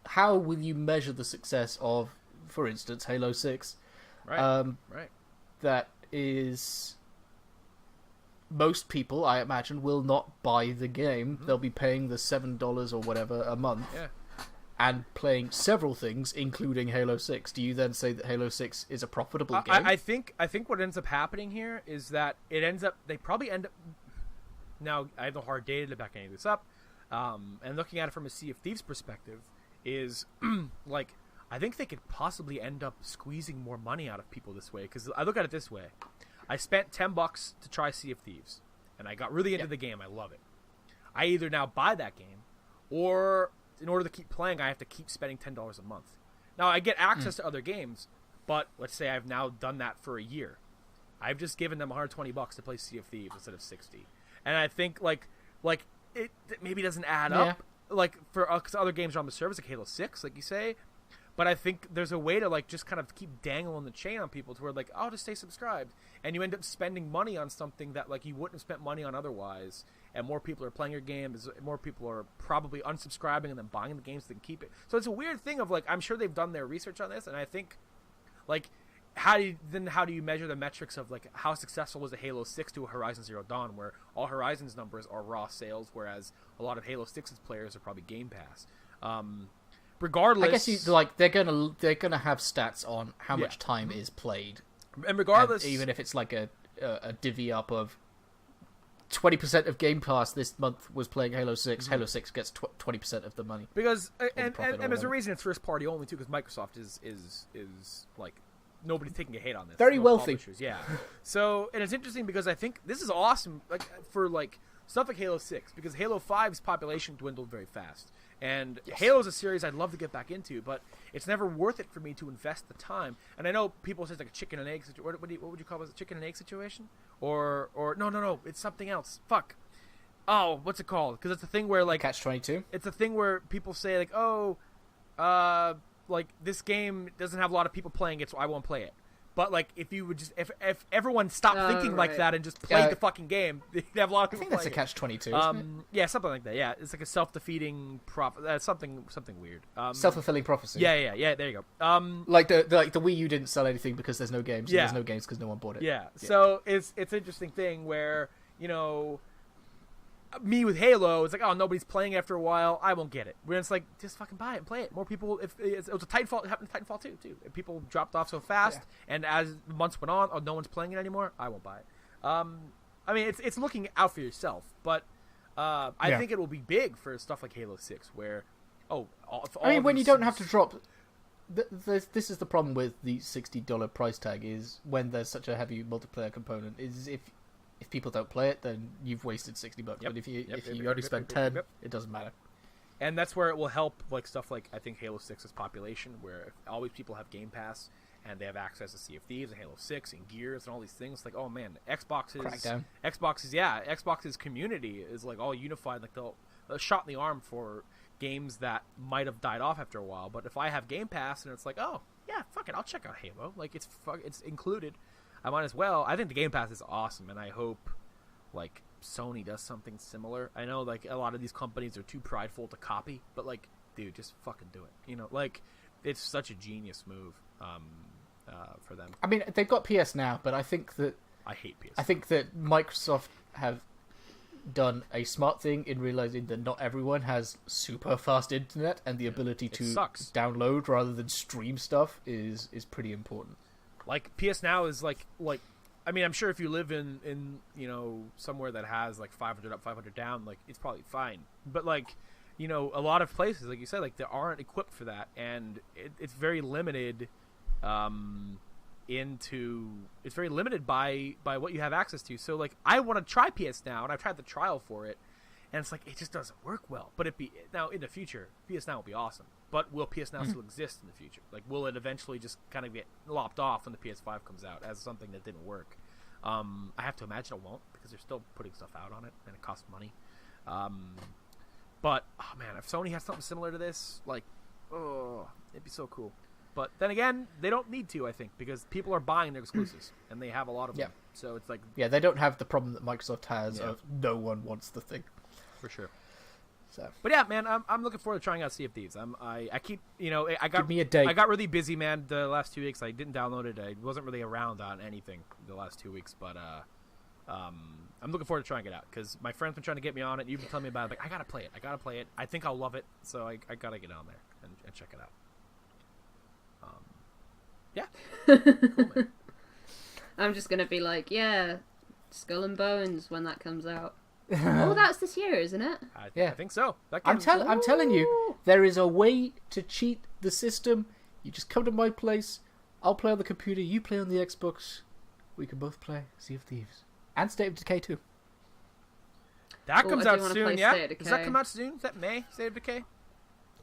how will you measure the success of, for instance, Halo 6? Right. That is, most people, I imagine, will not buy the game. Mm-hmm. They'll be paying the $7 or whatever a month. Yeah. And playing several things, including Halo 6. Do you then say that Halo 6 is a profitable game? I think what ends up happening here is that they probably end up... Now, I have no hard data to back any of this up, and looking at it from a Sea of Thieves perspective is, like, I think they could possibly end up squeezing more money out of people this way, because I look at it this way. I spent $10 to try Sea of Thieves, and I got really into the game. I love it. I either now buy that game, or... in order to keep playing, I have to keep spending $10 a month. Now, I get access to other games, but let's say I've now done that for a year. I've just given them $120 to play Sea of Thieves instead of $60. And I think, like it maybe doesn't add up, like, for because other games are on the service, like Halo 6, like you say. But I think there's a way to, like, just kind of keep dangling the chain on people to where, like, oh, just stay subscribed. And you end up spending money on something that, like, you wouldn't have spent money on otherwise. And more people are playing your game. More people are probably unsubscribing and then buying the games so they can keep it. So it's a weird thing of, like, I'm sure they've done their research on this. And I think, like, how do you measure the metrics of, like, how successful was a Halo 6 to a Horizon Zero Dawn, where all Horizon's numbers are raw sales, whereas a lot of Halo 6's players are probably Game Pass. Regardless, I guess they're gonna have stats on how much time is played, and regardless, even if it's like a divvy up of 20% of Game Pass this month was playing Halo 6. Mm-hmm. Halo 6 gets 20% of the money because and there's a reason it's first party only too, because Microsoft is like nobody's taking a hate on this. Very wealthy, publishers. Yeah. So, and it's interesting because I think this is awesome, like for like stuff like Halo 6, because Halo 5's population dwindled very fast. And Halo is a series I'd love to get back into, but it's never worth it for me to invest the time. And I know people say it's like a chicken and egg situation. What would you call it? A chicken and egg situation? Or no, it's something else. Fuck. Oh, what's it called? Because it's a thing where, like, Catch-22. It's a thing where people say, like, oh, like, this game doesn't have a lot of people playing it, so I won't play it. But, like, if you would just... If everyone stopped thinking like that and just played the fucking game, they'd have a lot of people playing I think that's a Catch-22, isn't it? Yeah, something like that, yeah. It's like a self-defeating... something weird. Self-fulfilling prophecy. Yeah, there you go. Like the Wii U didn't sell anything because there's no games, and there's no games because no one bought it. Yeah, so it's an interesting thing where, you know... Me with Halo, it's like, oh, nobody's playing it after a while, I won't get it. Where it's like, just fucking buy it and play it. More people, it was a Titanfall, it happened to Titanfall 2 too. If people dropped off so fast, and as the months went on, oh, no one's playing it anymore, I won't buy it. I mean, it's looking out for yourself, but I think it will be big for stuff like Halo 6, where, when you don't have to drop... This is the problem with the $60 price tag, is when there's such a heavy multiplayer component, is if people don't play it, then you've wasted $60. Yep. But if you only spend 10, it doesn't matter. And that's where it will help, like, stuff like, I think, Halo 6's population, where if always people have Game Pass and they have access to Sea of Thieves and Halo 6 and Gears and all these things. Like, oh man, Xbox's community is like all unified. Like, a shot in the arm for games that might have died off after a while. But if I have Game Pass and it's like, oh yeah, fuck it, I'll check out Halo. Like it's included. I might as well. I think the Game Pass is awesome, and I hope like Sony does something similar. I know like a lot of these companies are too prideful to copy, but like, dude, just fucking do it. You know, like it's such a genius move for them. I mean, they've got PS Now, but I think that I hate PS. I think that Microsoft have done a smart thing in realizing that not everyone has super fast internet, and the ability to download rather than stream stuff is pretty important. Like PS Now is like I mean, I'm sure if you live in you know somewhere that has like 500 up, 500 down, like it's probably fine. But like, you know, a lot of places, like you said, like they aren't equipped for that, and it's very limited. It's very limited by what you have access to. So like, I want to try PS Now, and I've tried the trial for it, and it's like it just doesn't work well. But now in the future, PS Now will be awesome. But will PS Now still exist in the future? Like, will it eventually just kind of get lopped off when the PS5 comes out as something that didn't work? I have to imagine it won't, because they're still putting stuff out on it, and it costs money. But oh man, if Sony has something similar to this, like, oh, it'd be so cool. But then again, they don't need to, I think, because people are buying their exclusives, and they have a lot of them. So it's like... Yeah, they don't have the problem that Microsoft has of no one wants the thing. For sure. So. But yeah, man, I'm looking forward to trying out Sea of Thieves. I keep, you know, give me a date. I got really busy, man, the last 2 weeks. I didn't download it. I wasn't really around on anything the last 2 weeks, but I'm looking forward to trying it out, because my friend's been trying to get me on it. You've been telling me about it. Like, I gotta play it. I think I'll love it, so I gotta get on there and check it out. Yeah. Cool, man. I'm just gonna be like, yeah, Skull and Bones when that comes out. Oh, that's this year, isn't it? I think so. I'm telling you, there is a way to cheat the system. You just come to my place. I'll play on the computer. You play on the Xbox. We can both play Sea of Thieves and State of Decay 2. That comes out soon, yeah? Does that come out soon? Is that May, State of Decay?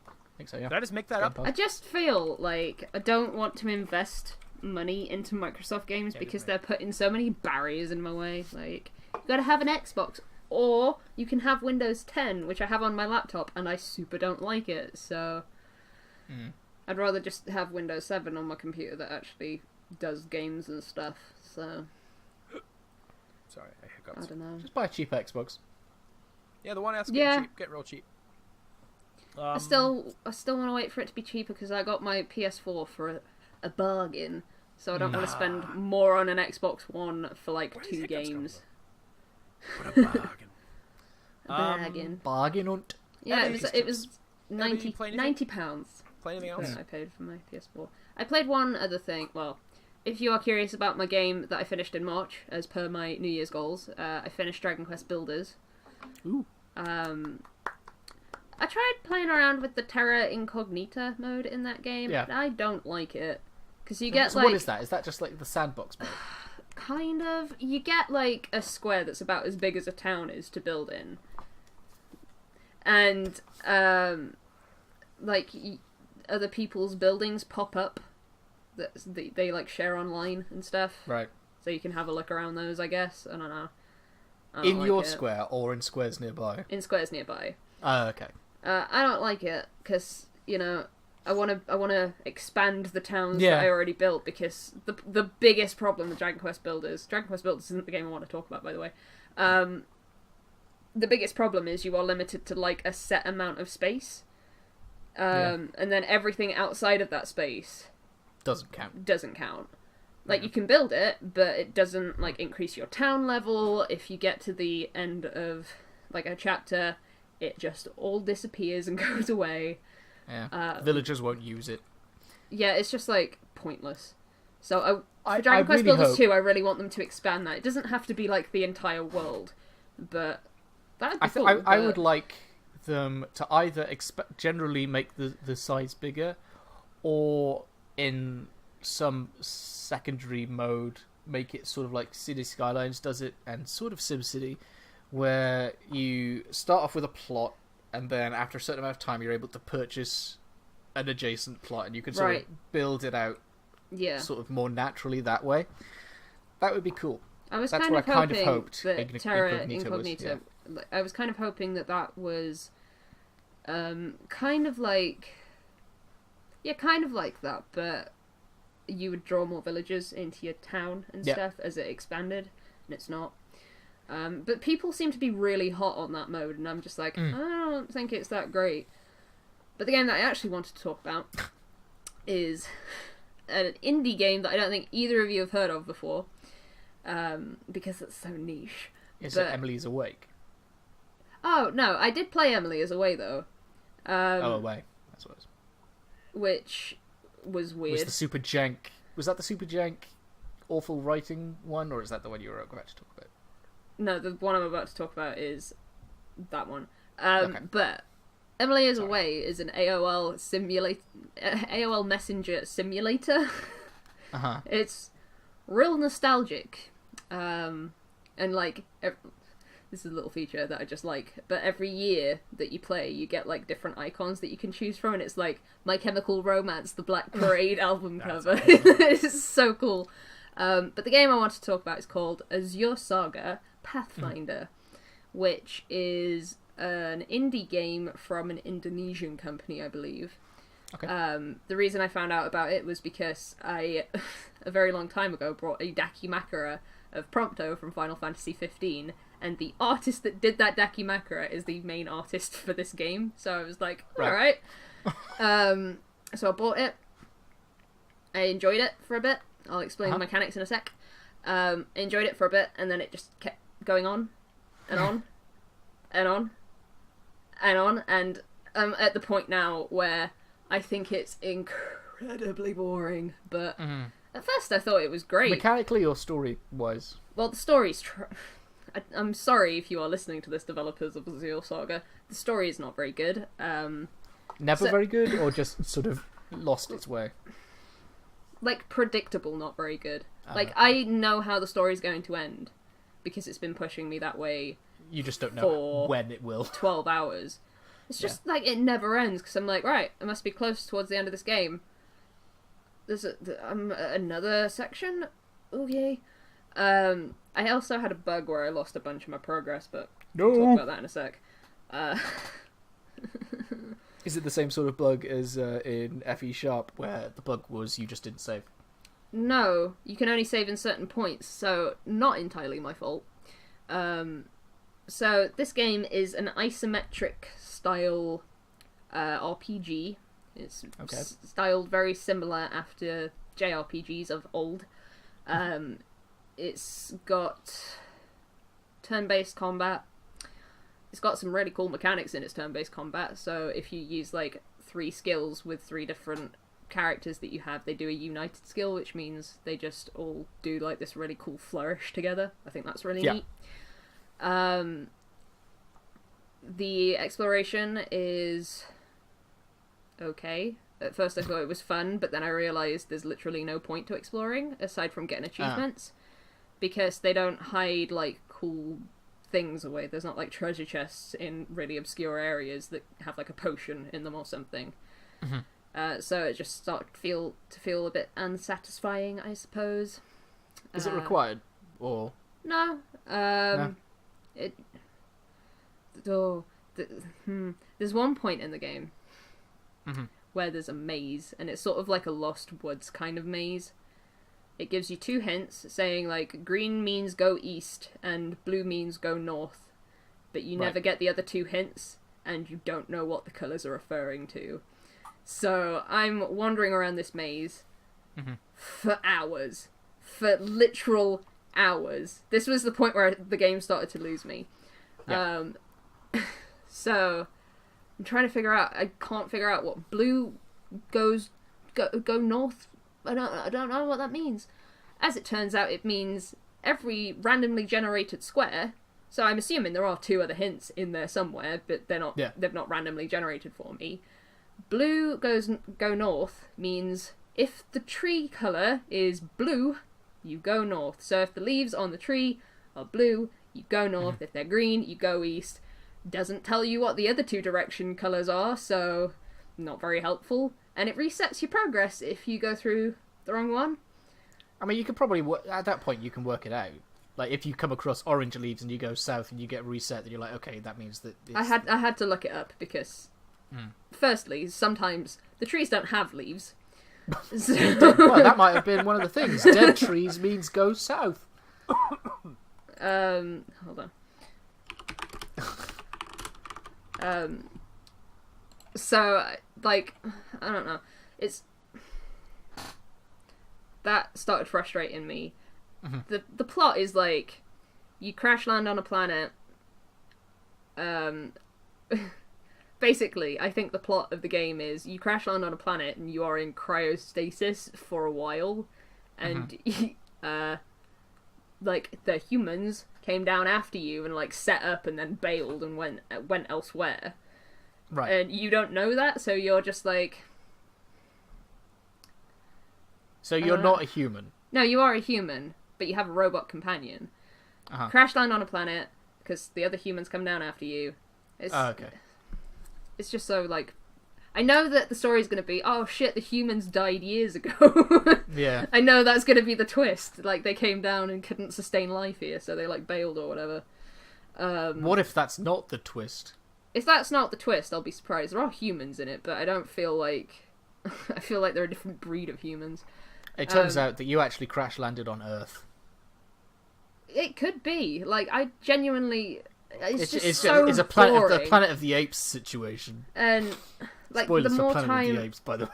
I think so, yeah. Did I just make that up? I just feel like I don't want to invest money into Microsoft games because they're putting so many barriers in my way. Like, you gotta have an Xbox, or you can have Windows 10, which I have on my laptop, and I super don't like it, so... I'd rather just have Windows 7 on my computer that actually does games and stuff, so... Sorry, I hiccuped. I don't know. Just buy a cheap Xbox. Yeah, the one that's get real cheap. I still want to wait for it to be cheaper, because I got my PS4 for a bargain, so I don't want to spend more on an Xbox One for like 2 games. What a bargain! Bargain hunt. Yeah, it was £90. Play anything else? I paid for my PS4. I played one other thing. Well, if you are curious about my game that I finished in March, as per my New Year's goals, I finished Dragon Quest Builders. Ooh. I tried playing around with the Terra Incognita mode in that game. Yeah. I don't like it. Because you get, so what is that? Is that just like the sandbox mode? Kind of. You get, like, a square that's about as big as a town is to build in. And, like, other people's buildings pop up that they like, share online and stuff. Right. So you can have a look around those, I guess. I don't know. In your square, or in squares nearby? In squares nearby. Oh, okay. I don't like it, because, you know, I want to expand the towns that I already built, because the biggest problem with Dragon Quest Builders isn't the game I want to talk about, by the way. The biggest problem is you are limited to, like, a set amount of space. And then everything outside of that space doesn't count. Like, you can build it, but it doesn't, like, increase your town level. If you get to the end of, like, a chapter, it just all disappears and goes away. Yeah. Villagers won't use it. Yeah, it's just, like, pointless. So, for Dragon Quest Builders 2, I really want them to expand that. It doesn't have to be, like, the entire world, but that'd be cool. I would like them to either generally make the size bigger, or in some secondary mode make it sort of like City Skylines does it, and sort of SimCity, where you start off with a plot, and then after a certain amount of time you're able to purchase an adjacent plot, and you can sort of build it out sort of more naturally that way. That would be cool. I was That's kind what of I kind of hoping hoped that Terra Incognita I was kind of hoping that was kind of like that, but you would draw more villagers into your town and stuff as it expanded, and it's not. But people seem to be really hot on that mode, and I'm just like, I don't think it's that great. But the game that I actually wanted to talk about is an indie game that I don't think either of you have heard of before, because it's so niche. Is it Emily's Awake? Oh, no, I did play Emily is Away, though. Away. That's what it was. Which was weird. Was that the super jank awful writing one, or is that the one you were about to talk about? No, the one I'm about to talk about is that one. Okay. But Emily is Away is an AOL Messenger simulator. Uh-huh. It's real nostalgic. And like, this is a little feature that I just like, but every year that you play, you get like different icons that you can choose from, and it's like My Chemical Romance, the Black Parade album cover. It's so cool. But the game I want to talk about is called Azure Saga Pathfinder, which is an indie game from an Indonesian company, I believe. Okay. The reason I found out about it was because I, a very long time ago, brought a Dakimakura of Prompto from Final Fantasy 15, and the artist that did that Dakimakura is the main artist for this game, so I was like, alright. So I bought it. I enjoyed it for a bit. I'll explain the mechanics in a sec. Enjoyed it for a bit, and then it just kept going on, and on, and on, and on, and I'm at the point now where I think it's incredibly boring, but at first I thought it was great. Mechanically or story-wise? Well, the story's... I'm sorry if you are listening to this, developers of Azure Saga. The story is not very good. Never very good, or just sort of lost its way? Like, predictable, not very good. Like, I know how the story's going to end, because it's been pushing me that way. You just don't know when it will. 12 hours. It's just, like, it never ends, because I'm like, right, I must be close towards the end of this game. There's another section? Okay. I also had a bug where I lost a bunch of my progress, but we'll talk about that in a sec. Is it the same sort of bug as in FE Sharp, where the bug was you just didn't save? No, you can only save in certain points, so not entirely my fault. So this game is an isometric style RPG. It's styled very similar after JRPGs of old. It's got turn-based combat. It's got some really cool mechanics in its turn-based combat, so if you use like 3 skills with 3 different characters that you have, they do a united skill, which means they just all do like this really cool flourish together. I think that's really neat. The exploration is okay. At first I thought it was fun, but then I realised there's literally no point to exploring, aside from getting achievements, because they don't hide, like, cool things away. There's not, like, treasure chests in really obscure areas that have, like, a potion in them or something. So it just started to feel a bit unsatisfying, I suppose. Is it required? Or... No. There's one point in the game where there's a maze, and it's sort of like a Lost Woods kind of maze. It gives you 2 hints, saying, like, green means go east, and blue means go north. But you never get the other 2 hints, and you don't know what the colours are referring to. So, I'm wandering around this maze for hours. For literal hours. This was the point where the game started to lose me. Yeah. So, I'm trying to figure out, I can't figure out what blue go north. I don't know what that means. As it turns out, it means every randomly generated square. So I'm assuming there are 2 other hints in there somewhere, but they're not. They've not randomly generated for me. Blue go north means if the tree color is blue, you go north. So if the leaves on the tree are blue, you go north. If they're green, you go east. Doesn't tell you what the other 2 direction colors are, so not very helpful. And it resets your progress if you go through the wrong one. I mean, you could probably... at that point, you can work it out. Like, if you come across orange leaves and you go south and you get reset, then you're like, okay, that means that it's... I had to look it up because, firstly, sometimes the trees don't have leaves. Well, that might have been one of the things. Dead trees means go south. Hold on. So, like, I don't know. That started frustrating me. The plot is like, you crash land on a planet. Basically, I think the plot of the game is you crash land on a planet and you are in cryostasis for a while, and like the humans came down after you and like set up and then bailed and went elsewhere. Right. And you don't know that, so you're just like... So you're not a human? No, you are a human, but you have a robot companion. Crash land on a planet, because the other humans come down after you. Okay. It's just so, like... I know that the story's going to be, oh shit, the humans died years ago. Yeah. I know that's going to be the twist. Like, they came down and couldn't sustain life here, so they, like, bailed or whatever. What if that's not the twist? If that's not the twist, I'll be surprised. There are humans in it, but I don't feel like... I feel like they're a different breed of humans. It turns out that you actually crash landed on Earth. It could be. Like, I genuinely... It's a Planet of the Apes situation. And, like, Spoilers the more for Planet time... of the Apes, by the way.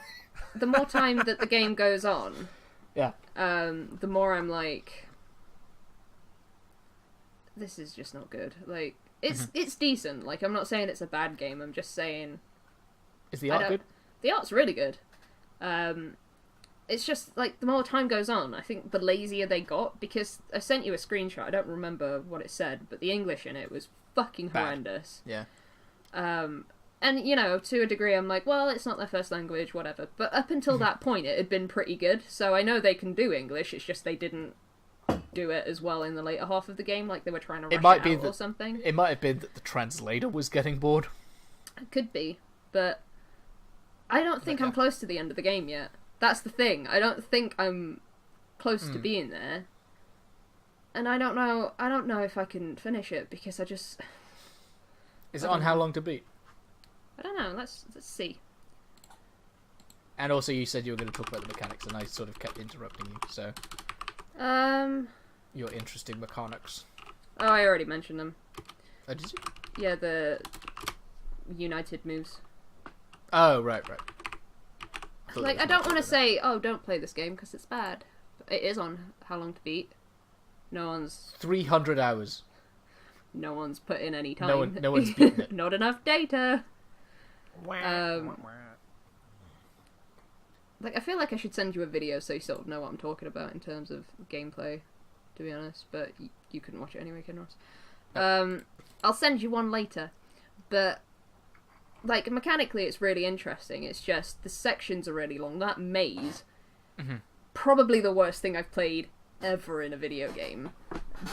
The more time that the game goes on... Yeah. The more I'm like... This is just not good. Like, it's decent. Like, I'm not saying it's a bad game. I'm just saying... Is the art good? The art's really good. It's just, like, the more time goes on, I think the lazier they got, because I sent you a screenshot, I don't remember what it said, but the English in it was fucking horrendous. Yeah. And, you know, to a degree I'm like, well, it's not their first language, whatever. But up until that point, it had been pretty good, so I know they can do English, it's just they didn't do it as well in the later half of the game, like they were trying to rush it out or something. It might have been that the translator was getting bored. It could be, but I don't think I'm close to the end of the game yet. That's the thing. I don't think I'm close to being there. And I don't know if I can finish it, because I just... Is it on how long to beat? I don't know. Let's see. And also you said you were going to talk about the mechanics, and I sort of kept interrupting you, so... Your interesting mechanics. Oh, I already mentioned them. Oh, did you? Yeah, the United moves. Oh, right. Like, I don't want to say, oh, don't play this game, because it's bad. But it is on how long to beat. No one's... 300 hours. No one's put in any time. No one's beaten it. Not enough data. Like, I feel like I should send you a video so you sort of know what I'm talking about in terms of gameplay, to be honest. But you couldn't watch it anyway, Kinross. I'll send you one later. But... like, mechanically it's really interesting, it's just, the sections are really long. That maze, probably the worst thing I've played ever in a video game,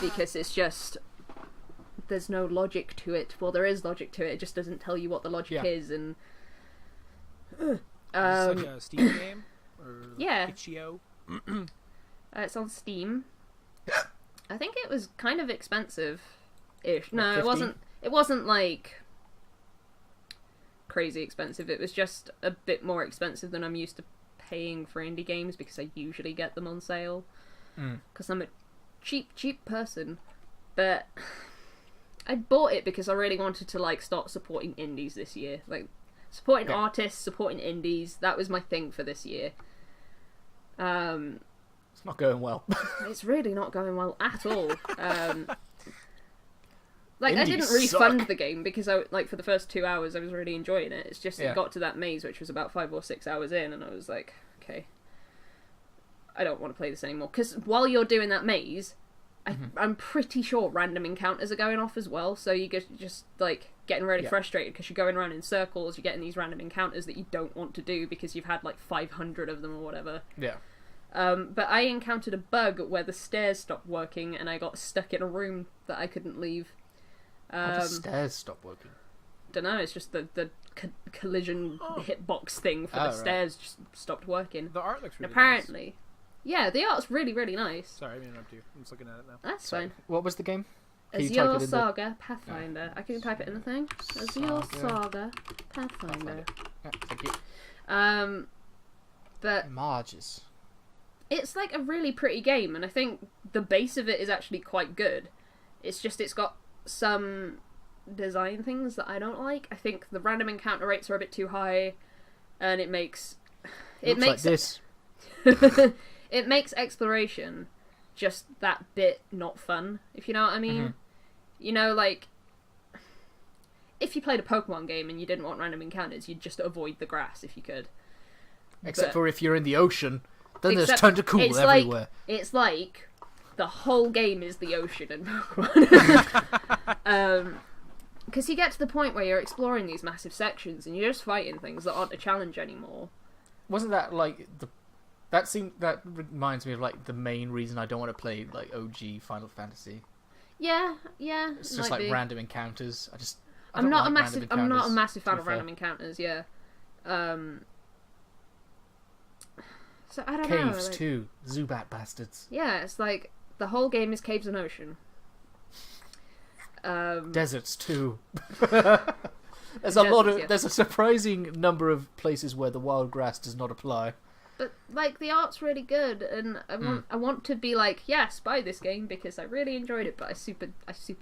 because it's just, there's no logic to it. Well, there is logic to it, it just doesn't tell you what the logic is, and... is this like a Steam game? Or yeah. itch.io? It's on Steam. I think it was kind of expensive-ish. No, like it wasn't like... crazy expensive. It was just a bit more expensive than I'm used to paying for indie games, because I usually get them on sale, because I'm a cheap person. But I bought it because I really wanted to, like, start supporting indies this year, like supporting artists, supporting indies. That was my thing for this year. It's not going well. It's really not going well at all. Like, Indies I didn't refund suck. the game, because for the first 2 hours I was really enjoying it. It's just, it got to that maze, which was about 5 or 6 hours in, and I was like, okay, I don't want to play this anymore. Because while you're doing that maze, I'm pretty sure random encounters are going off as well, so you just like, getting really frustrated, because you're going around in circles, you're getting these random encounters that you don't want to do, because you've had, like, 500 of them or whatever. Yeah. But I encountered a bug where the stairs stopped working, and I got stuck in a room that I couldn't leave. How do stairs stop working? Don't know, it's just the collision hitbox thing for the stairs just stopped working. The art looks really apparently, Yeah, the art's really, really nice. Sorry, I didn't interrupt you. I'm just looking at it now. That's fine. What was the game? Azure Saga Pathfinder. I can type it in the thing. Azure Saga Pathfinder. Yeah, thank you. But Marges. it's like a really pretty game, and I think the base of it is actually quite good. It's just it's got some design things that I don't like. I think the random encounter rates are a bit too high, and it makes like this. it makes exploration just that bit not fun, if you know what I mean. You know, like, if you played a Pokemon game and you didn't want random encounters, you'd just avoid the grass if you could. Except for if you're in the ocean, then there's tentacool everywhere. It's like the whole game is the ocean in Pokemon. Because you get to the point where you're exploring these massive sections and you're just fighting things that aren't a challenge anymore. Wasn't that like that reminds me of like the main reason I don't want to play like OG Final Fantasy. Yeah. It's just like random encounters. I'm not a massive fan of random encounters. Yeah. So I don't know. Caves too, Zubat bastards. Yeah, it's like the whole game is caves and ocean. Deserts too. There's a surprising number of places where the wild grass does not apply. But like the art's really good, and I want to be like, yes, buy this game because I really enjoyed it, but I super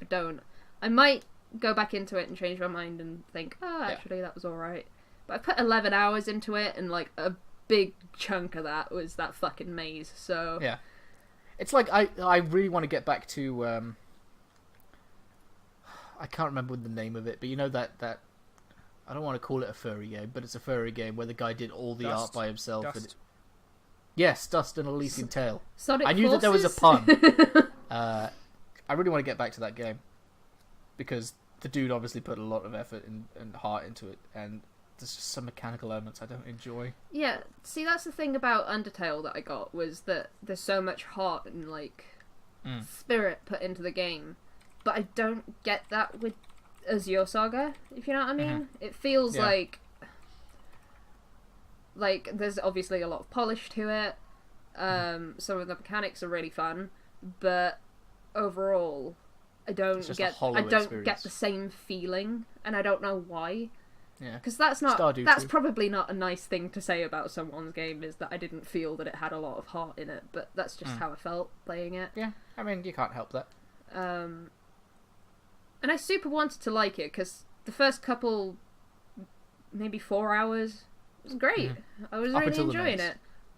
don't. I might go back into it and change my mind and think, actually that was all right. But I put 11 hours into it, and like a big chunk of that was that fucking maze. So yeah, it's like I really want to get back to I can't remember the name of it, but you know that I don't want to call it a furry game, but it's a furry game where the guy did all the art by himself. Yes, Dust and Elysian Tale. Sonic I knew that there was a pun. I really want to get back to that game because the dude obviously put a lot of effort and heart into it, and there's just some mechanical elements I don't enjoy. Yeah, see, that's the thing about Undertale that I got, was that there's so much heart and like spirit put into the game, but I don't get that with Azure Saga, if you know what I mean. It feels like there's obviously a lot of polish to it. Some of the mechanics are really fun, but overall I don't get the same feeling, and I don't know why. Yeah, because that's probably not a nice thing to say about someone's game, is that I didn't feel that it had a lot of heart in it, but that's just how I felt playing it. Yeah, I mean, you can't help that. And I super wanted to like it because the first couple, maybe 4 hours, was great. I was really enjoying it.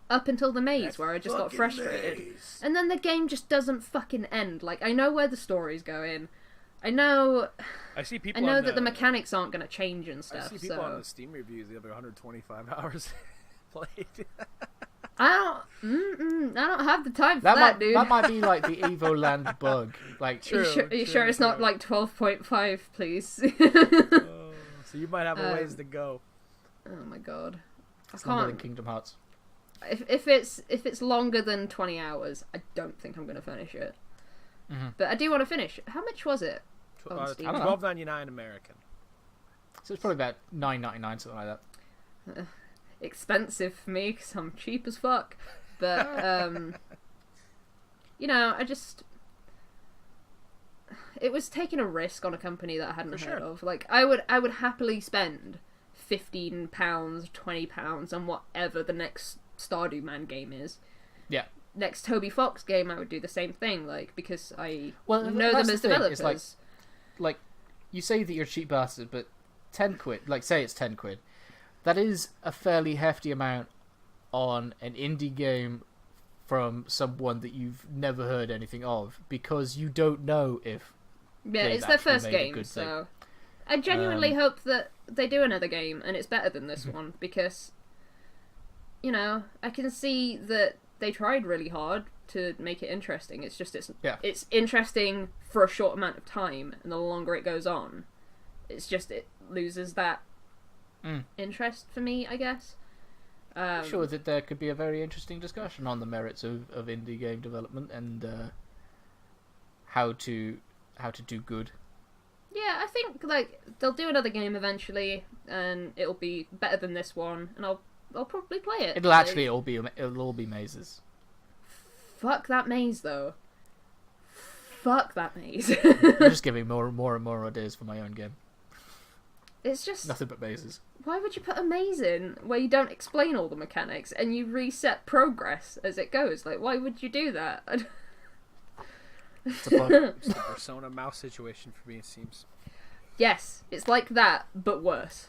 Up until the maze, where I just got frustrated. Maze. And then the game just doesn't fucking end. Like, I know where the story's going. I know that the mechanics aren't going to change and stuff. I see people on the Steam reviews, the other 125 hours played. I don't have the time for that, dude. That might be like the Evoland bug. Like, are you sure it's not like 12.5, please? So you might have a ways to go. Oh my god, it's longer than Kingdom Hearts. If it's longer than 20 hours, I don't think I'm going to finish it. But I do want to finish. How much was it? $12.99 American. So it's probably about $9.99, something like that. Expensive for me because I'm cheap as fuck. But you know, it was taking a risk on a company that I hadn't heard of. Like I would happily spend £15, £20 on whatever the next Stardew Man game is. Yeah. Next Toby Fox game, I would do the same thing, like, because I know them as developers. It's like, you say that you're a cheap bastard, but £10, like, say it's £10, that is a fairly hefty amount on an indie game from someone that you've never heard anything of, because you don't know if it's their first game, so I genuinely hope that they do another game and it's better than this one, because, you know, I can see that they tried really hard to make it interesting. It's just it's interesting for a short amount of time, and the longer it goes on, it loses that interest for me, I guess. I'm sure that there could be a very interesting discussion on the merits of indie game development and how to do good. Yeah, I think like they'll do another game eventually, and it'll be better than this one, and I'll probably play it. It'll all be mazes. Fuck that maze, though. Fuck that maze. You're just giving more and more ideas for my own game. It's just... Nothing but mazes. Why would you put a maze in where you don't explain all the mechanics and you reset progress as it goes? Like, why would you do that? It's a bug. It's the Persona mouse situation for me, it seems. Yes, it's like that, but worse.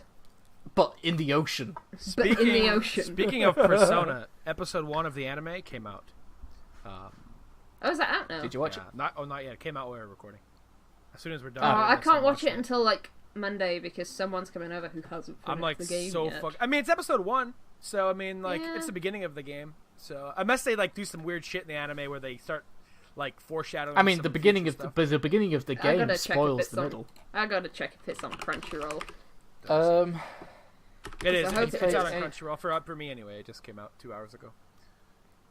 But in the ocean. But in the ocean. Speaking of Persona, episode 1 of the anime came out. Oh, is that out now? Did you watch it? Not yet. It came out while we were recording. As soon as we're done. I can't watch it until like Monday because someone's coming over who hasn't finished the game yet. I mean, it's episode 1, so I mean, like, it's the beginning of the game. So unless they like do some weird shit in the anime where they start like foreshadowing. I mean, the beginning of the beginning of the game spoils the middle. I gotta check if it's on Crunchyroll. It is. It's out on Hey. Crunchyroll for me anyway. It just came out 2 hours ago.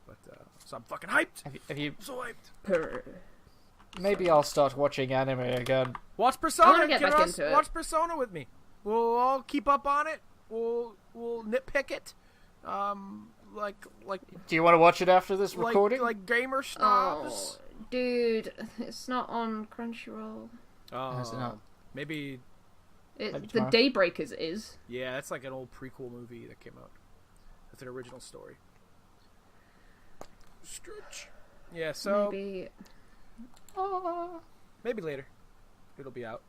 But so I'm fucking hyped. Have you? I'm so hyped. Maybe I'll start watching anime again. Watch I Persona. wanna get back Kinross. into it. Watch Persona with me. We'll all keep up on it. We'll nitpick it. Like Do you want to watch it after this recording? like gamer snobs. Oh, dude, it's not on Crunchyroll. Oh, Is it not? maybe. Maybe The tomorrow. Daybreakers is. Yeah, that's like an old prequel movie that came out. That's an original story. Stretch. Yeah, so maybe later it'll be out.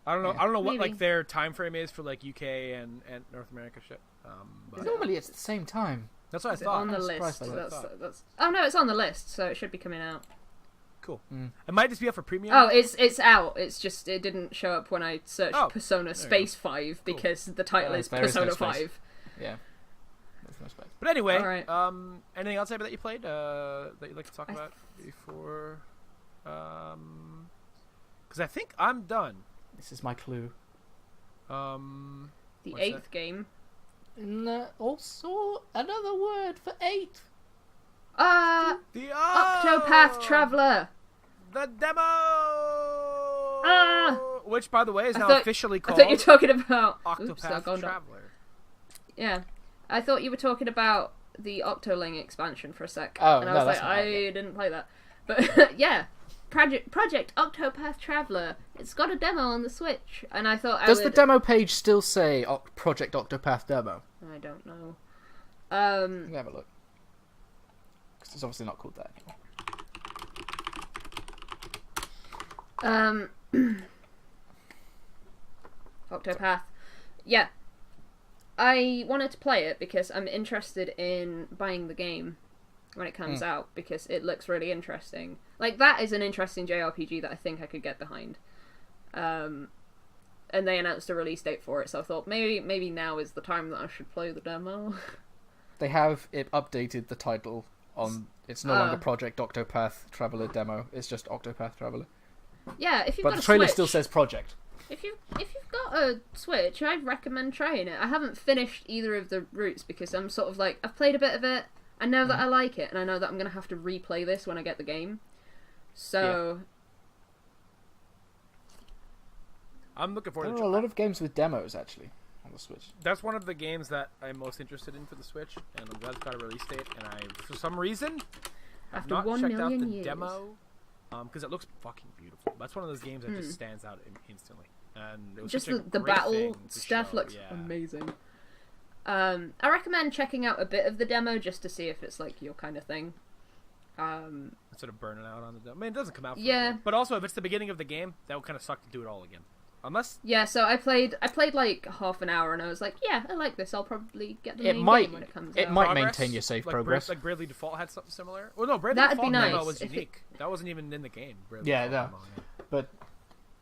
I don't know. Yeah. I don't know what Maybe. like their time frame is for like UK and North America shit. But Normally it's at the same time. that's what I Is it thought. on the I'm list? surprised by that. That's. Oh no, it's on the list, so it should be coming out. Cool. Mm. It might just be up for premium. Oh, it's out. It's just it didn't show up when I searched Oh, Persona Space 5 because the title is there is no Persona space. 5. Yeah. There's no space. But anyway, Alright. anything else that you played that you'd like to talk about before? Because I think I'm done. This is my clue. The What's 8th that? game. Also, another word for 8. The Octopath Traveler. The demo. Ah! Which, by the way, is I now thought- officially I called thought you were talking about Oops, Octopath I've gone down. Traveler. Yeah, I thought you were talking about the Octoling expansion for a sec, Oh, and I no, was that's like, not out I yet. didn't play that. But yeah, Project Octopath Traveler. It's got a demo on the Switch, and I thought Does the demo page still say Project Octopath Demo? I don't know. Let me have a look. Because it's obviously not called that anymore. Octopath. Yeah. I wanted to play it because I'm interested in buying the game when it comes out because it looks really interesting. Like, that is an interesting JRPG that I think I could get behind. And they announced a release date for it, so I thought maybe now is the time that I should play the demo. They have it updated the title on. It's no longer Project Octopath Traveler Demo. It's just Octopath Traveler. Yeah, if you've But got the a trailer Switch, still says Project. If you've got a Switch, I'd recommend trying it. I haven't finished either of the routes because I'm sort of like, I've played a bit of it, I know that I like it, and I know that I'm going to have to replay this when I get the game. So... I'm looking forward There to are a lot of games with demos, actually, on the Switch. That's one of the games that I'm most interested in for the Switch, and I'm glad it's got a release date, and I, for some reason, have After not 1 checked out the million years. demo, because it looks fucking beautiful. That's one of those games that just stands out instantly. And it was Just such a the great battle thing to stuff show, looks yeah. amazing. I recommend checking out a bit of the demo just to see if it's like your kind of thing. Instead of burning out on the demo. I mean, it doesn't come out for Yeah. a bit. But also, if it's the beginning of the game, that would kind of suck to do it all again. Unless... Yeah, so I played like half an hour and I was like, yeah, I like this. I'll probably get the It main might- game when it comes it out. might Progress, maintain your save like progress. Like Bravely Default had something similar. Well, no, Bravely That'd Default be demo nice was if it- unique. That wasn't even in the game. Bravely Yeah, Default no. demo, yeah.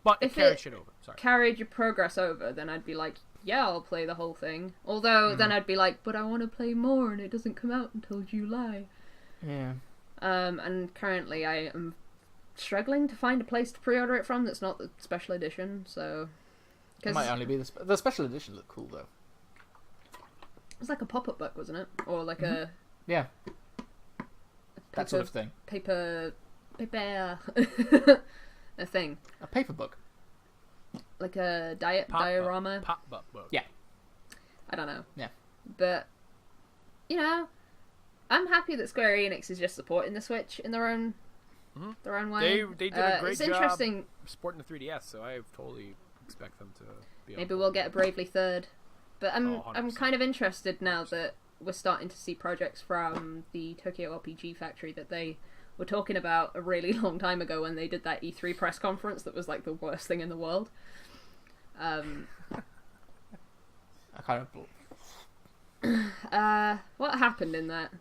But It If carried it- shit over. Sorry. Carried your progress over, then I'd be like, yeah, I'll play the whole thing. Although then I'd be like, but I want to play more and it doesn't come out until July. yeah. And currently I am struggling to find a place to pre-order it from that's not the special edition, so... It might only be the special edition look cool, though. It was like a pop-up book, wasn't it? Or like a... Yeah, paper, that sort of thing. Paper... a thing. A paper book. Like a diorama. Pop-up book. Yeah. I don't know. Yeah. But, you know, I'm happy that Square Enix is just supporting the Switch in their own way. They did a great job interesting. supporting the 3DS, so I totally expect them to be. Maybe we'll get a Bravely Third, but I'm kind of interested now that we're starting to see projects from the Tokyo RPG Factory that they were talking about a really long time ago when they did that E3 press conference that was like the worst thing in the world. I kind of. What happened in that?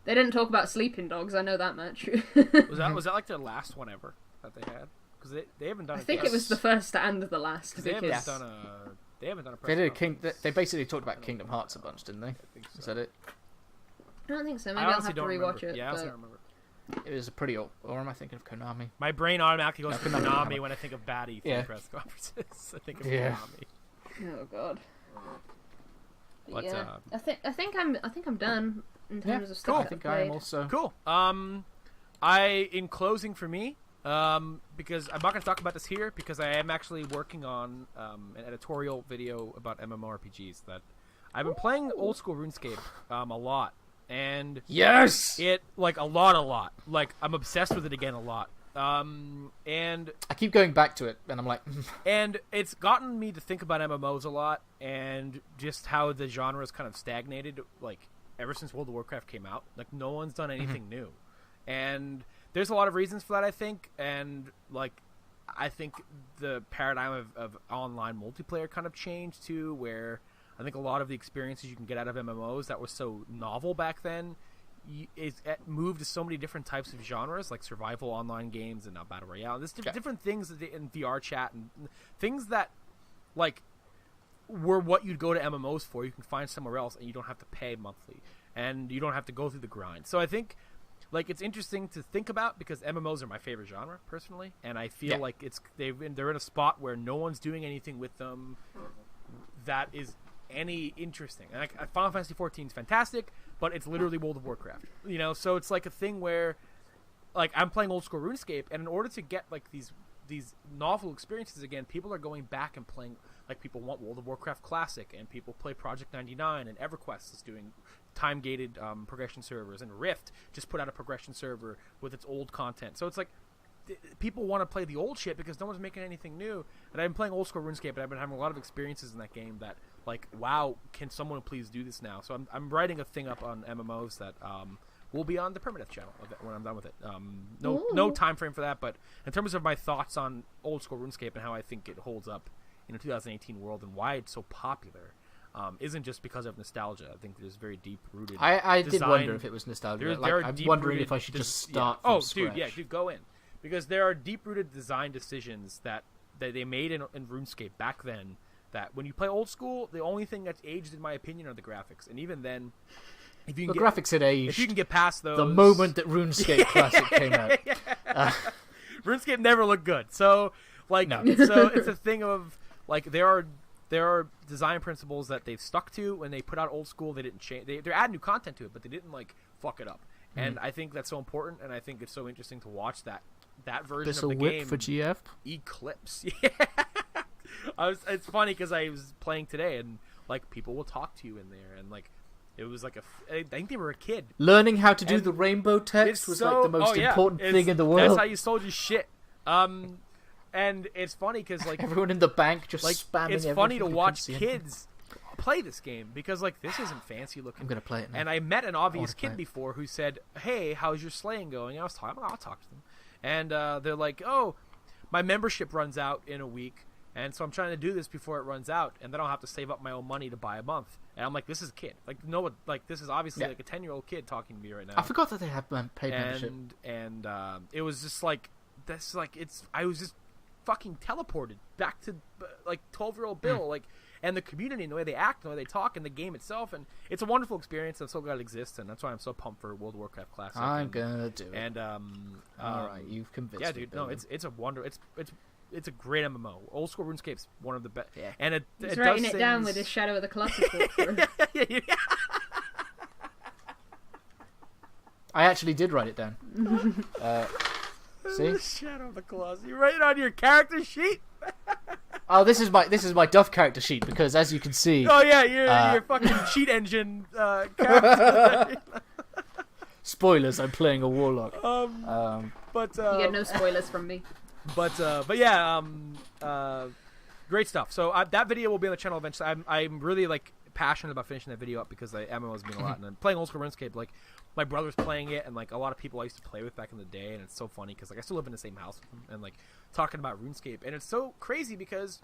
They didn't talk about sleeping dogs. I know that much. was that like their last one ever that they had? Because they haven't done. I think it was the first and the last. They haven't done a. Press they basically talked about Kingdom Hearts a bunch, didn't they? I think so. Is that it? I don't think so. Maybe I'll have to rewatch it. Yeah, I also don't remember. It was a pretty old. Or am I thinking of Konami? My brain automatically goes to Konami when I think of bad E3 press conferences. I think of Konami. Oh God. But, yeah, I think I'm done in terms of stuff. I think I am also. Cool. In closing for me, because I'm not going to talk about this here because I am actually working on an editorial video about MMORPGs that I've been playing old school RuneScape a lot. And yes, it like a lot. Like I'm obsessed with it again a lot. And I keep going back to it, and I'm like, and it's gotten me to think about MMOs a lot, and just how the genre has kind of stagnated, like ever since World of Warcraft came out. Like no one's done anything new, and there's a lot of reasons for that, I think. And like, I think the paradigm of online multiplayer kind of changed too, where I think a lot of the experiences you can get out of MMOs that was so novel back then it moved to so many different types of genres, like survival online games and now battle royale. There's different things in VR chat and things that like were what you'd go to MMOs for. You can find somewhere else, and you don't have to pay monthly, and you don't have to go through the grind. So I think like it's interesting to think about because MMOs are my favorite genre personally, and I feel like they're in a spot where no one's doing anything with them that is any interesting. And like Final Fantasy 14 is fantastic, but it's literally World of Warcraft, you know. So it's like a thing where like I'm playing old school RuneScape, and in order to get like these novel experiences again, people are going back and playing. Like people want World of Warcraft Classic, and people play Project 99, and EverQuest is doing time-gated progression servers, and Rift just put out a progression server with its old content. So it's like people want to play the old shit because no one's making anything new. And I've been playing old school RuneScape, and I've been having a lot of experiences in that game that like, wow, can someone please do this now? So I'm writing a thing up on MMOs that will be on the Permadeath channel when I'm done with it. No time frame for that, but in terms of my thoughts on old school RuneScape and how I think it holds up in a 2018 world and why it's so popular, isn't just because of nostalgia. I think there's very deep rooted. I did wonder if it was nostalgia. I'm wondering if I should just start. From scratch. Dude, go in because there are deep rooted design decisions that they made in RuneScape back then. That when you play old school, the only thing that's aged, in my opinion, are the graphics. And even then, if you can graphics had aged. If you can get past those, the moment that RuneScape Classic came out, RuneScape never looked good. So like, so it's a thing of like there are design principles that they've stuck to when they put out old school. They didn't change. They're adding new content to it, but they didn't like fuck it up. And I think that's so important. And I think it's so interesting to watch that version of the game for GF eclipse. It's funny because I was playing today and like people will talk to you in there and like it was like I think they were a kid learning how to do the rainbow text was like the most important thing in the world. That's how you sold your shit. And it's funny because like everyone in the bank just like spamming. It's funny to watch kids play this game because like this isn't fancy looking. I'm gonna play it now. And I met an obvious kid before who said, "Hey, how's your slaying going?" And I'll talk to them, and they're like, "Oh, my membership runs out in a week." And so I'm trying to do this before it runs out, and then I'll have to save up my own money to buy a month. And I'm like, this is a kid. Like, no, like this is obviously like a 10-year-old kid talking to me right now. I forgot that they have paid membership. And it was just like, that's like I was just fucking teleported back to like 12-year-old Bill, like, and the community and the way they act and the way they talk and the game itself, and it's a wonderful experience. I'm so glad it exists, and that's why I'm so pumped for World of Warcraft Classic. I'm gonna do it. And all right, you've convinced me. Yeah, dude, no, it's a wonder. It's a great MMO. Old school RuneScape's one of the best. Yeah. And He's writing it down with his Shadow of the Colossus book. I actually did write it down. See? Shadow of the Colossus. You write it on your character sheet? Oh, this is my Duff character sheet because, as you can see. Oh yeah, your fucking cheat engine character. Spoilers: I'm playing a warlock. But you get no spoilers from me. But yeah, great stuff. So that video will be on the channel eventually. I'm really like passionate about finishing that video up because MMO's been a lot, and I'm playing old school RuneScape. Like my brother's playing it, and like a lot of people I used to play with back in the day, and it's so funny because like I still live in the same house with them, and like talking about RuneScape, and it's so crazy because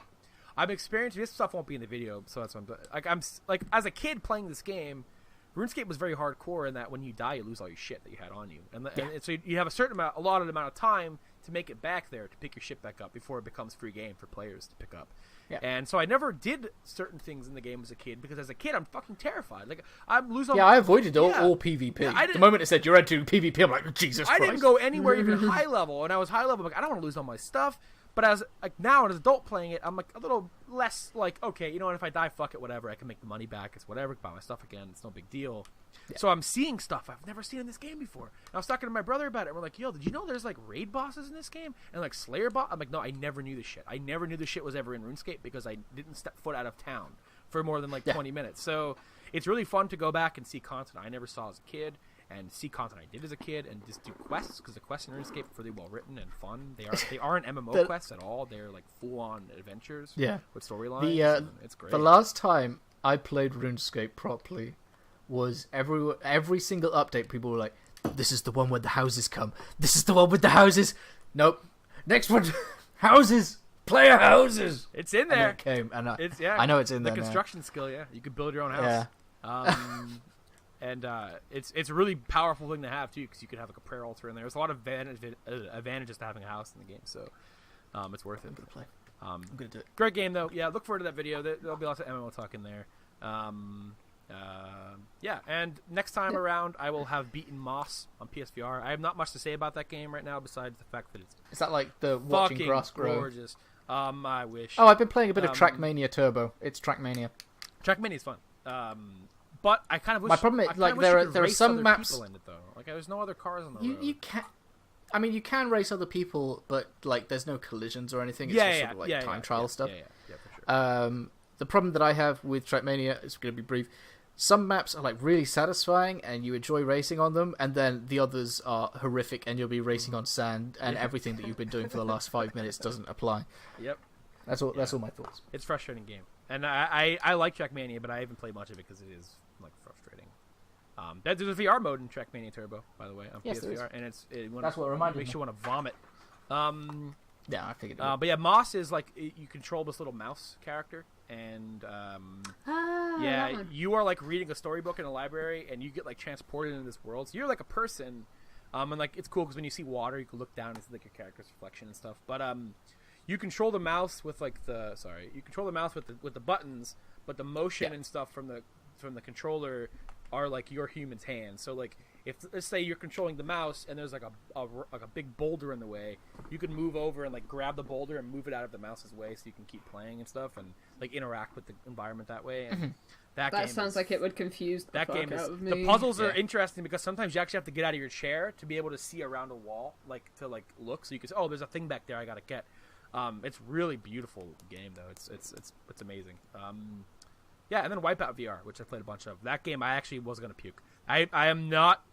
I'm experiencing this stuff won't be in the video, so that's what I'm like as a kid playing this game. RuneScape was very hardcore in that when you die, you lose all your shit that you had on you, and so you have a allotted amount of time to make it back there to pick your shit back up before it becomes free game for players to pick up. Yeah. And so I never did certain things in the game as a kid because as a kid I'm fucking terrified. Like I'm losing. Yeah, I avoided all PvP. Yeah, the moment it said you're entering PvP, I'm like, Jesus Christ. I didn't go anywhere even high level, and I was high level. I'm like, I don't want to lose all my stuff. But as like now as an adult playing it, I'm like a little less like, okay, you know what? If I die, fuck it, whatever. I can make the money back. It's whatever. Buy my stuff again. It's no big deal. Yeah. So I'm seeing stuff I've never seen in this game before. And I was talking to my brother about it. And we're like, yo, did you know there's like raid bosses in this game and like Slayer boss? I'm like, no, I never knew this shit. I never knew this shit was ever in RuneScape because I didn't step foot out of town for more than like 20 minutes. So it's really fun to go back and see content I never saw as a kid. And see content I did as a kid, and just do quests because the quests in RuneScape are really well written and fun. They aren't MMO quests at all. They're like full on adventures. With storylines. It's great. The last time I played RuneScape properly was every single update. People were like, "This is the one where the houses come. This is the one with the houses." Nope. Next one, houses. Player houses. It's in there. And it came, and I know it's in there. The construction skill, you can build your own house. Yeah. And it's a really powerful thing to have too, because you could have like a prayer altar in there. There's a lot of advantages to having a house in the game, so it's worth it. I'm gonna play. I'm gonna do it. Great game though. Yeah, look forward to that video. There'll be lots of MMO talk in there. Yeah, and next time around, I will have beaten Moss on PSVR. I have not much to say about that game right now, besides the fact that it's is that like the watching grass grow? Gorgeous. I wish. Oh, I've been playing a bit of Trackmania Turbo. It's Trackmania. Trackmania's fun. But I kind of wish. My problem is like there are some maps in it, though. Like there's no other cars on the road. You can. I mean, you can race other people, but like there's no collisions or anything. It's just sort of like time trial stuff. Yeah, for sure. The problem that I have with Trackmania is going to be brief. Some maps are like really satisfying and you enjoy racing on them, and then the others are horrific and you'll be racing on sand and everything that you've been doing for the last 5 minutes doesn't apply. Yep. That's all. That's all my thoughts. It's a frustrating game, and I like Trackmania, but I haven't played much of it because it is like frustrating. There's a VR mode in Trackmania Turbo, by the way, on PSVR, and that's what reminded me. Makes you want to vomit. Yeah, I figured. But yeah, Moss is like you control this little mouse character, and you are like reading a storybook in a library, and you get like transported into this world. So you're like a person, and like it's cool because when you see water, you can look down and see like your character's reflection and stuff. But you control the mouse with like you control the mouse with the buttons, but the motion and stuff from the controller are like your human's hands. So like if let's say you're controlling the mouse and there's like a big boulder in the way, you can move over and like grab the boulder and move it out of the mouse's way so you can keep playing and stuff and like interact with the environment that way. And that game sounds like it would confuse the fuck out of me. The puzzles are interesting because sometimes you actually have to get out of your chair to be able to see around a wall, like to like look, so you can say, oh, there's a thing back there I gotta get. It's really beautiful game though. It's amazing. Yeah, and then Wipeout VR, which I played a bunch of. That game I actually was gonna puke. I am not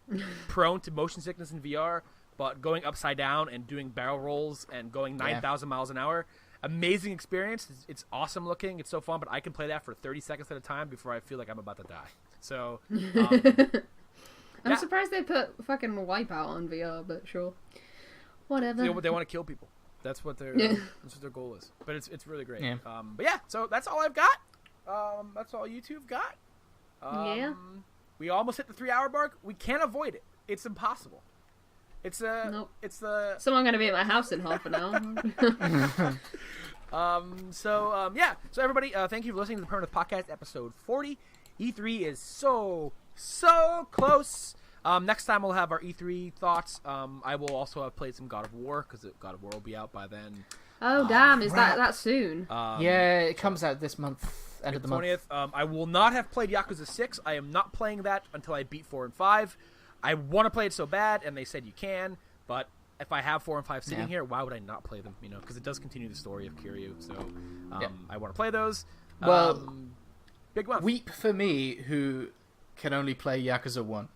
prone to motion sickness in VR, but going upside down and doing barrel rolls and going 9,000 miles an hour, amazing experience. It's awesome looking. It's so fun, but I can play that for 30 seconds at a time before I feel like I'm about to die. So I'm surprised they put fucking Wipeout on VR, but sure, whatever. You know, they want to kill people. That's what their goal is. But it's really great. Yeah. But yeah, so that's all I've got. That's all you two have got. We almost hit the 3-hour mark. We can't avoid it. It's impossible. Nope. It's the. Someone gonna be at my house in half an hour. So everybody, thank you for listening to the Permadeath Podcast, episode 40. E3 is so close. Next time we'll have our E3 thoughts. I will also have played some God of War because God of War will be out by then. Oh damn! Is that soon? Yeah, it comes out this month. End of the 20th. I will not have played Yakuza 6. I am not playing that until I beat 4 and 5. I want to play it so bad, and they said you can, but if I have 4 and 5 sitting here, why would I not play them? You know, because it does continue the story of Kiryu. So I want to play those. Well, big one. Weep for me, who can only play Yakuza 1.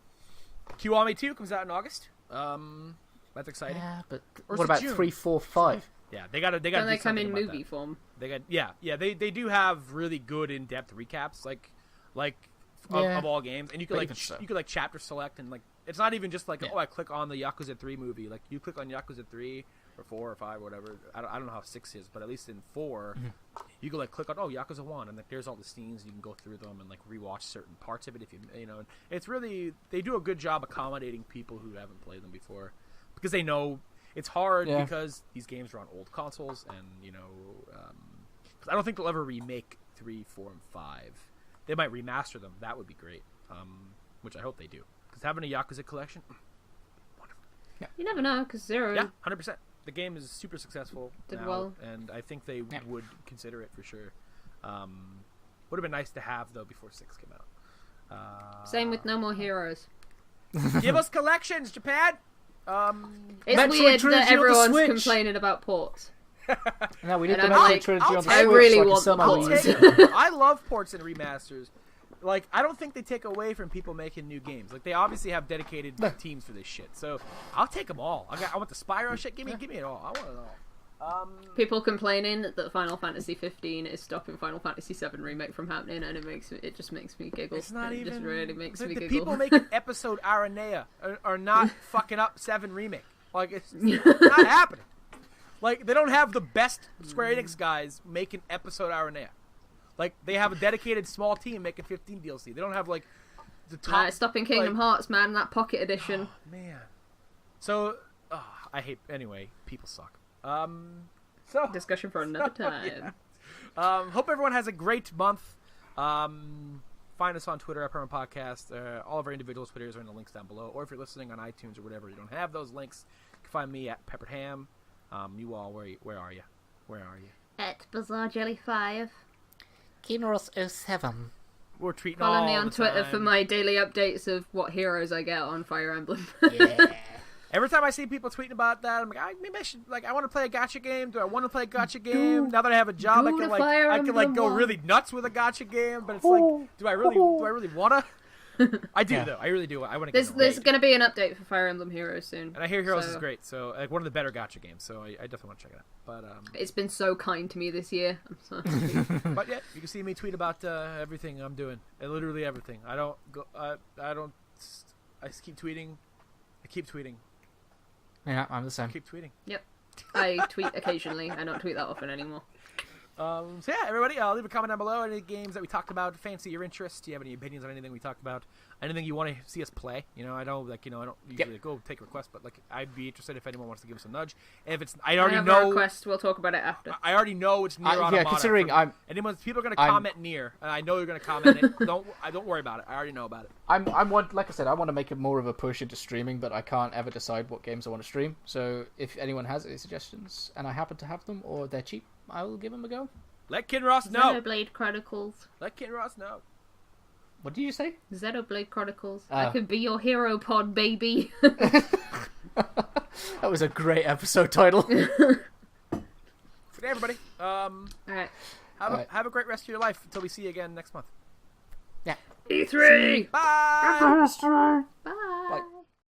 Kiwami 2 comes out in August. That's exciting. Yeah, but Or what about June? 3, 4, 5? Yeah, they got to. Don't they come in movie form? They got They do have really good in-depth recaps, of all games, and you could you could chapter select, and it's not even just I click on the Yakuza 3 movie. Like you click on Yakuza 3 or 4 or 5 or whatever. I don't know how 6 is, but at least in 4, you can click on Yakuza 1, and there's all the scenes. You can go through them and rewatch certain parts of it if you know. And it's really, they do a good job accommodating people who haven't played them before, because they know it's hard because these games are on old consoles, and I don't think they'll ever remake 3, 4, and 5. They might remaster them. That would be great, which I hope they do. Because having a Yakuza collection, wonderful. Yeah. You never know, because 0... Yeah, 100%. The game is super successful Did now, well. and I think they would consider it for sure. Would have been nice to have, though, before 6 came out. Same with No More Heroes. Give us collections, Japan! It's Metroid weird Trilogy that on the everyone's Switch. complaining about ports. No, we need And the I'm Metroid like, Trilogy on the Switch. I really so I can want sell my the Wii. ports. I love ports and remasters. I don't think they take away from people making new games. They obviously have dedicated teams for this shit. So I'll take them all. I want the Spyro shit. Give me it all. I want it all. People complaining that Final Fantasy 15 is stopping Final Fantasy 7 remake from happening, and it just makes me giggle. It's not It even. just really makes me the giggle. people making episode Aranea are not fucking up 7 remake. It's not happening. They don't have the best Square Enix guys making episode Aranea. They have a dedicated small team making 15 DLC. They don't have the top. It's stopping Kingdom Hearts, man. That Pocket Edition. Oh, man. So I hate. Anyway, people suck. So Discussion for another time. Hope everyone has a great month. Find us on Twitter at Perma Podcast. All of our individual Twitters are in the links down below. Or if you're listening on iTunes or whatever, you don't have those links, you can find me at Peppered Ham. You all, where are you? Where are you? At Bizarre Jelly 5. Kinross 07. We're tweeting Follow me all on the Twitter time. for my daily updates of what heroes I get on Fire Emblem. Yeah. Every time I see people tweeting about that, I'm like, maybe I should, I want to play a gacha game. Do I want to play a gacha game? Now that I have a job, I can go really nuts with a gacha game. But it's do I really wanna? I do though. I really do. I want to. There's going to be an update for Fire Emblem Heroes soon. And I hear Heroes is great. So one of the better gacha games. So I definitely want to check it out. But it's been so kind to me this year. I'm sorry. But yeah, you can see me tweet about everything I'm doing. Literally everything. I don't go. I just keep tweeting. I keep tweeting. Yeah, I'm the same. Keep tweeting. Yep. I tweet occasionally. I don't tweet that often anymore. So yeah, everybody, leave a comment down below. Any games that we talked about fancy your interest? Do you have any opinions on anything we talked about? Anything you want to see us play? I know, I don't usually go take requests, but I'd be interested if anyone wants to give us a nudge. If it's, I already know. A request. We'll talk about it after. I already know it's near Automata. Yeah, considering people are going to comment near, and I know you're going to comment it. Don't worry about it. I already know about it. Like I said, I want to make it more of a push into streaming, but I can't ever decide what games I want to stream. So if anyone has any suggestions, and I happen to have them, or they're cheap, I will give them a go. Let Kinross know. Xenoblade Chronicles. Let Kinross know. What did you say? Xenoblade Chronicles. I could be your hero pod, baby. That was a great episode title. Good day, everybody. All right. Have a great rest of your life until we see you again next month. Yeah. E3. Bye. Bye.